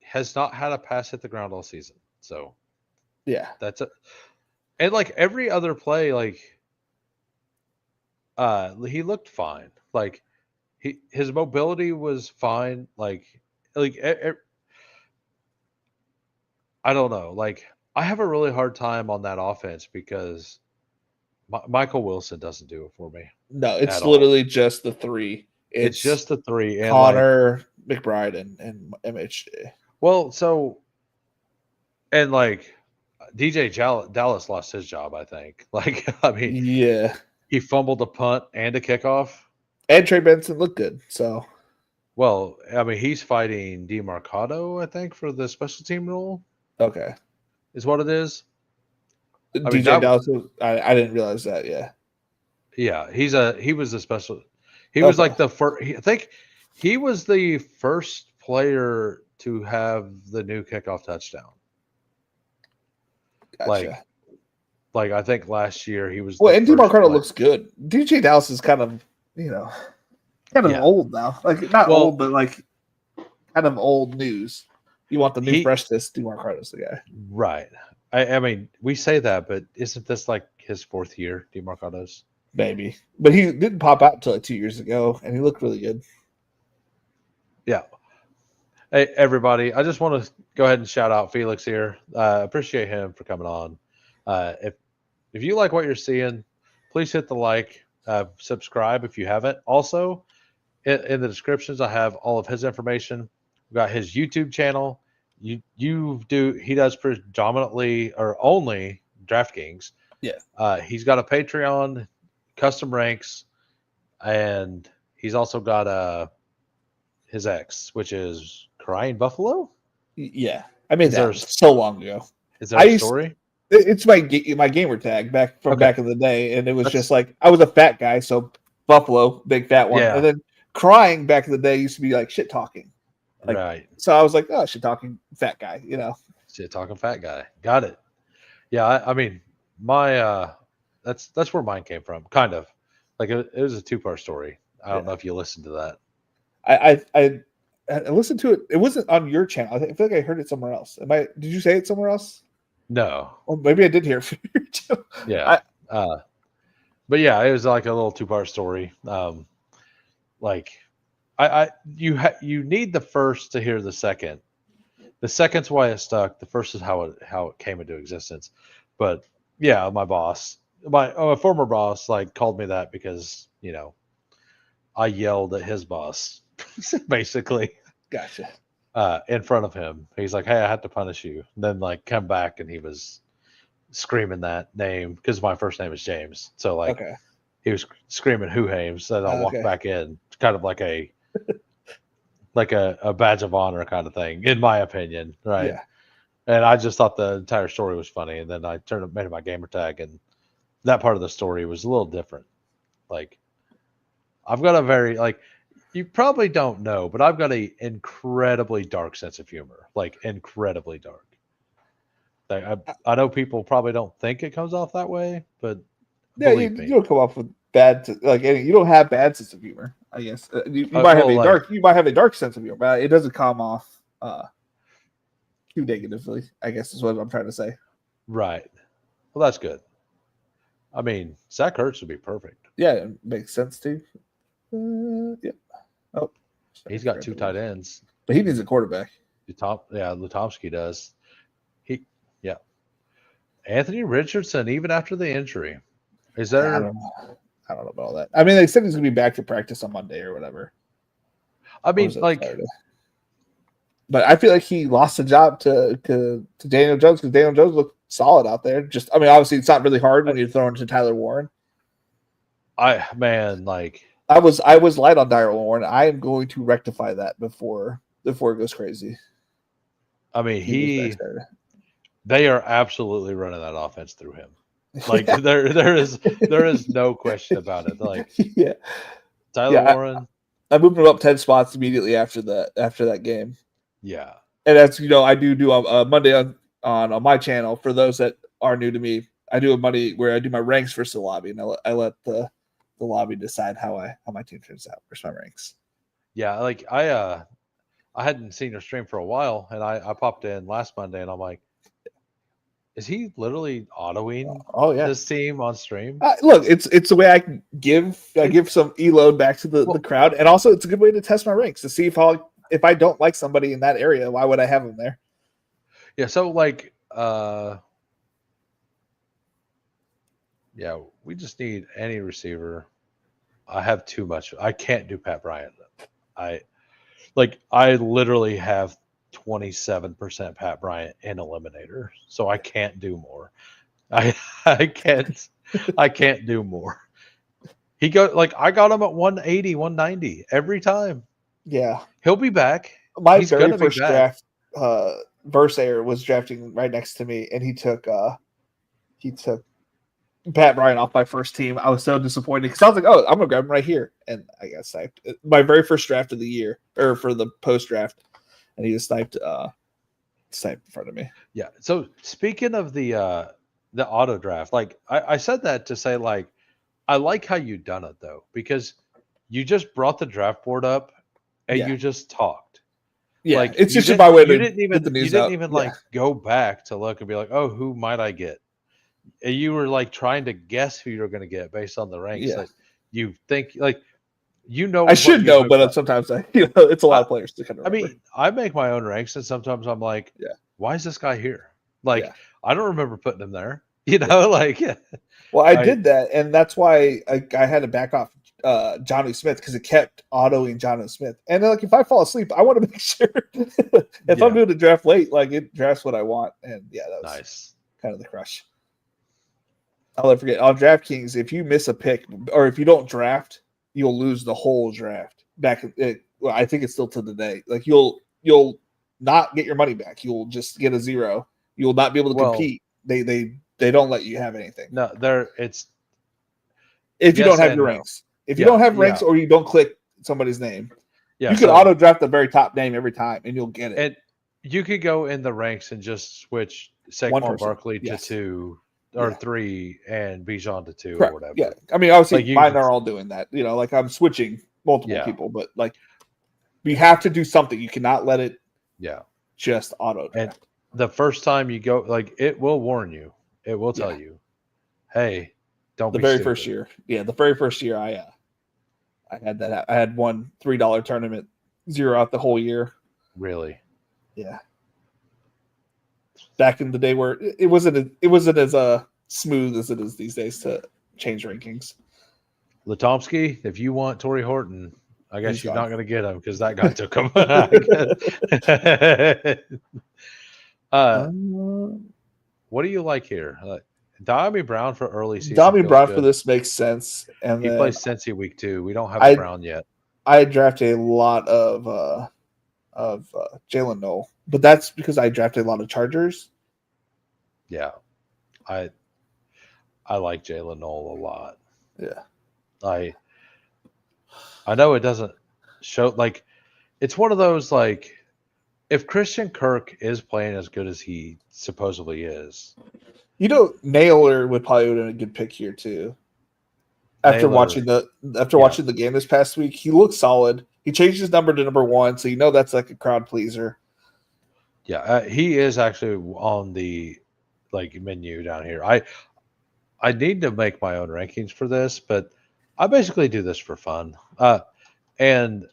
has not had a pass hit the ground all season. So, that's it. And like every other play, like, he looked fine. Like, his mobility was fine. Like, I don't know. Like, I have a really hard time on that offense because Michael Wilson doesn't do it for me. No, it's literally just the three. It's just the three. And Connor, McBride, and MHJ. Well, so, and like DJ Dallas lost his job, I think. Like, I mean, he fumbled a punt and a kickoff. And Trey Benson looked good. So, well, I mean, he's fighting DeMarcado, I think, for the special team role. Okay, is what it is. DJ Dallas. I didn't realize that. Yeah, he was a special. He was like the first. I think he was the first player to have the new kickoff touchdown. Gotcha. Like I think last year he was. Well, and DeMarcado looks good. DJ Dallas is kind of old now. Like not old, but like kind of old news. You want the new freshness? DeMarcado's the guy, right? I mean, we say that, but isn't this like his fourth year, DeMarcado's? Maybe, but he didn't pop out until like 2 years ago, and he looked really good. Yeah. Hey, everybody, I just want to go ahead and shout out Felix here. Appreciate him for coming on. If you like what you're seeing, please hit the like, subscribe if you haven't. Also, in the descriptions, I have all of his information. We've got his YouTube channel. He does predominantly or only DraftKings. Yeah. He's got a Patreon. custom ranks, and he's also got his ex, which is Crying Buffalo. Yeah, I made Is there that so long ago. is there a story? It's my gamer tag back in the day, and it was just like I was a fat guy, so Buffalo, big fat one, and then crying back in the day used to be like shit talking, like, right? So I was like, oh, shit talking fat guy, Shit talking fat guy. Got it. Yeah, I mean, my that's where mine came from. Kind of like it was a 2-part story. I don't know if you listened to that. I listened to it. It wasn't on your channel. I feel like I heard it somewhere else. Did you say it somewhere else? No. Well, maybe I did hear it from you too. Yeah. But yeah, it was like a little 2-part story. Like you need the first to hear the second. The second's why it stuck. The first is how it came into existence. But yeah, my former boss, like called me that because I yelled at his boss, basically. Gotcha. In front of him, he's like, "Hey, I had to punish you." And then like come back, and he was screaming that name because my first name is James. So like, he was screaming "Who Hames?" And I walked back in, kind of like a badge of honor kind of thing, in my opinion, right? Yeah. And I just thought the entire story was funny, and then I made it my gamer tag, and that part of the story was a little different. Like, I've got a very you probably don't know, but I've got a incredibly dark sense of humor, like incredibly dark. Like, I know people probably don't think it comes off that way, but yeah, you don't come off with bad you don't have bad sense of humor. I guess you might have a dark sense of humor, but it doesn't come off too negatively, I guess is what I'm trying to say. Right. Well, that's good. I mean, Zach Ertz would be perfect. Yeah, it makes sense too. Yeah. Oh, he's got 2 tight ends, but he needs a quarterback. Lutomsky does. Anthony Richardson, even after the injury, is there? I don't know about all that. I mean, they said he's going to be back to practice on Monday or whatever. I mean, like, Saturday? But I feel like he lost the job to Daniel Jones because Daniel Jones looked solid out there. Obviously, it's not really hard when you're throwing to Tyler Warren. I was light on Tyler Warren. I am going to rectify that before it goes crazy. I mean, they are absolutely running that offense through him. Like there is no question about it. Like Tyler Warren. I moved him up 10 spots immediately after that game. Yeah. And that's I do a Monday on my channel. For those that are new to me, I do a Monday where I do my ranks versus the lobby, and I let the lobby decide how my team turns out versus my ranks. Yeah, like I hadn't seen your stream for a while, and I popped in last Monday, and I'm like, is he literally autoing this team on stream? Look, it's the way I can give some load back to the crowd, and also it's a good way to test my ranks to see if I don't like somebody in that area, why would I have them there? Yeah, so like we just need any receiver. I have too much. I can't do Pat Bryant. I literally have 27% Pat Bryant in Eliminator, so I can't do more. I can't do more. I got him at 180, 190 every time. Yeah, he'll be back. He's very first draft, Versair was drafting right next to me, and he took Pat Bryant off my first team. I was so disappointed because I was like, "Oh, I'm gonna grab him right here," and I got sniped. My very first draft of the year, or for the post draft, and he just sniped in front of me. Yeah. So speaking of the auto draft, like I said that to say, like, I like how you done it though, because you just brought the draft board up and you just talked. Yeah, like, it's just my way to you didn't even like go back to look and be like, oh, who might I get? You were like trying to guess who you're going to get based on the ranks. Like, you think, like, I should know, but sometimes it's a lot of players to kind of remember. I mean, I make my own ranks, and sometimes I'm like, why is this guy here? Like, I don't remember putting him there. Like, Well, I did that, and that's why I had to back off Johnny Smith, because it kept autoing Johnny Smith. And then, like, if I fall asleep, I want to make sure if I'm doing the draft late, like, it drafts what I want. And that was nice. Kind of the crush. I'll never forget on DraftKings. If you miss a pick or if you don't draft, you'll lose the whole draft. Well, I think it's still to the day. Like you'll not get your money back. You'll just get a zero. You'll not be able to compete. They don't let you have anything. No, it's if you yes don't have and your no. ranks. If you don't have ranks or you don't click somebody's name, you can auto draft the very top name every time and you'll get it. And you could go in the ranks and just switch Saquon Barkley to 2 or 3 and Bijan to 2 Correct. or whatever. Yeah. I mean, obviously mine are all doing that. Like I'm switching multiple people, but like you have to do something. You cannot let it just auto draft. And the first time you go, like it will warn you. It will tell you, hey, don't be stupid. First year. Yeah, the very first year I had that. I had one $3 tournament, 0 out the whole year. Really? Yeah. Back in the day where it wasn't as smooth as it is these days to change rankings. Latomsky, if you want Torrey Horton, I guess you're not going to get him because that guy took him. What do you like here? Diami Brown for early season. Diami Brown for this makes sense. And he plays Cincy week 2. We don't have a Brown yet. I drafted a lot of Jalen Noel, but that's because I drafted a lot of Chargers. Yeah, I like Jalen Noel a lot. Yeah, I know it doesn't show like it's one of those like if Christian Kirk is playing as good as he supposedly is, Naylor would probably have been a good pick here too. After watching the game this past week, he looked solid. He changed his number to number 1, so that's like a crowd pleaser. Yeah, he is actually on the menu down here. I need to make my own rankings for this, but I basically do this for fun. And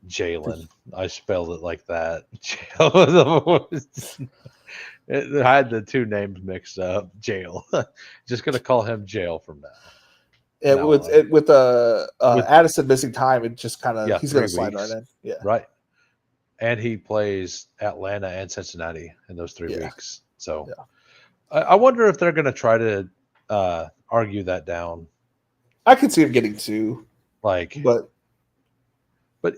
Jalen, I spelled it like that. It had the 2 names mixed up. Jail. Just gonna call him Jail from now. With Addison missing time, it just kind of he's going to slide right in. Yeah, right. And he plays Atlanta and Cincinnati in those 3 weeks. So I wonder if they're going to try to argue that down. I could see him getting 2, but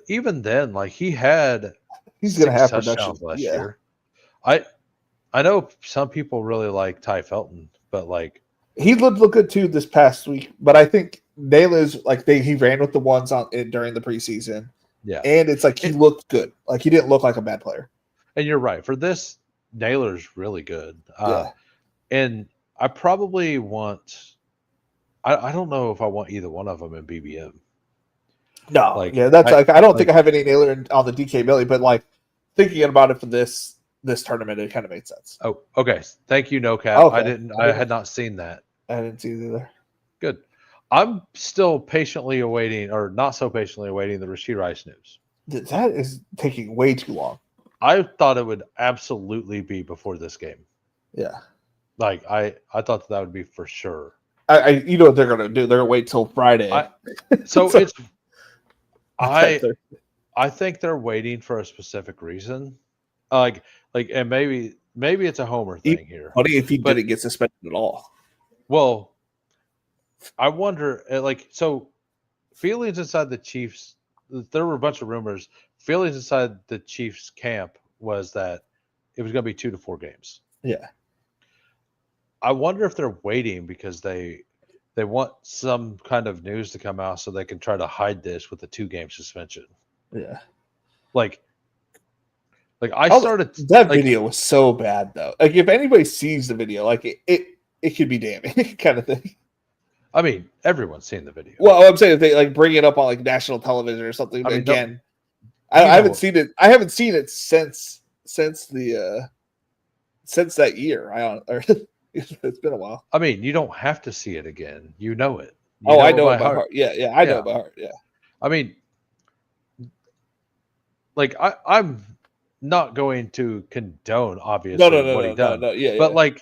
even then, he's going to have production last year. I know some people really like Ty Felton, but he looked good too this past week, but I think Naylor's he ran with the ones during the preseason. Yeah. And it's he looked good. He didn't look like a bad player. And you're right. For this, Naylor's really good. And I probably want I don't know if I want either one of them in BBM. No. That's I don't think I have any Naylor on the DK Milly, but thinking about it for this tournament, it kind of made sense. Oh, okay. Thank you, No Cap. Okay. I had not seen that. I didn't see it either. Good. I'm still patiently awaiting, or not so patiently awaiting, the Rashee Rice news. That is taking way too long. I thought it would absolutely be before this game. Yeah. I thought that would be for sure. You know what they're going to do? They're going to wait till Friday. I think they're waiting for a specific reason. And maybe it's a homer thing here. Funny if he didn't get suspended at all. Well, I wonder, so feelings inside the Chiefs, there were a bunch of rumors. Feelings inside the Chiefs camp was that it was going to be 2 to 4 games. Yeah. I wonder if they're waiting because they want some kind of news to come out so they can try to hide this with a 2-game suspension. Yeah. I started that video was so bad though. If anybody sees the video, it could be damning kind of thing. I mean, everyone's seen the video. Well, I'm saying if they bring it up on national television or something again. I haven't seen it. I haven't seen it since that year. It's been a while. I mean, you don't have to see it again. You know it. I know it by heart. Yeah, I know it by heart. Yeah. I mean, I'm not going to condone obviously what he done. No. Yeah, but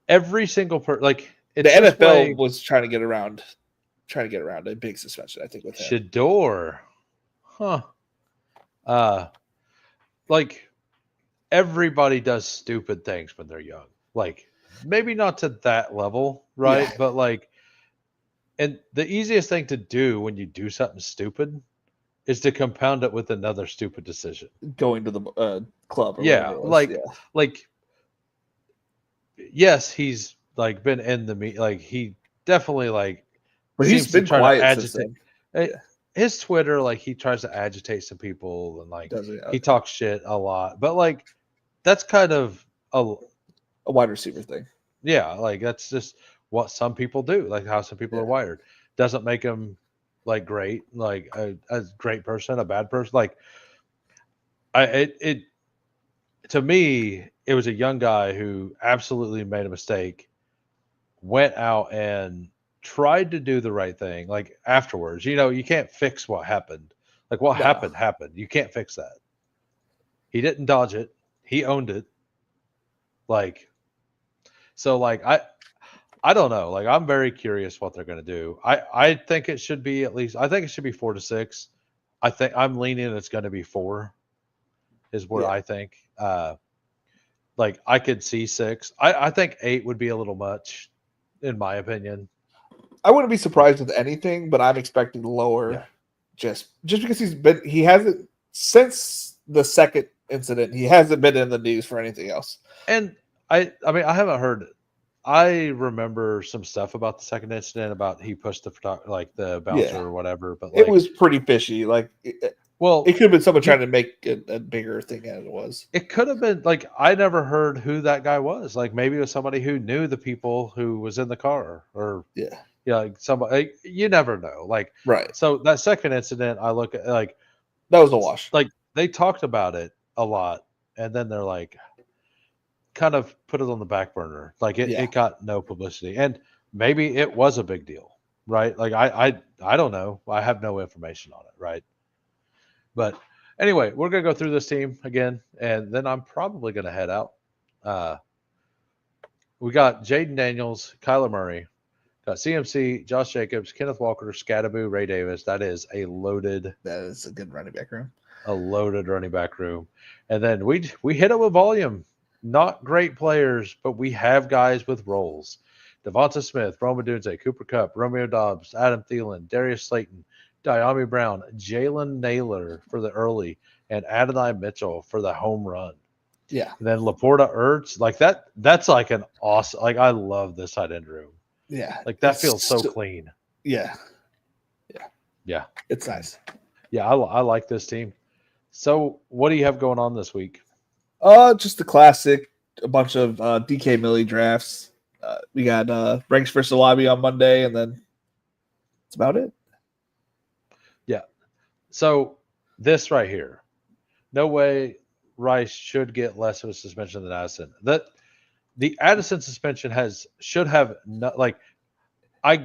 every single the NFL was trying to get around a big suspension, I think, with him. Shador. Huh. Everybody does stupid things when they're young. maybe not to that level, right? Yeah. But like, and the easiest thing to do when you do something stupid is to compound it with another stupid decision. Going to the club or Yeah, whatever it was. Yeah. like yes, he's like been in the like he definitely like But he's seems to been try to quiet since agitate. then. eh, Yeah. His Twitter, like he tries to agitate some people and like Does he? he Okay. talks shit a lot, but like that's kind of a A wide receiver thing. yeah, like that's just what some people do, like how some people Yeah. are wired. Doesn't make them like great, like a great person, a bad person. Like it to me, it was a young guy who absolutely made a mistake, went out and tried to do the right thing. Like afterwards, you can't fix what happened. Like what No. happened. You can't fix that. He didn't dodge it. He owned it. Like so, like I don't know. Like I'm very curious what they're going to do. I think it should be at least. I think it should be 4 to 6. I think I'm leaning it's going to be 4. Is where Yeah. I think. Like I could see 6. I think 8 would be a little much, in my opinion. I wouldn't be surprised with anything, but I'm expecting lower. Yeah. Just because he hasn't since the second incident, he hasn't been in the news for anything else. And I mean I haven't heard. I remember some stuff about the second incident about he pushed like the bouncer or whatever, but It like was pretty fishy. Like well, it could have been someone trying to make a bigger thing than it was. it could have been like I never heard who that guy was. Like maybe it was somebody who knew the people who was in the car, or like somebody. You never know. Like right. So that second incident, I look at like that was a wash. Like they talked about it a lot, and then they're like, kind of put it on the back burner. Like it got no publicity, and maybe it was a big deal, right? Like I don't know. I have no information on it, right? But anyway, we're gonna go through this team again, and then I'm probably gonna head out. We got Jaden Daniels, Kyler Murray, got CMC, Josh Jacobs, Kenneth Walker, Scattaboo, Ray Davis. That is a loaded. That is a good running back room. A loaded running back room, and then we hit it with volume. Not great players, but we have guys with roles. Devonta Smith, Roma Dunze, Cooper Kupp, Romeo Dobbs, Adam Thielen, Darius Slayton, Diami Brown, Jalen Naylor for the early, and Adonai Mitchell for the home run. Yeah. And then Laporta Ertz, like that. That's like an awesome. Like I love this tight end room. Yeah. Like that feels so clean. Yeah. Yeah. Yeah. It's nice. Yeah, I like this team. So, what do you have going on this week? Just the classic, a bunch of DK Milly drafts. We got Ranks versus Lobby on Monday, and then that's about it. Yeah. So, this right here, no way Rice should get less of a suspension than Addison. That the Addison suspension should have no, like I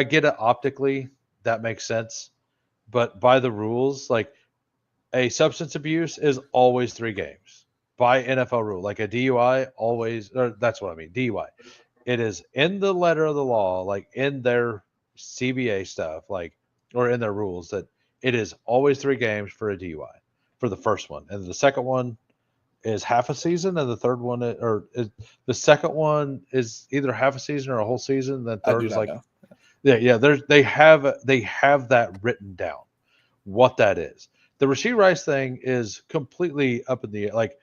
get it optically, that makes sense, but by the rules, like a substance abuse is always 3 games by NFL rule. Like a DUI always, or that's what I mean, DUI. It is in the letter of the law, like in their CBA stuff, like or in their rules that it is always 3 games for a DUI for the first one, and the second one is half a season, and the third one the second one is either half a season or a whole season. The third is like, yeah. They have that written down, what that is. The Rashee Rice thing is completely up in the air. Like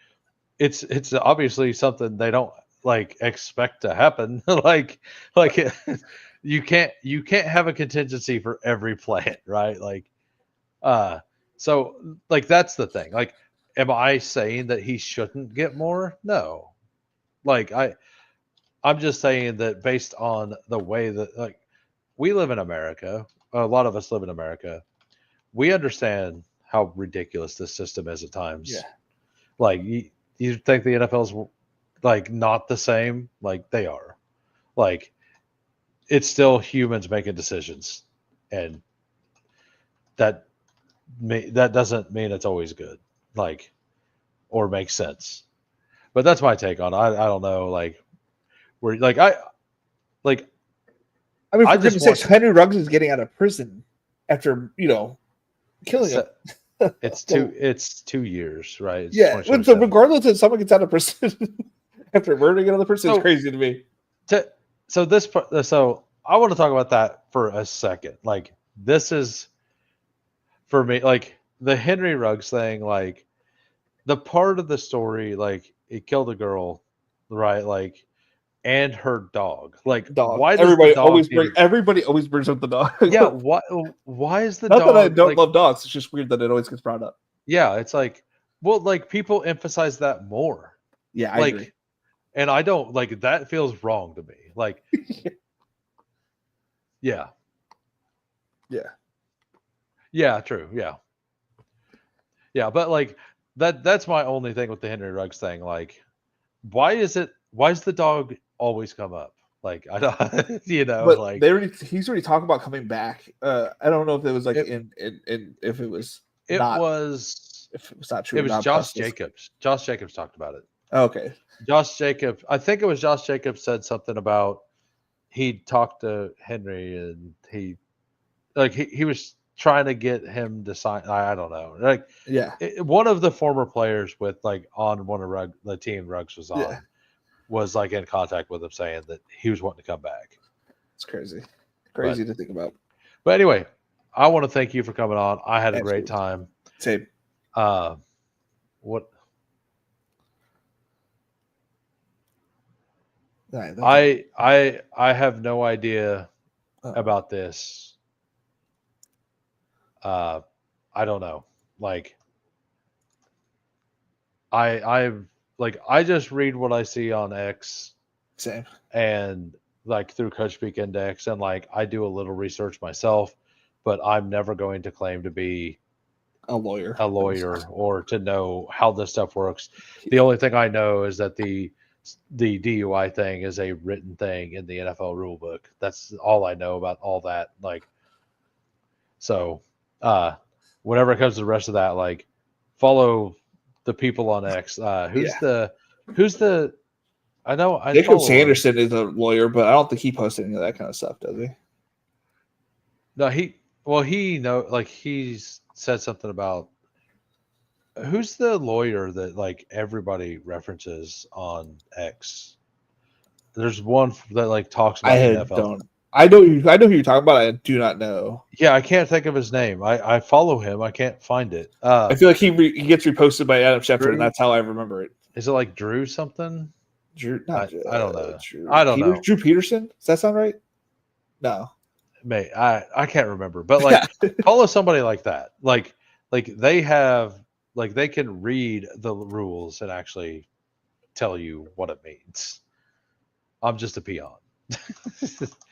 it's obviously something they don't like expect to happen. like you can't have a contingency for every play, right? Like so like that's the thing. Like am I saying that he shouldn't get more? No. Like I'm just saying that based on the way that like we live in America, a lot of us live in America. We understand how ridiculous this system is at times. Yeah. Like you think the NFL's like not the same? Like they are. Like it's still humans making decisions, and that doesn't mean it's always good, like or makes sense. But that's my take on it. I don't know. Like we're like I mean, for goodness sakes, Henry Ruggs is getting out of prison after killing him. It's 2 years, right? It's regardless if someone gets out of prison, after murdering another person is So- crazy to me. So I want to talk about that for a second. Like, this is for me, like the Henry Ruggs thing, like the part of the story, like he killed a girl, right? Like, and her dog. Like, Dog. why does the dog Everybody always brings up the dog. Yeah, why is the Not dog that I don't like, love dogs. It's just weird that it always gets brought up. yeah, it's like, well, like people emphasize that more. Yeah, I Like, agree. and I don't like that feels wrong to me. Like, yeah. Yeah. Yeah, true. Yeah. Yeah, but like that's my only thing with the Henry Ruggs thing. Like, why does the dog always come up? Like, I don't But like he's already talking about coming back. I don't know if it was like It- if it was it not was not true. it was not Josh possible. Jacobs. Josh Jacobs talked about it. Okay. Josh Jacobs, I think it was Josh Jacobs said something about he talked to Henry and he was trying to get him to sign. I don't know. Like, Yeah. one of the former players with like on one of the team Ruggs was on Yeah. was like in contact with him saying that he was wanting to come back. It's crazy. Crazy to think about. But anyway, I want to thank you for coming on. I had a Absolutely. great time. Same. What Right, I have no idea about this. I don't know. Like, I just read what I see on X same. and like through Coach Speak Index, and like I do a little research myself, but I'm never going to claim to be A lawyer or to know how this stuff works. The only thing I know is that the DUI thing is a written thing in the NFL rule book. That's all I know about all that. Like, so whenever it comes to the rest of that, like, follow the people on X. Who's the I know I Jacob follow Sanderson is a lawyer, but I don't think he posts any of that kind of stuff, does he? No, he's said something about who's the lawyer that like everybody references on X. There's one that like talks about the NFL. I know who you're talking about. I do not know. Yeah, I can't think of his name. I follow him. I can't find it. I feel like he gets reposted by Adam Schefter, Drew? and that's how I remember it. Is it like Drew something? Drew, I don't know. Drew, I don't know. Drew Peterson? Does that sound right? No. Mate, I can't remember. But like follow somebody like that. Like they have like they can read the rules and actually tell you what it means. I'm just a peon.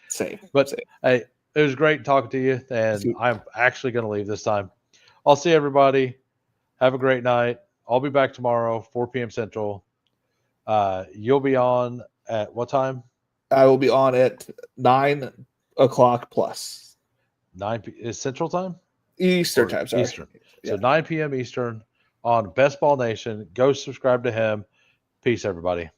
Same. But Same. hey, it was great talking to you, and I'm actually going to leave this time. I'll see everybody. Have a great night. I'll be back tomorrow, 4 p.m. Central. You'll be on at what time? I will be on at 9 o'clock plus. 9 is Central time? Eastern time, sorry. Eastern. So 9 p.m. Eastern on Bestball Nation. Go subscribe to him. Peace, everybody.